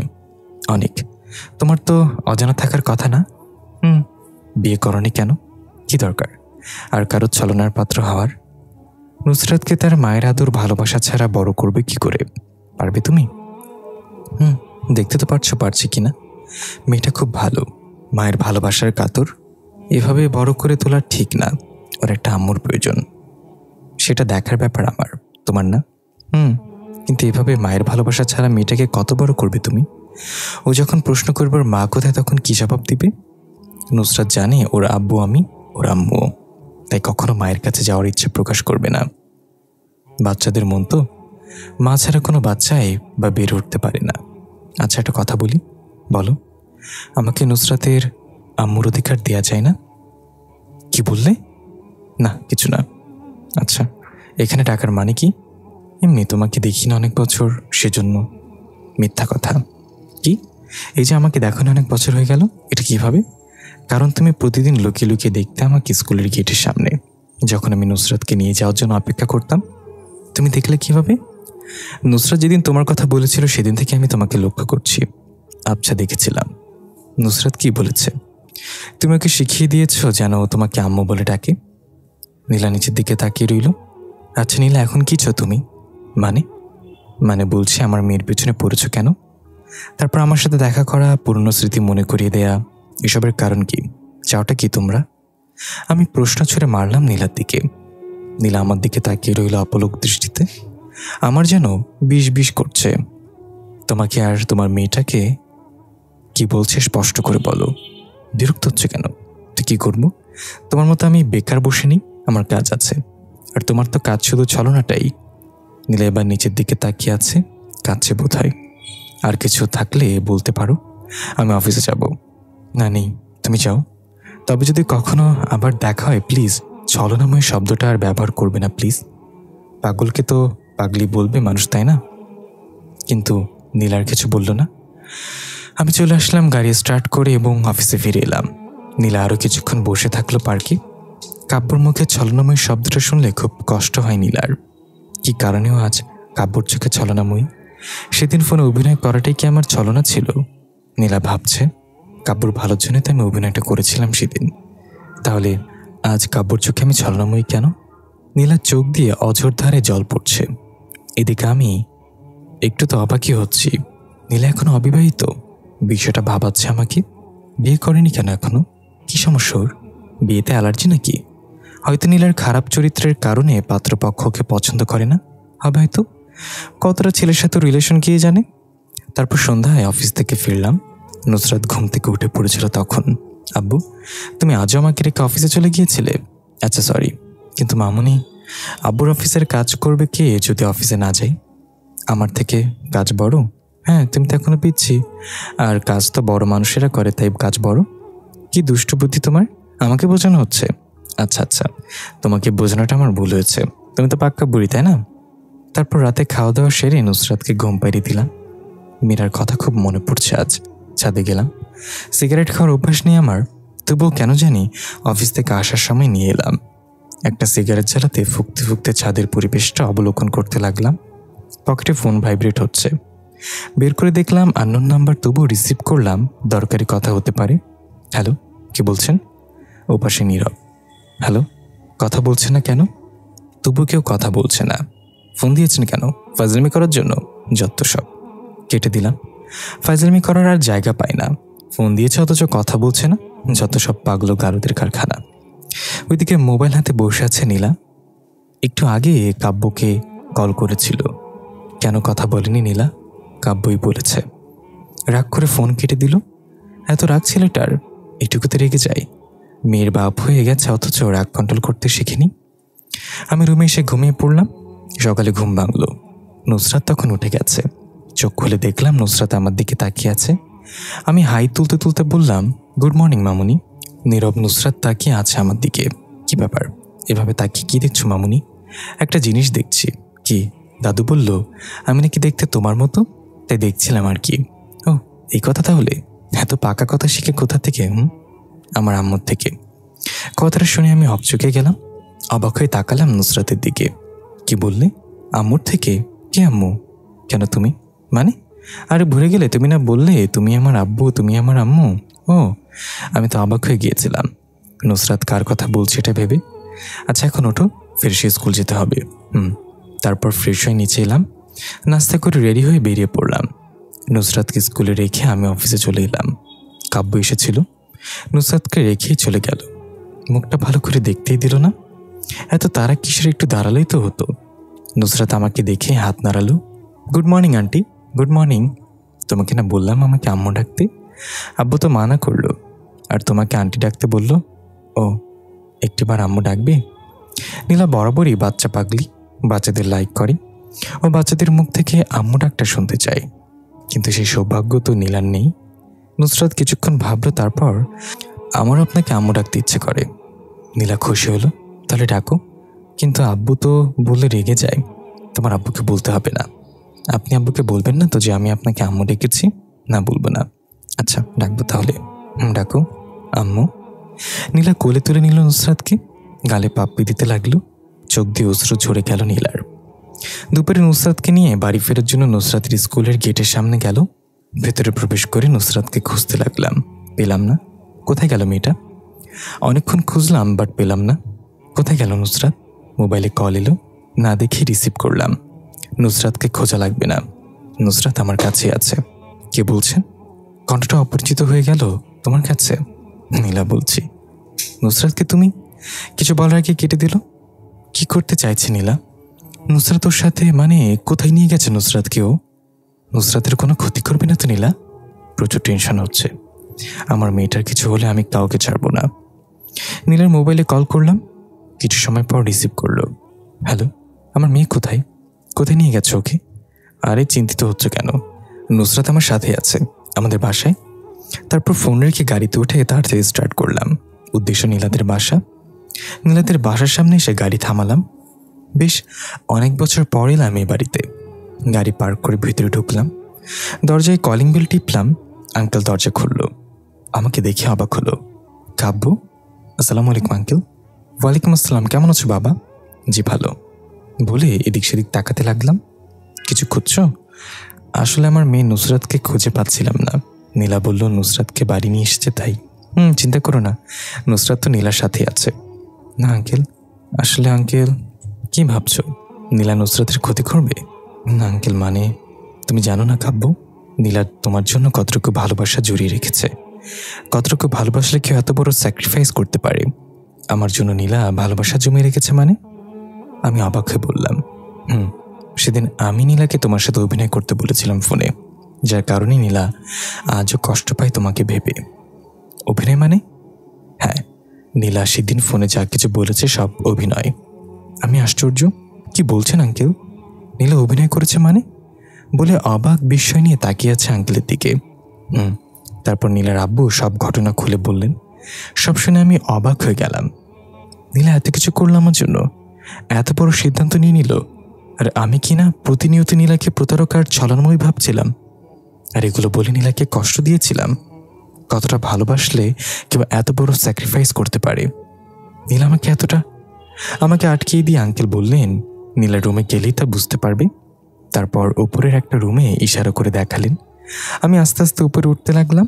Speaker 1: অনেক। তোমার তো অজানা থাকার কথা না? বিয়ে করনি কেন? কি দরকার আর কারো ছলনার পাত্র হওয়ার? নুসরাতকে তার মায়ের আদর ভালোবাসা ছাড়া বড় করবে কি করে? পারবে তুমি? দেখতে তো পারছি কিনা। মেয়েটা খুব ভালো, মায়ের ভালোবাসার কাতর। এভাবে বড় করে তোলা ঠিক না। ওর একটা আম্মুর প্রয়োজন, সেটা দেখার ব্যাপার আমার, তোমার না। কিন্তু এভাবে মায়ের ভালোবাসা ছাড়া মেয়েটাকে কত বড় করবে তুমি? ও যখন প্রশ্ন করবে ওর মা কোথায়, তখন কি জবাব দিবে? নুসরাত জানে ওর আব্বু আমি, ওর আম্মু, তাই কখনো মায়ের কাছে যাওয়ার ইচ্ছে প্রকাশ করবে না। বাচ্চাদের মন তো, মা ছাড়া কোনো বাচ্চাই বা বের উঠতে পারে না। আচ্ছা একটা কথা বলি, বলো, আমাকে নুসরাতের আম্মুর অধিকার দেয়া যায় না? কি বললে? না কিছু না। আচ্ছা, এখানে টাকার মানে কি? এমনি তোমাকে দেখি না অনেক বছর, সেজন্য। মিথ্যা কথা। কি এই যে আমাকে দেখানো অনেক বছর হয়ে গেল, এটা কিভাবে? কারণ তুমি প্রতিদিন লুকিয়ে লুকিয়ে দেখতে আমাকে স্কুলের গেটের সামনে, যখন আমি নুসরাতকে নিয়ে যাওয়ার জন্য অপেক্ষা করতাম। তুমি দেখলে কিভাবে? নুসরাত যেদিন তোমার কথা বলেছিল সেদিন থেকে আমি তোমাকে লক্ষ্য করছি। আচ্ছা, দেখেছিলাম। নুসরাত কি বলেছে? তুমি ওকে শিখিয়ে দিয়েছ যেন ও তোমাকে আম্মু বলে ডাকে। নীলা নিচের দিকে তাকিয়ে রইল। আচ্ছা নীলা, এখন কি চাও তুমি? মানে মানে বলছি, আমার মেয়ের পিছনে পড়েছ কেন? তারপর আমার সাথে দেখা করা, পুরনো স্মৃতি মনে করিয়ে দেয়া, এসবের কারণ কি? চাওটা কি তোমরা? আমি প্রশ্ন ছুড়ে মারলাম নীলার দিকে। নীলা আমার দিকে তাকিয়ে রইল অপলক দৃষ্টিতে। আমার যেন বিষ বিষ করছে। তোমাকে আর তোমার মেয়েটাকে কি বলছে স্পষ্ট করে বলো। বিরক্ত হচ্ছে কেন? তো কি করবো? তোমার মতো আমি বেকার বসে নেই, আমার কাজ আছে। আর তোমার তো কাজ শুধু ছলনাটাই। নীলা এবার নিচের দিকে তাকিয়ে আছে, কাঁদছে বোধ হয়। আর কিছু থাকলে বলতে পারো, আমি অফিসে যাব। না নেই, তুমি যাও। তবে যদি কখনো আবার দেখা হয় প্লিজ ছলনাময় শব্দটা আর ব্যবহার করবে না প্লিজ। পাগলকে তো পাগলি বলবে মানুষ, তাই না? কিন্তু নীলার কিছু বলল না। আমি চলে আসলাম গাড়ি স্টার্ট করে এবং অফিসে ফিরে এলাম। নীলা আরও কিছুক্ষণ বসে থাকলো পার্কে। কাব্যর মুখে ছলনাময় শব্দটা শুনলে খুব কষ্ট হয় নীলার। কি কারণেও আজ কাব্যর চোখে ছলনাময়ী? সেদিন ফোনে অভিনয় করাটাই কি আমার ছলনা ছিল? নীলা ভাবছে, কাব্যর ভালোর জন্য তো আমি অভিনয়টা করেছিলাম সেদিন। তাহলে আজ কাব্যর চোখে আমি ছলনাময়ী কেন? নীলার চোখ দিয়ে অঝোর ধারে জল পড়ছে। এদিকে আমি একটু তো অবাকই হচ্ছি। নীলা এখনো অবিবাহিত, বিষয়টা ভাবাচ্ছে আমাকে। বিয়ে করেনি কেন এখনো? কি সমস্যা ওর? বিয়েতে অ্যালার্জি নাকি? হয়তো নীলার খারাপ চরিত্রের কারণে পাত্রপক্ষকে পছন্দ করে না, হবে হয়তো। কতটা ছেলের সাথে রিলেশন কে জানে। তারপর সন্ধ্যায় অফিস থেকে ফিরলাম। নুসরাত ঘুম থেকে উঠে পড়েছিল তখন। আব্বু, তুমি আজও আমাকে রেখে অফিসে চলে গিয়েছিলে? আচ্ছা সরি, কিন্তু মামুনি, আব্বুর অফিসের কাজ করবে কে যদি অফিসে না যাই? আমার থেকে কাজ বড়? হ্যাঁ, তুমি তো এখনো পিচ্ছি, আর কাজ তো বড় মানুষেরা করে, তাই কাজ বড়। কি দুষ্ট বুদ্ধি তোমার, আমাকে বোঝানো হচ্ছে? আচ্ছা আচ্ছা, তোমাকে বোঝানোটা আমার ভুল হয়েছে। তুমি তো পাক্কা বুড়ি, তাই না? তারপর রাতে খাওয়া দাওয়া সেরে নুসরাতকে ঘুম পাড়িয়ে দিলাম। মীরার কথা খুব মনে পড়ছে আজ। ছাদে গেলাম। সিগারেট খাওয়ার অভ্যাস নেই আমার, তবুও কেন জানি অফিস থেকে আসার সময় নিয়ে এলাম। একটা সিগারেট জ্বালাতে ফুঁকতে ফুঁকতে ছাদের পরিবেশটা অবলোকন করতে লাগলাম। পকেটে ফোন ভাইব্রেট হচ্ছে। বের করে দেখলাম আননোন নাম্বার, তবুও রিসিভ করলাম, দরকারি কথা হতে পারে। হ্যালো, কি বলছেন? ওপাশে নীরব। হ্যালো, কথা বলছে না কেন? তবু কেউ কথা বলছে না। ফোন দিয়েছেন কেন? ফাজলামি করার জন্য? যত সব। কেটে দিলাম। ফাজলামি করার আর জায়গা পাই না। ফোন দিয়েছে অথচ কথা বলছে না, যত সব পাগল গারুদের কারখানা। ওইদিকে মোবাইল হাতে বসে আছে নীলা। একটু আগে কাব্যকে কল করেছিল। কেন কথা বলেনি নীলা? কাব্যই বলেছে। রাগ করে ফোন কেটে দিল। এত রাগ ছেলেটার, এটুকুতে রেগে যায়। মেয়ের বাপ হয়ে গেছে অথচ রাগ কন্ট্রোল করতে শিখিনি। আমি রুমে এসে ঘুমিয়ে পড়লাম। সকালে ঘুম ভাঙলো। নুসরাত তখন উঠে গেছে। চোখ খুলে দেখলাম নুসরাত আমার দিকে তাকিয়ে আছে। আমি হাই তুলতে তুলতে বললাম, গুড মর্নিং মামুনি। নীরব নুসরাত তাকিয়ে আছে আমার দিকে। কি ব্যাপার, এভাবে তাকিয়ে কি দেখছো মামুনি? একটা জিনিস দেখছি। কি? দাদু বলল আমি নাকি দেখতে তোমার মতো, তাই দেখছিলাম আর কি। ও, এই কথা তাহলে? এত পাকা কথা শিখে কোথা থেকে? আমার আম্মুর থেকে। কথাটা শুনে আমি হকচকে গেলাম। অবাক হয়ে তাকালাম নুসরাতের দিকে। কি বললে? আম্মুর থেকে? কে আম্মু? কেন তুমি? মানে? আরে ভুলে গেলে, তুমি না বললে তুমি আমার আব্বু, তুমি আমার আম্মু? ও, আমি তো অবাক হয়ে গিয়েছিলাম নুসরাত কার কথা বলছে এটা ভেবে। আচ্ছা এখন ওঠো, ফিরে স্কুল যেতে হবে। তারপর ফ্রেশ হয়ে নিচে এলাম। নাস্তা করে রেডি হয়ে বেরিয়ে পড়লাম। নুসরাতকে স্কুলে রেখে আমি অফিসে চলে এলাম। কাব্য এসেছিল, নুসরাতকে রেখেই চলে গেল। মুখটা ভালো করে দেখতেই দিল না। এত তারা কিসের, একটু দাঁড়ালেই তো হতো। নুসরাত আমাকে দেখে হাত নাড়ালো। Good morning aunty. Good morning. তোমাকে না বললাম আমাকে আম্মু ডাকতে? আব্বু তো মানা করলো, আর তোমাকে আন্টি ডাকতে বলল। ও, একটিবার আম্মু ডাকবে? নীলা বরাবরই বাচ্চা পাগলি, বাচ্চাদের লাইক করে। ও বাচ্চাদের মুখ থেকে আম্মু ডাকটা শুনতে চায়, কিন্তু সেই সৌভাগ্য তো নীলার নেই। নুসরাত কিছুক্ষণ ভাবলো, তারপর, আমার আপনাকে আম্মু ডাকতে ইচ্ছে করে। নীলা খুশি হলো। তাহলে ডাকো। কিন্তু আব্বু তো বললে রেগে যায়। তোমার আব্বুকে বলতে হবে না। আপনি আব্বুকে বলবেন না তো যে আমি আপনাকে আম্মু ডেকেছি? না, বলবো না। আচ্ছা ডাকবো তাহলে। ডাকো আম্মু। নীলা কোলে তুলে নিল নুসরাতকে, গালে পাপ্পি দিতে লাগলো। চোখ দিয়ে অশ্রু ঝরে গেল নীলার। দুপুরে নুসরাতকে নিয়ে বাড়ি ফেরার জন্য নুসরাতের স্কুলের গেটের সামনে গেল। ভেতরে প্রবেশ করে নুসরাতকে খুঁজতে লাগলাম, পেলাম না। কোথায় গেল মেয়েটা? অনেকক্ষণ খুঁজলাম, বাট পেলাম না। কোথায় গেল নুসরাত? মোবাইলে কল এলো, না দেখে রিসিভ করলাম। নুসরাতকে খোঁজা লাগবে না, নুসরাত আমার কাছে আছে। কে বলছেন? কণ্ঠটা অপরিচিত হয়ে গেল। তোমার কাছে? নীলা বলছি। নুসরাতকে তুমি? কিছু বলার আগে কেটে দিল। কি করতে চাইছে নীলা? নুসরাত ওর সাথে, মানে কোথায় নিয়ে গেছে নুসরাতকে ও? নুসরাতের কোনো ক্ষতি করবে না তো নীলা? প্রচুর টেনশন হচ্ছে। আমার মেয়েটার কিছু হলে আমি কাউকে ছাড়বো না। নীলার মোবাইলে কল করলাম, কিছু সময় পর রিসিভ করলো। হ্যালো, আমার মেয়ে কোথায়? কোথায় নিয়ে গেছে ওকে? আরে চিন্তিত হচ্ছে কেন? নুসরাত আমার সাথে আছে, আমাদের বাসায়। তারপর ফোন রেখে গাড়িতে উঠে তাড়াতাড়ি স্টার্ট করলাম। উদ্দেশ্য নীলাদের বাসা। নীলাদের বাসার সামনে এসে গাড়ি থামালাম। বেশ অনেক বছর পর এলাম এই বাড়িতে। গাড়ি পার্ক করে ভিতরে ঢুকলাম। দরজায় কলিং বেল টিপলাম। আঙ্কেল দরজা খুলল। আমাকে দেখে অবাক হলো। কাব্য। আসসালামু আলাইকুম আঙ্কেল। ওয়ালাইকুম আসসালাম, কেমন আছো বাবা? জি ভালো। বলে এদিক সেদিক তাকাতে লাগলাম। কিছু খুঁজছো? আসলে আমার মেয়ে নুসরাতকে খুঁজে পাচ্ছিলাম না। নীলা বলল নুসরাতকে বাড়ি নিয়ে এসেছে তাই। চিন্তা করো না, নুসরাত তো নীলার সাথে আছে। না আঙ্কেল, আসলে আঙ্কেল। কি ভাবছো? নীলা নুসরাতের ক্ষতি করবে? না আঙ্কেল, মানে তুমি জানো না কাব্য, নীলা তোমার জন্য কতটুকু ভালোবাসা জড়িয়ে রেখেছে। কতটুকু ভালোবাসলে কেউ এত বড় স্যাক্রিফাইস করতে পারে। আমার জন্য নীলা ভালোবাসা জমিয়ে রেখেছে মানে? আমি অবাক হয়ে বললাম, সেদিন আমি নীলাকে তোমার সাথে অভিনয় করতে বলেছিলাম ফোনে, যার কারণে নীলা আজও কষ্ট পায় তোমাকে ভেবে। অভিনয় মানে? হ্যাঁ, নীলা সেদিন ফোনে যা কিছু বলেছে সব অভিনয়। আমি আশ্চর্য, কি বলছেন আঙ্কেল? নীলা অভিনয় করেছে মানে? বলে অবাক বিস্ময় নিয়ে তাকিয়ে আছে আঙ্কেলের দিকে। তারপর নীলার আব্বু সব ঘটনা খুলে বললেন। সব শুনে আমি অবাক হয়ে গেলাম। নীলা এত কিছু করলো আমার জন্য, এত বড় সিদ্ধান্ত নিয়ে নিল, আর আমি কিনা প্রতিনিয়ত নীলাকে প্রতারকার ছলনাময় ভাবছিলাম। আর এগুলো বলে নীলাকে কষ্ট দিয়েছিলাম। কতটা ভালোবাসলে কেউ এত বড় স্যাক্রিফাইস করতে পারে। নীলা আমাকে আটকিয়ে দিয়ে আঙ্কেল বললেন, নীলা রুমে গেলেই তা বুঝতে পারবে। তারপর উপরের একটা রুমে ইশারা করে দেখালেন। আমি আস্তে আস্তে উপরে উঠতে লাগলাম।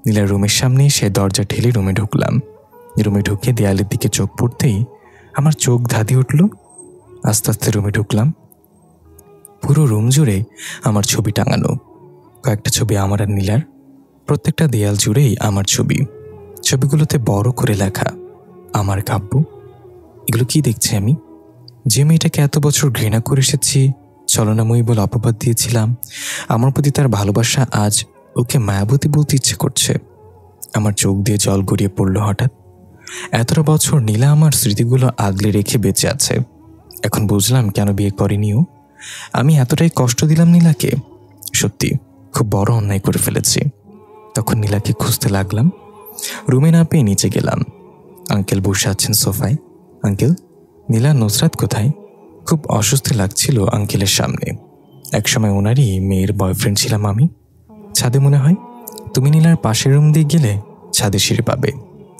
Speaker 1: নীলার রুমের সামনে এসে দরজা ঠেলে রুমে ঢুকলাম। রুমে ঢুকে দেয়ালের দিকে চোখ পড়তেই আমার চোখ ধাঁধিয়ে উঠল। আস্তে আস্তে রুমে ঢুকলাম। পুরো রুম জুড়ে আমার ছবি টাঙানো, কয়েকটা ছবি আমার আর নীলার। প্রত্যেকটা দেয়াল জুড়েই আমার ছবি। ছবিগুলোতে বড় করে লেখা, আমার কাব্য। এগুলো কি দেখছি আমি? যে মেয়েটাকে এত বছর ঘৃণা করে এসেছি, ছলনাময়ী বলে অপবাদ দিয়েছিলাম, আমার প্রতি তার ভালোবাসা আজ ওকে মায়াবতী বলতে ইচ্ছে করছে। আমার চোখ দিয়ে জল গড়িয়ে পড়ল হঠাৎ। এতটা বছর নীলা আমার স্মৃতিগুলো আগলে রেখে বেঁচে আছে। এখন বুঝলাম কেন বিয়ে করেনিও। আমি এতটাই কষ্ট দিলাম নীলাকে। সত্যি খুব বড় অন্যায় করে ফেলেছি। তখন নীলাকে খুঁজতে লাগলাম। রুমে না পেয়ে নিচে গেলাম। আঙ্কেল বসে আছেন সোফায়। আঙ্কেল, নীলা নুসরাত কোথায়? খুব অস্বস্তি লাগছিল আঙ্কেলের সামনে। একসময় ওনারই মেয়ের বয়ফ্রেন্ড ছিলাম আমি। ছাদে মনে হয়। তুমি নীলার পাশের রুম দিয়ে গেলে ছাদে সিঁড়ি পাবে,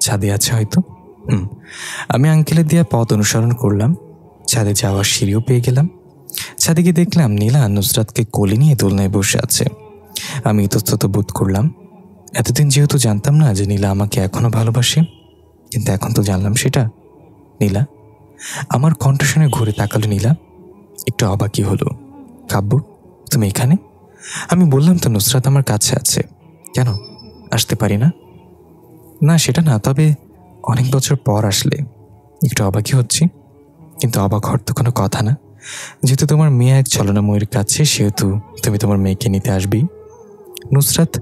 Speaker 1: ছাদে আছে হয়তো। আমি আঙ্কেলের দেওয়া পথ অনুসরণ করলাম। ছাদে যাওয়ার সিঁড়িও পেয়ে গেলাম। ছাদে গিয়ে দেখলাম নীলা নুসরাতকে কোলে নিয়ে দোলনায় বসে আছে। আমি ইতস্তত বোধ করলাম। এতদিন যেহেতু জানতাম না যে নীলা আমাকে এখনো ভালোবাসে, কিন্তু এখন তো জানলাম সেটা। নীলা, আমার কণ্ঠ শুনে ঘুরে তাকালো নীলা। একটু অবাকই হলো। কাব্য, তুমি এখানে? আমি বললাম তো নুসরাত আমার কাছে আছে। কেন আসতে পারি না? না সেটা না, তবে অনেক বছর পর আসলে একটু অবাকই হচ্ছি। কিন্তু অবাক হওয়ার তো কোনো কথা না। যেহেতু তোমার মেয়ে এক ছলনাময়ীর কাছে, সেহেতু তুমি তোমার মেয়েকে নিতে আসবেই। নুসরাত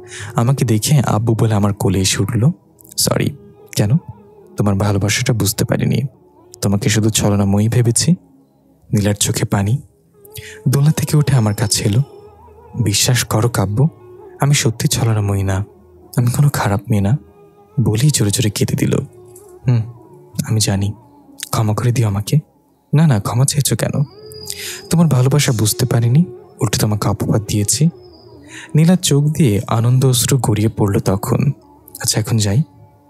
Speaker 1: আমাকে দেখে আব্বু বলে আমার কোলে এসে উঠল। সরি। কেন? তোমার ভালোবাসাটা বুঝতে পারিনি, তোমাকে শুধু ছলনাময়ী ভেবেছি। নীলার চোখে পানি। দোলনা থেকে উঠে আমার কাছে এলো। বিশ্বাস করো কাব্য, আমি সত্যি ছলনাময়ী না, আমি কোনো খারাপ মেয়ে না বলেই জোরে জোরে কেঁদে দিল। আমি জানি, ক্ষমা করে দিও আমাকে। না না, ক্ষমা চেয়েছো কেন? তোমার ভালোবাসা বুঝতে পারিনি, উল্টে তোমাকে অপবাদ দিয়েছি। নীলার চোখ দিয়ে আনন্দ অশ্রু গড়িয়ে পড়ল তখন। আচ্ছা এখন যাই,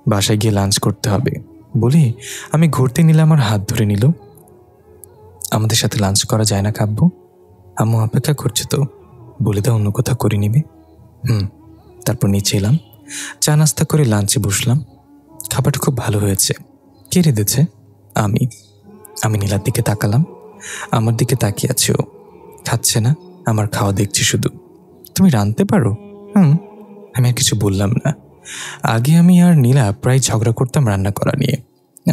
Speaker 1: বাসায় গিয়ে লাঞ্চ করতে হবে বলে আমি ঘুরতে নিলে আমার হাত ধরে নিল। আমাদের সাথে লাঞ্চ করা যায় না কাব্য? আম্মু অপেক্ষা করছে তো, বলে দাও অন্য কোথাও করে নিবে। তারপর নিচে এলাম, চা নাস্তা করে লাঞ্চে বসলাম। খাবারটা খুব ভালো হয়েছে। কে রেঁধেছে? আমি। আমি নীলার দিকে তাকালাম, আমার দিকে তাকিয়ে আছে ও। খাচ্ছে না, আমার খাওয়া দেখছে শুধু। তুমি রাঁধতে পারো? আমি আর কিছু বললাম না। আগে আমি আর নীলা প্রায় ঝগড়া করতাম রান্না করা নিয়ে।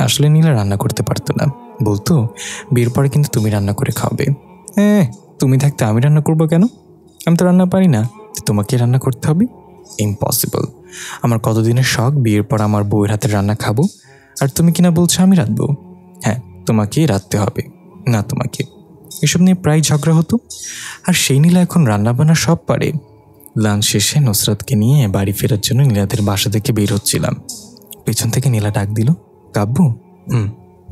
Speaker 1: আসলে নীলা রান্না করতে পারতো না, বলতো বিয়ের পরে কিন্তু তুমি রান্না করে খাওয়াবে। তুমি থাকতে আমি রান্না করবো কেন? আমি তো রান্না পারি না, তোমাকে রান্না করতে হবে। ইম্পসিবল। আমার কতদিনের শখ বিয়ের পর আমার বউয়ের হাতের রান্না খাবো, আর তুমি কিনা বলছো আমি রাঁধবো। হ্যাঁ, তোমাকেই রাঁধতে হবে। না তোমাকে। এসব নিয়ে প্রায় ঝগড়া হতো। আর সেই নীলা এখন রান্নাবান্না সব পারে। লাঞ্চ শেষে নুসরাতকে নিয়ে বাড়ি ফেরার জন্য নীলাদের বাসা থেকে বের হচ্ছিলাম। পেছন থেকে নীলা ডাক দিল, কাব্বু।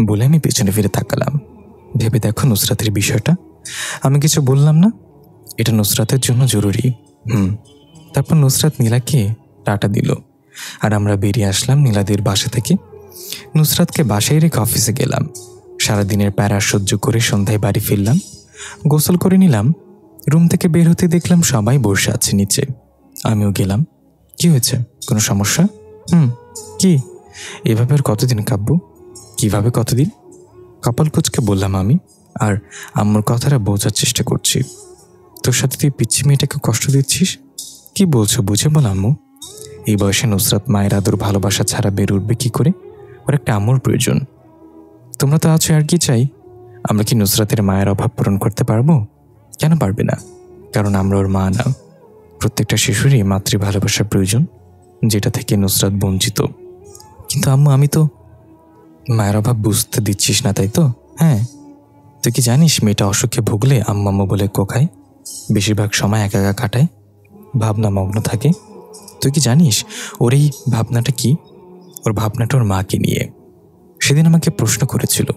Speaker 1: বলে আমি পেছনে ফিরে তাকালাম। ভেবে দেখো নুসরাতের বিষয়টা। আমি কিছু বললাম না, এটা নুসরাতের জন্য জরুরি। তারপর নুসরাত নীলাকে টাটা দিল, আর আমরা বেরিয়ে আসলাম নীলাদের বাসা থেকে। নুসরাতকে বাসায় রেখে অফিসে গেলাম। সারাদিনের প্যারা সহ্য করে সন্ধ্যায় বাড়ি ফিরলাম, গোসল করে নিলাম। রুম থেকে বের হতে দেখলাম সবাই বসে আছে নিচে। আমিও গেলাম। কি হয়েছে, কোনো সমস্যা? কি? এভাবে আর কতদিন কাব্বু? কিভাবে কতদিন? কপাল কুঁচকে বললাম আমি, আর আম্মুর কথাটা বোঝার চেষ্টা করছি। তোর সাথে তুই পিচ্ছি মেয়েটাকে কষ্ট দিচ্ছিস। কি বলছো বুঝে বল আম্মু। এই বয়সে নুসরাত মায়ের আদর ভালোবাসা ছাড়া বের উঠবে কি করে? ওর একটা আম্মুর প্রয়োজন। তোমরা তো আছো, আর কি চাই? আমরা কি নুসরাতের মায়ের অভাব পূরণ করতে পারবো? কেন পারবে না? কারণ আমরা ওর মা না। প্রত্যেকটা শিশুরই মাতৃ ভালোবাসার প্রয়োজন, যেটা থেকে নুসরাত বঞ্চিত। কিন্তু আম্মু আমি তো। মায়ের অভাব বুঝতে দিচ্ছিস না তাই তো? হ্যাঁ, তুই কি জানিস মেয়েটা অসুখে ভুগলে আম্মু বলে কোকায়, বেশিরভাগ সময় একা একা কাটায়, ভাবনা মগ্ন থাকে। তুই কি জানিস ওর এই ভাবনাটা কি? ওর ভাবনাটা ওর মাকে নিয়ে। সেদিন আমাকে প্রশ্ন করেছিল,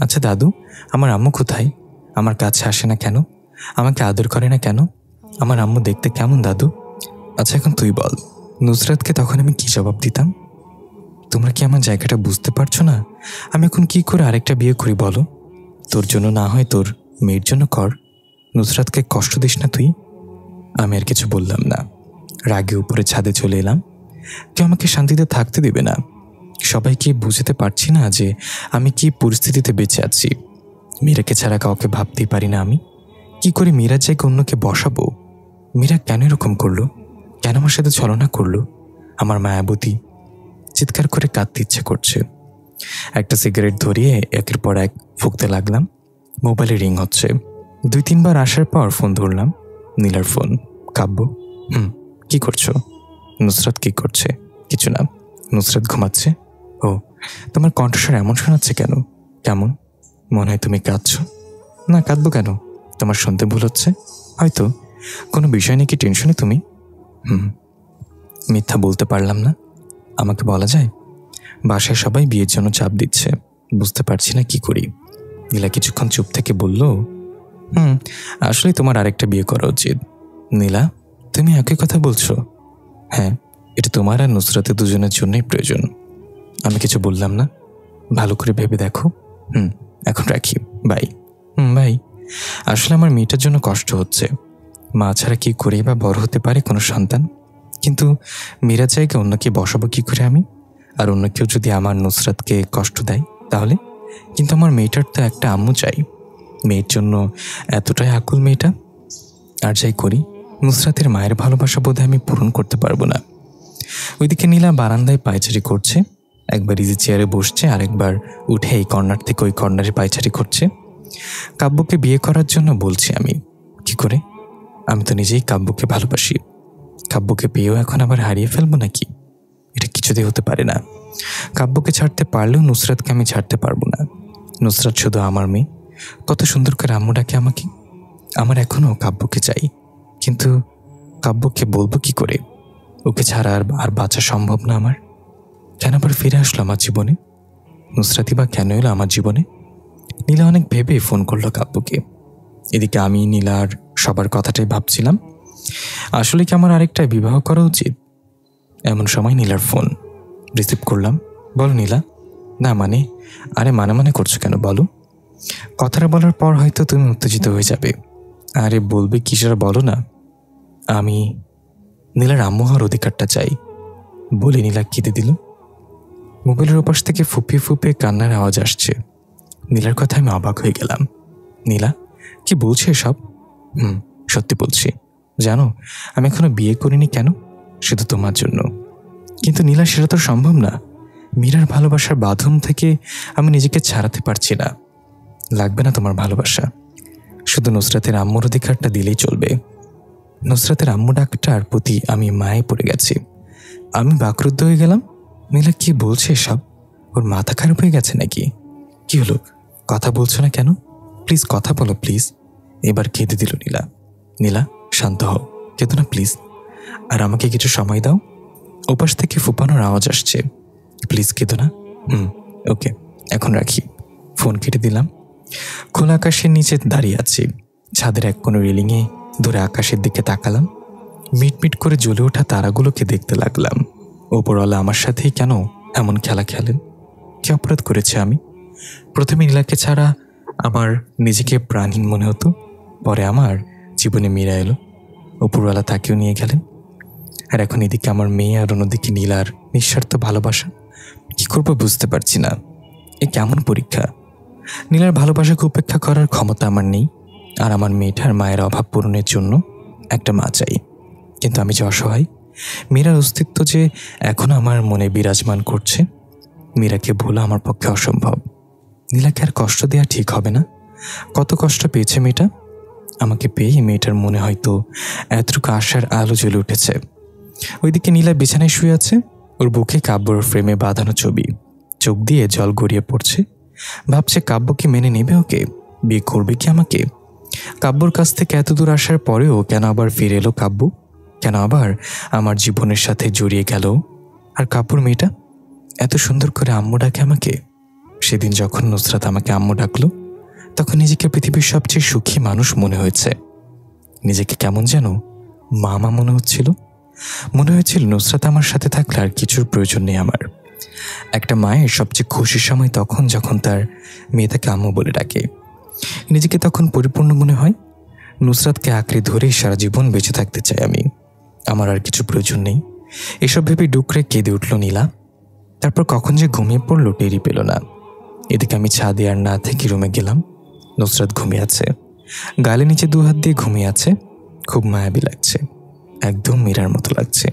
Speaker 1: আচ্ছা দাদু, আমার আম্মু কোথায়? আমার কাছে আসে না কেন? আমাকে আদর করে না কেন? আমার আম্মু দেখতে কেমন দাদু? আচ্ছা এখন তুই বল, নুসরাতকে তখন আমি কি জবাব দিতাম? তোমরা কি আমার জায়গাটা বুঝতে পারছো না? আমি এখন কি করে আরেকটা বিয়ে করি বলো? তোর জন্য না হয় তোর মেয়ের জন্য কর, নুসরাতকে কষ্ট দিস না তুই। আমি আর কিছু বললাম না। রাগে উপরে ছাদে চলে এলাম। কেউ আমাকে শান্তিতে থাকতে দেবে না। সবাইকে বুঝতে পারছি না যে আমি কি পরিস্থিতিতে বেঁচে আছি। মীরাকে ছাড়া কাউকে ভাবতেই পারি না আমি। কি করে মীরার জায়গায় অন্যকে বসাবো? মীরা কেন এরকম করলো? কেন আমার সাথে ছলনা করলো? আমার মায়াবতী। চিৎকার করে কাঁদতে ইচ্ছে করছে। একটা সিগারেট ধরিয়ে একের পর এক ফুঁকতে লাগলাম। মোবাইলে রিং হচ্ছে। 2-3 বার আসার পর ফোন ধরলাম। নীলার ফোন। কাব্য। কি করছো? নুসরাত কি করছে? কিছু না। নুসরাত ঘুমাচ্ছে। ও, তোমার কণ্ঠস্বর এমন শোনাচ্ছে কেন? কেমন? মনে হয় তুমি কাঁদছো। না, কাঁদবো কেন? তোমার শুনতে ভুল হচ্ছে হয়তো। কোনো বিষয় নিয়ে কি টেনশনে তুমি? মিথ্যা বলতে পারলাম না। আমাকে বলা যায়? বাসায় সবাই বিয়ের জন্য চাপ দিচ্ছে, বুঝতে পারছি না কি করি। নীলা কিছুক্ষণ চুপ থেকে বলল, আসলে তোমার আরেকটা বিয়ে করা উচিত। নীলা, তুমি একই কথা বলছো? হ্যাঁ, এটা তোমার আর নুসরাতের দুজনের জন্যই প্রয়োজন। আমি কিছু বললাম না। ভালো করে ভেবে দেখো। এখন রাখি, বাই। বাই। আসলে আমার মেয়েটার জন্য কষ্ট হচ্ছে। মা ছাড়া কি করে বা বড় হতে পারে কোনো সন্তান? কিন্তু মীরার জায়গায় অন্যকে বসাবো কি করে আমি? আর অন্য কেউ যদি আমার নুসরাতকে কষ্ট দেয় তাহলে? কিন্তু আমার মেয়েটার তো একটা আম্মু চাই। মেয়ের জন্য এতটাই আকুল মেয়েটা। আর যাই করি, নুসরাতের মায়ের ভালোবাসা বোধহয় আমি পূরণ করতে পারবো না। ওইদিকে নীলা বারান্দায় পায়চারি করছে। একবার ইজি চেয়ারে বসছে, আরেকবার উঠে এই কর্নার থেকে ওই কর্নারে পায়চারি করছে। কাব্যকে বিয়ে করার জন্য বলছি আমি। কি করে? আমি তো নিজেই কাব্যকে ভালোবাসি। কাব্যকে পেয়েও এখন আবার হারিয়ে ফেলবো নাকি? এটা কিছুতেই হতে পারে না। কাব্যকে ছাড়তে পারলেও নুসরাতকে আমি ছাড়তে পারবো না। নুসরাত শুধু আমার মেয়ে। কত সুন্দর করে আম্মু ডাকে আমাকে। আমার এখনও কাব্যকে চাই, কিন্তু কাব্যকে বলবো কি করে? ওকে ছাড়া আর বাঁচা সম্ভব না আমার। কেন আবার ফিরে আসলো আমার জীবনে? নুসরাতই বা কেন এলো আমার জীবনে? নীলা অনেক ভেবে ফোন করলো কাব্যকে। এদিকে আমি নীলার সবার কথাটাই ভাবছিলাম। আসলে কি আমার আরেকটা বিবাহ করা উচিত? এমন সময় নীলার ফোন। রিসিভ করলাম। বলো নীলা। না মানে, আরে মানে করছো কেন বলো? কথাটা বলার পর হয়তো তুমি উত্তেজিত হয়ে যাবে। আরে বলবে কি সেটা বলো না। আমি নীলার আম্মু হওয়ার অধিকারটা চাই বলে নীলা কেঁদে দিল। মোবাইলের ওপাশ থেকে ফুপিয়ে ফুপিয়ে কান্নার আওয়াজ আসছে। নীলার কথা আমি অবাক হয়ে গেলাম। নীলা, কি বলছে এসব? সত্যি বলছি। জানো, আমি এখনো বিয়ে করিনি কেন? শুধু তোমার জন্য। কিন্তু নীলা, সেটা তো সম্ভব না। মীরার ভালোবাসার বাঁধন থেকে আমি নিজেকে ছাড়াতে পারছি না। লাগবে না তোমার ভালোবাসা, শুধু নুসরাতের আম্মুর অধিকারটা দিলেই চলবে। নুসরাতের আম্মু ডাকটার প্রতি আমি মায়ে পড়ে গেছি। আমি বাকরুদ্ধ হয়ে গেলাম। নীলা কি বলছে এসব? ওর মাথা খারাপ হয়ে গেছে নাকি? কি হলো, কথা বলছো না কেন? প্লিজ কথা বলো প্লিজ। এবার কেঁদে দিল নীলা। নীলা, শান্ত হও, কেঁদো না প্লিজ। আর আমাকে কিছু সময় দাও। ওপাশ থেকে ফুপানোর আওয়াজ আসছে। প্লিজ কেঁদো না। ওকে, এখন রাখি। ফোন কেটে দিলাম। খোলা আকাশের নিচে দাঁড়িয়ে আছি। ছাদের এক কোনো রেলিংয়ে ধরে আকাশের দিকে তাকালাম। মিটমিট করে জ্বলে ওঠা তারাগুলোকে দেখতে লাগলাম। ওপরওয়ালা আমার সাথেই কেন এমন খেলা খেলেন? কি অপরাধ করেছে আমি? প্রথমে নীলাকে ছাড়া আমার নিজেকে প্রাণহীন মনে হতো। পরে আমার জীবনে মীরা এলো, ওপরওয়ালা তাকেও নিয়ে গেলেন। আর এখন এদিকে আমার মেয়ে, আর অন্যদিকে নীলার নিঃস্বার্থ ভালোবাসা। কি করবো বুঝতে পারছি না। এ কেমন পরীক্ষা? নীলার ভালোবাসাকে উপেক্ষা করার ক্ষমতা আমার নেই, আর আমার মেয়েটার মায়ের অভাব পূরণের জন্য একটা মা চাই। কিন্তু আমি যে অসহায়, মীরার অস্তিত্ব যে এখনো আমার মনে বিরাজমান করছে। মীরাকে ভোলা আমার পক্ষে অসম্ভব। নীলাকে আর কষ্ট দেওয়া ঠিক হবে না। কত কষ্ট পেয়েছে মেয়েটা। আমাকে পেয়ে মেয়েটার মনে হয়তো এতটুকু আশার আলো জ্বলে উঠেছে। ওইদিকে নীলা বিছানায় শুয়ে আছে। ওর বুকে কাব্যর ফ্রেমে বাঁধানো ছবি। চোখ দিয়ে জল গড়িয়ে পড়ছে। ভাবছে কাব্য কি মেনে নেবে ওকে? বিয়ে করবে কি আমাকে? কাব্যর কাছ থেকে এত দূর আসার পরেও কেন আবার ফিরে এলো কাব্য? কেন আবার আমার জীবনের সাথে জড়িয়ে গেল? আর কাব্যর মেয়েটা এত সুন্দর করে আম্মু ডাকে আমাকে। সেদিন যখন নুসরাত আমাকে আম্মু ডাকলো, তখন নিজেকে পৃথিবীর সবচেয়ে সুখী মানুষ মনে হয়েছে। নিজেকে কেমন যেন মামা মনে হচ্ছিল। মনে হয়েছিল নুসরাত আমার সাথে থাকলে আর কিছুর প্রয়োজন নেই আমার। একটা মায়ের সবচেয়ে খুশির সময় তখন, যখন তার মেয়ে তাকে আম্মু বলে ডাকে। নিজেকে তখন পরিপূর্ণ মনে হয়। নুসরাতকে আঁকড়ে ধরেই সারা জীবন বেঁচে থাকতে চাই আমি। আমার আর কিছু প্রয়োজন নেই। এসব ভেবে ডুকরে কেঁদে উঠল নীলা। তারপর কখন যে ঘুমিয়ে পড়ল টেরই পেল না। এদিকে আমি ছাদে আর না থেকে রুমে গেলাম। নুসরাত ঘুমিয়ে আছে, গালে নিচে দুহাত দিয়ে ঘুমিয়ে আছে। খুব মায়াবী লাগছে, একদম মীরার মতো লাগছে।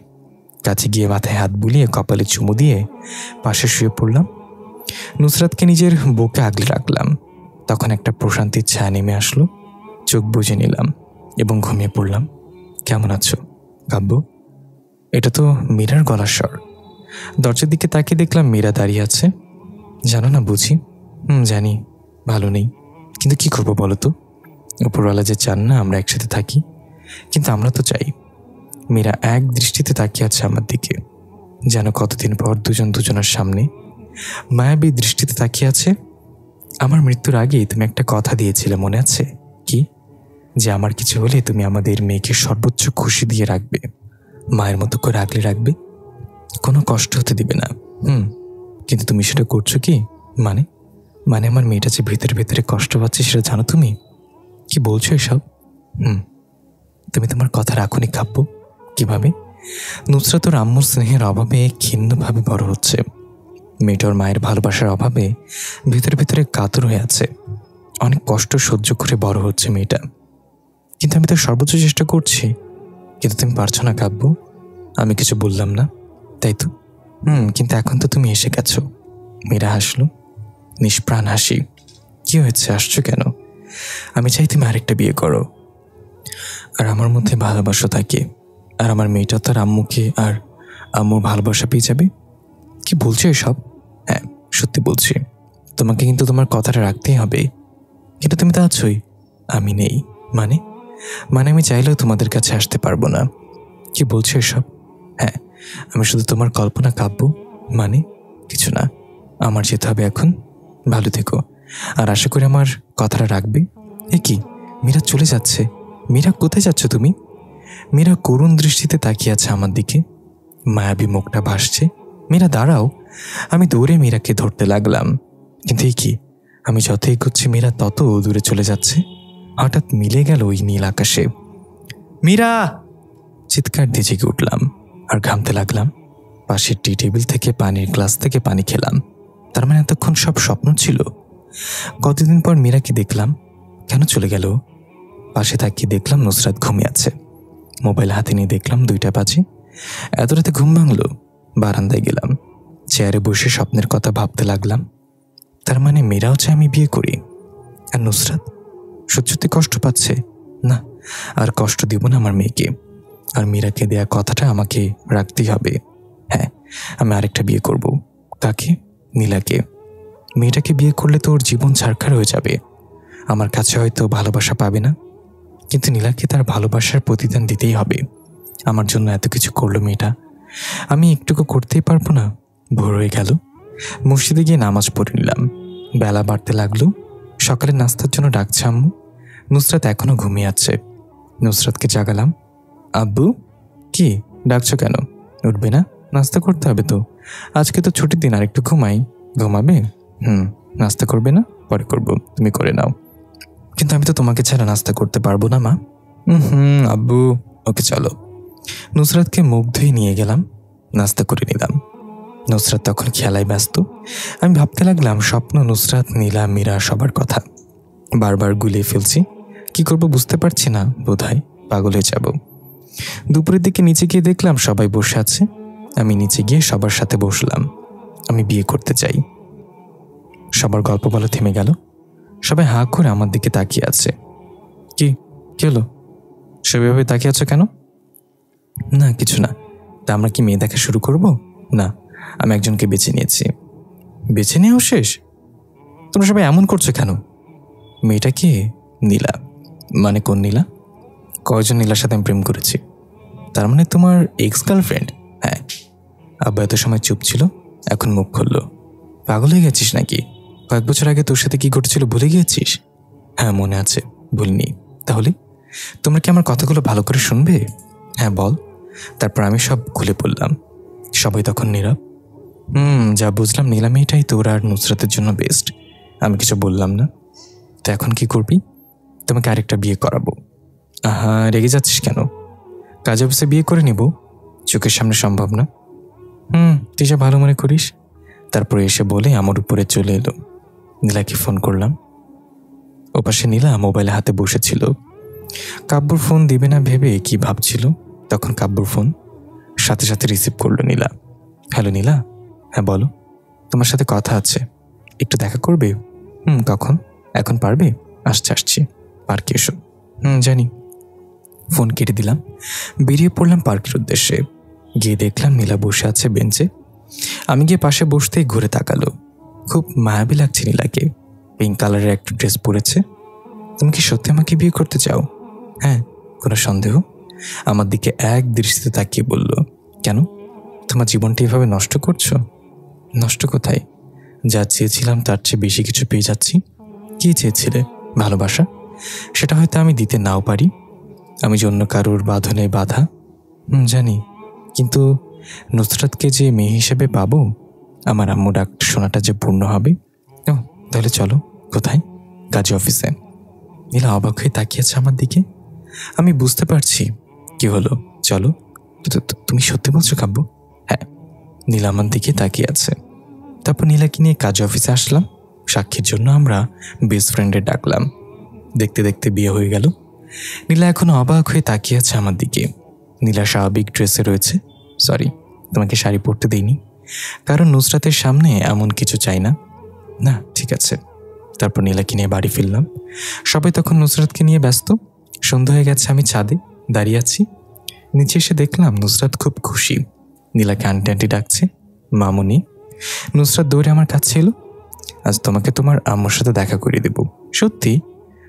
Speaker 1: কাছে গিয়ে মাথায় হাত বুলিয়ে কপালে চুমু দিয়ে পাশে শুয়ে পড়লাম। নুসরাতকে নিজের বুকে আগলে রাখলাম। তখন একটা প্রশান্তির ছায়া নেমে আসলো। চোখ বুজে নিলাম এবং ঘুমিয়ে পড়লাম। কেমন আছো কাব্য? এটা তো মীরার গলার স্বর। দরজার দিকে তাকিয়ে দেখলাম মীরা দাঁড়িয়ে আছে। জানো না বুঝি? জানি, ভালো নেই, কিন্তু কি করবো বলো তো? উপরওয়ালা যে চান না আমরা একসাথে থাকি, কিন্তু আমরা তো চাই। মীরা এক দৃষ্টিতে তাকিয়ে আছে আমার দিকে, যেন কতদিন পর দুজন দুজনের সামনে মায়াবী দৃষ্টিতে তাকিয়ে আছে। আমার মৃত্যুর আগেই তুমি একটা কথা দিয়েছিলে, মনে আছে? কি? যে আমার কিছু হলে তুমি আমাদের মেয়েকে সর্বোচ্চ খুশি দিয়ে রাখবে, মায়ের মতো করে আগলে রাখবে, কোনো কষ্ট হতে দিবে না। কিন্তু তুমি সেটা করছো কি? মানে মানে আমার মেয়েটা যে ভেতরে ভেতরে কষ্ট পাচ্ছে সেটা জানো তুমি? কি বলছো এসব? তুমি তোমার কথা রাখুনি কাব্য। কিভাবে? নুসরাত ওর আম্মুর স্নেহের অভাবে ক্ষীণভাবে বড় হচ্ছে। মেয়েটার মায়ের ভালোবাসার অভাবে ভিতরে ভিতরে কাতর হয়ে আছে। অনেক কষ্ট সহ্য করে বড় হচ্ছে মেয়েটা। কিন্তু আমি তো সর্বোচ্চ চেষ্টা করছি। কিন্তু তুমি পারছো না কাব্য। আমি কিছু বললাম না, তাই তো? কিন্তু এখন তো তুমি এসে গেছো। মীরা হাসলো, নিষ্প্রাণ হাসি। কি হয়েছে, আসছো কেন? আমি চাই তুমি আরেকটা বিয়ে করো, আর আমার মধ্যে ভালোবাসা থাকে, আর আমার মেয়েটা তার আম্মুকে আর আম্মুর ভালোবাসা পেয়ে যাবে। কি বলছো এসব? হ্যাঁ, সত্যি বলছি। তোমাকে কিন্তু তোমার কথাটা রাখতেই হবে। কিন্তু তুমি তো আছোই। আমি নেই মানে? আমি চাইলেও তোমাদের কাছে আসতে পারবো না। কি বলছো এসব? হ্যাঁ, আমি শুধু তোমার কল্পনা কাব্য। মানে কিছু না, আমার যেতে হবে এখন। ভালো থেকো, আর আশা করি আমার কথাটা রাখবে। এ কি, মীরা চলে যাচ্ছে? মীরা, কোথায় যাচ্ছ তুমি? মীরা করুণ দৃষ্টিতে তাকিয়ে আছে আমার দিকে, মায়াবী মুখটা ভাসছে। মীরা দাঁড়াও। আমি দৌড়ে মীরাকে ধরতে লাগলাম, কিন্তু এই কি, আমি যত এগোচ্ছি মীরা তত দূরে চলে যাচ্ছে। হঠাৎ মিলে গেল ওই নীল আকাশে। মীরা! চিৎকার দিয়ে জেগে উঠলাম আর ঘামতে লাগলাম। পাশের টি টেবিল থেকে পানির গ্লাস থেকে পানি খেলাম। তার মানে এতক্ষণ সব স্বপ্ন ছিল। কতদিন পর মীরাকে দেখলাম। কেন চলে গেল? পাশে তাকিয়ে দেখলাম নুসরাত ঘুমিয়ে আছে। মোবাইল হাতে নিয়ে দেখলাম 2টা বাজে। এত রাতে ঘুম ভাঙলো? বারান্দায় গেলাম, চেয়ারে বসে স্বপ্নের কথা ভাবতে লাগলাম। তার মানে মীরাও চায় আমি বিয়ে করি। আর নুসরাত সত্যি কষ্ট পাচ্ছে। না, আর কষ্ট দিব না আমার মেয়েকে। আর মীরাকে দেয়া কথাটা আমাকে রাখতেই হবে। হ্যাঁ, আমি আরেকটা বিয়ে করব। কাকে? নীলাকে। মেয়েটাকে বিয়ে করলে তো ওর জীবন ছারখার হয়ে যাবে। আমার কাছে হয়তো ভালোবাসা পাবে না, কিন্তু নীলাকে তার ভালোবাসার প্রতিদান দিতেই হবে। আমার জন্য এত কিছু করলো মেয়েটা, আমি একটুকু করতেই পারবো না? ভোর হয়ে গেল, মসজিদে গিয়ে নামাজ পড়ে নিলাম। বেলা বাড়তে লাগলো। সকালে নাস্তার জন্য ডাকছে আম্মু। নুসরাত এখনো ঘুমিয়ে আছে। নুসরাতকে জাগালাম। আব্বু, কি ডাকছো কেন? উঠবে না? নাস্তা করতে হবে তো, আজকে তো ছুটির দিন। আর একটু ঘুমাই। ঘুমাবে? নাস্তা করবে না? পরে করব, তুমি করে নাও। কিন্তু আমি তো তোমাকে ছাড়া নাস্তা করতে পারবো না মা। আব্বু। ওকে চলো। নুসরাতকে মুখ ধুয়ে নিয়ে গেলাম, নাস্তা করে নিলাম। নুসরাত তখন খেলায় ব্যস্ত। আমি ভাবতে লাগলাম স্বপ্ন, নুসরাত, নীলা, মীরা, সবার কথা বারবার গুলিয়ে ফেলছি। কি করব বুঝতে পারছি না, বোধহয় পাগল হয়ে যাব। দুপুরের দিকে নিচে গিয়ে দেখলাম সবাই বসে আছে। আমি নিচে গিয়ে সবার সাথে বসলাম। আমি বিয়ে করতে চাই। সবার গল্প বলা থেমে গেল। সবাই হাঁ করে আমার দিকে তাকিয়ে আছে। কি হলো? সেভাবে তাকিয়ে আছো কেন? না, কিছু না। তা আমরা কি মেয়ে দেখা শুরু করব? না, আমি একজনকে বেছে নিয়েছি। বেছে নেওয়া শেষ? তোমরা সবাই এমন করছো কেন? মেয়েটা কে? নীলা। মানে কোন নীলা? কয়জন নীলার সাথে আমি প্রেম করেছি। তার মানে তোমার এক্স গার্লফ্রেন্ড? হ্যাঁ। আব্বা এত সময় চুপ ছিল, এখন মুখ খুললো। পাগল হয়ে গেছিস নাকি? কয়েক বছর আগে তোর সাথে কি ঘটেছিল ভুলে গিয়েছিস? হ্যাঁ, মনে আছে, ভুলিনি। তাহলে তোমরা কি আমার কথাগুলো ভালো করে শুনবে? হ্যাঁ বল। তারপর আমি সব খুলে পড়লাম। সবাই তখন নীরব। যা বুঝলাম নীলা মেয়েটাই তোর আর নুসরাতের জন্য বেস্ট। আমি কিছু বললাম না। তো এখন কি করবি? তোমাকে আরেকটা বিয়ে করাবো। আহা, রেগে যাচ্ছিস কেন? কাজ অফিসে বিয়ে করে নিব। চোখের সামনে সম্ভব না। তুই যা ভালো মনে করিস। তারপরে এসে বলে আমার উপরে চলে এলো। নীলাকে ফোন করলাম। ওপাশে নীলা মোবাইল হাতে বসেছিল। কাব্যর ফোন দিবে না ভেবে কি ভাবছিল, তখন কাব্যর ফোন সাথে সাথে রিসিভ করলো নীলা। হ্যালো নীলা। হ্যাঁ বলো। তোমার সাথে কথা আছে। একটু দেখা করবে? কখন? এখন পারবে? আসছি। পার্কে এসো। জানি। ফোন কেটে দিলাম। বেরিয়ে পড়লাম পার্কের উদ্দেশ্যে। গিয়ে দেখলাম নীলা বসে আছে বেঞ্চে। আমি গিয়ে পাশে বসতেই ঘুরে তাকালো। খুব মায়াবী লাগছে নীলাকে। পিঙ্ক কালারের একটা ড্রেস পরেছে। তুমি কি সত্যি আমাকে বিয়ে করতে চাও? হ্যাঁ। কোনো সন্দেহ? আমার দিকে এক দৃষ্টিতে তাকিয়ে বলল, কেন? তোমার জীবনটা এভাবে নষ্ট করছো? নষ্ট কোথায়? যা চেয়েছিলাম তার চেয়ে বেশি কিছু পেয়ে যাচ্ছি। কি চেয়েছিলে? ভালোবাসা। সেটা হয়তো আমি দিতে নাও পারি। আমি যে অন্য কারোর বাঁধনে বাধা। জানি, কিন্তু নুসরাতকে যে মেয়ে হিসেবে পাবো, আমার আম্মু ডাক শোনাটা যে পূর্ণ হবে। তাহলে চলো। কোথায়? কাজী অফিসে। নীলা অবাক হয়ে তাকিয়েছে আমার দিকে। আমি বুঝতে পারছি। কি হলো? চলো। তুমি সত্যি বলছো কাব্য? হ্যাঁ। নীলা আমার দিকে তাকিয়ে আছে। তারপর নীলাকে নিয়ে কাজী অফিসে আসলাম। সাক্ষীর জন্য আমরা বেস্ট ফ্রেন্ডে ডাকলাম। দেখতে দেখতে বিয়ে হয়ে গেল। নীলা এখনো অবাক হয়ে তাকিয়ে আছে আমার দিকে। নীলা স্বাভাবিক ড্রেসে রয়েছে। সরি, তোমাকে শাড়ি পরতে দেইনি, কারণ নুসরাতের সামনে এমন কিছু চাই না। না, ঠিক আছে। তারপর নীলাকে নিয়ে বাড়ি ফিরলাম। সবাই তখন নুসরাতকে নিয়ে ব্যস্ত। সন্ধ্যা হয়ে গেছে। আমি ছাদে দাঁড়িয়ে আছি। নিচে এসে দেখলাম নুসরাত খুব খুশি। নীলাকে আন্টি আন্টি ডাকছে। মামুনি। নুসরাত দৌড়ে আমার কাছে এলো। আজ তোমাকে তোমার আম্মুর সাথে দেখা করিয়ে দেব। সত্যি?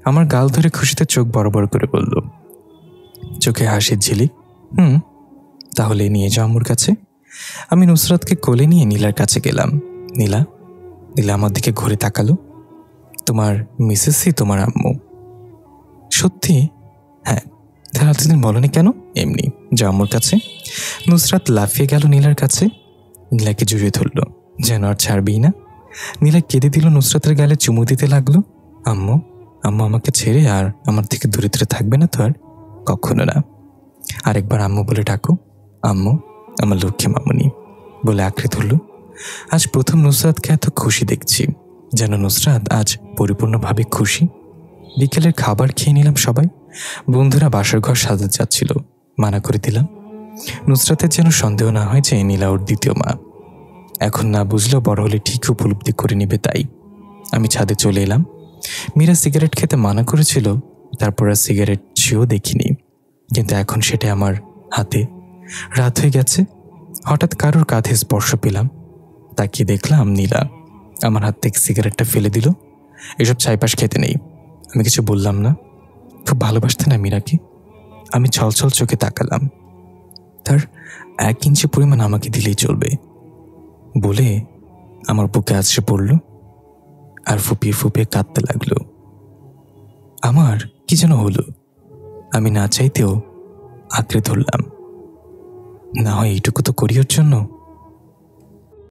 Speaker 1: আমার গাল ধরে খুশিতে চোখ বড় বড় করে বলল। চোখে হাসির ঝিলিক। তাহলে নিয়ে যাও আম্মুর কাছে। আমি নুসরাতকে কোলে নিয়ে নীলার কাছে গেলাম। নীলা আমার দিকে ঘুরে তাকালো। তোমার মিসেসই তোমার আম্মু? সত্যি? হ্যাঁ। তাহলে এতদিন বলনি কেন? এমনি যা আম্মুর কাছে। নুসরাত লাফিয়ে গেল নীলার কাছে, নীলাকে জড়িয়ে ধরল, যেন আর ছাড়বেই না। নীলা কেঁদে দিল, নুসরাতের গালে চুমু দিতে লাগলো। আম্মু, আম্মু আমাকে ছেড়ে আর আমার থেকে দূরে দূরে থাকবে না তো আর? কখনো না। আরেকবার আম্মু বলে ডাকো। আম্মু, আমার লক্ষ্মী মামুনি বলে আঁকড়ে ধরল। আজ প্রথম নুসরাতকে এত খুশি দেখছি, যেন নুসরাত আজ পরিপূর্ণভাবে খুশি। বিকেলের খাবার খেয়ে নিলাম সবাই। বন্ধুরা বাসার ঘর সাজাতে যাচ্ছিল, মানা করে দিলাম। নুসরাতের যেন সন্দেহ না হয় যে নীলা ওর দ্বিতীয় মা। এখন না বুঝলেও বড় হলে ঠিক উপলব্ধি করে নিবে, তাই আমি ছাদে চলে এলাম। মীরা সিগারেট খেতে মানা করেছিল, তারপর আর সিগারেট সেও দেখিনি, কিন্তু এখন সেটা আমার হাতে। রাত হয়ে গেছে, হঠাৎ কারোর কাঁধে স্পর্শ পেলাম। তাকিয়ে দেখলাম নীলা আমার হাত থেকে সিগারেটটা ফেলে দিল। এসব ছাইপাশ খেতে নেই। আমি কিছু বললাম না। খুব ভালোবাসতে না মীরাকে? আমি ছলছল চোখে তাকালাম। তার 1 ইঞ্চি পরিমাণ আমাকে দিলেই চলবে বলে আমার বুকে আছড়ে পড়ল আর ফুপিয়ে ফুপিয়ে কাঁদতে লাগলো। আমার কি যেন হলো, আমি না চাইতেও আঁকড়ে ধরলাম। না হয় এইটুকু তো করি ওর জন্য।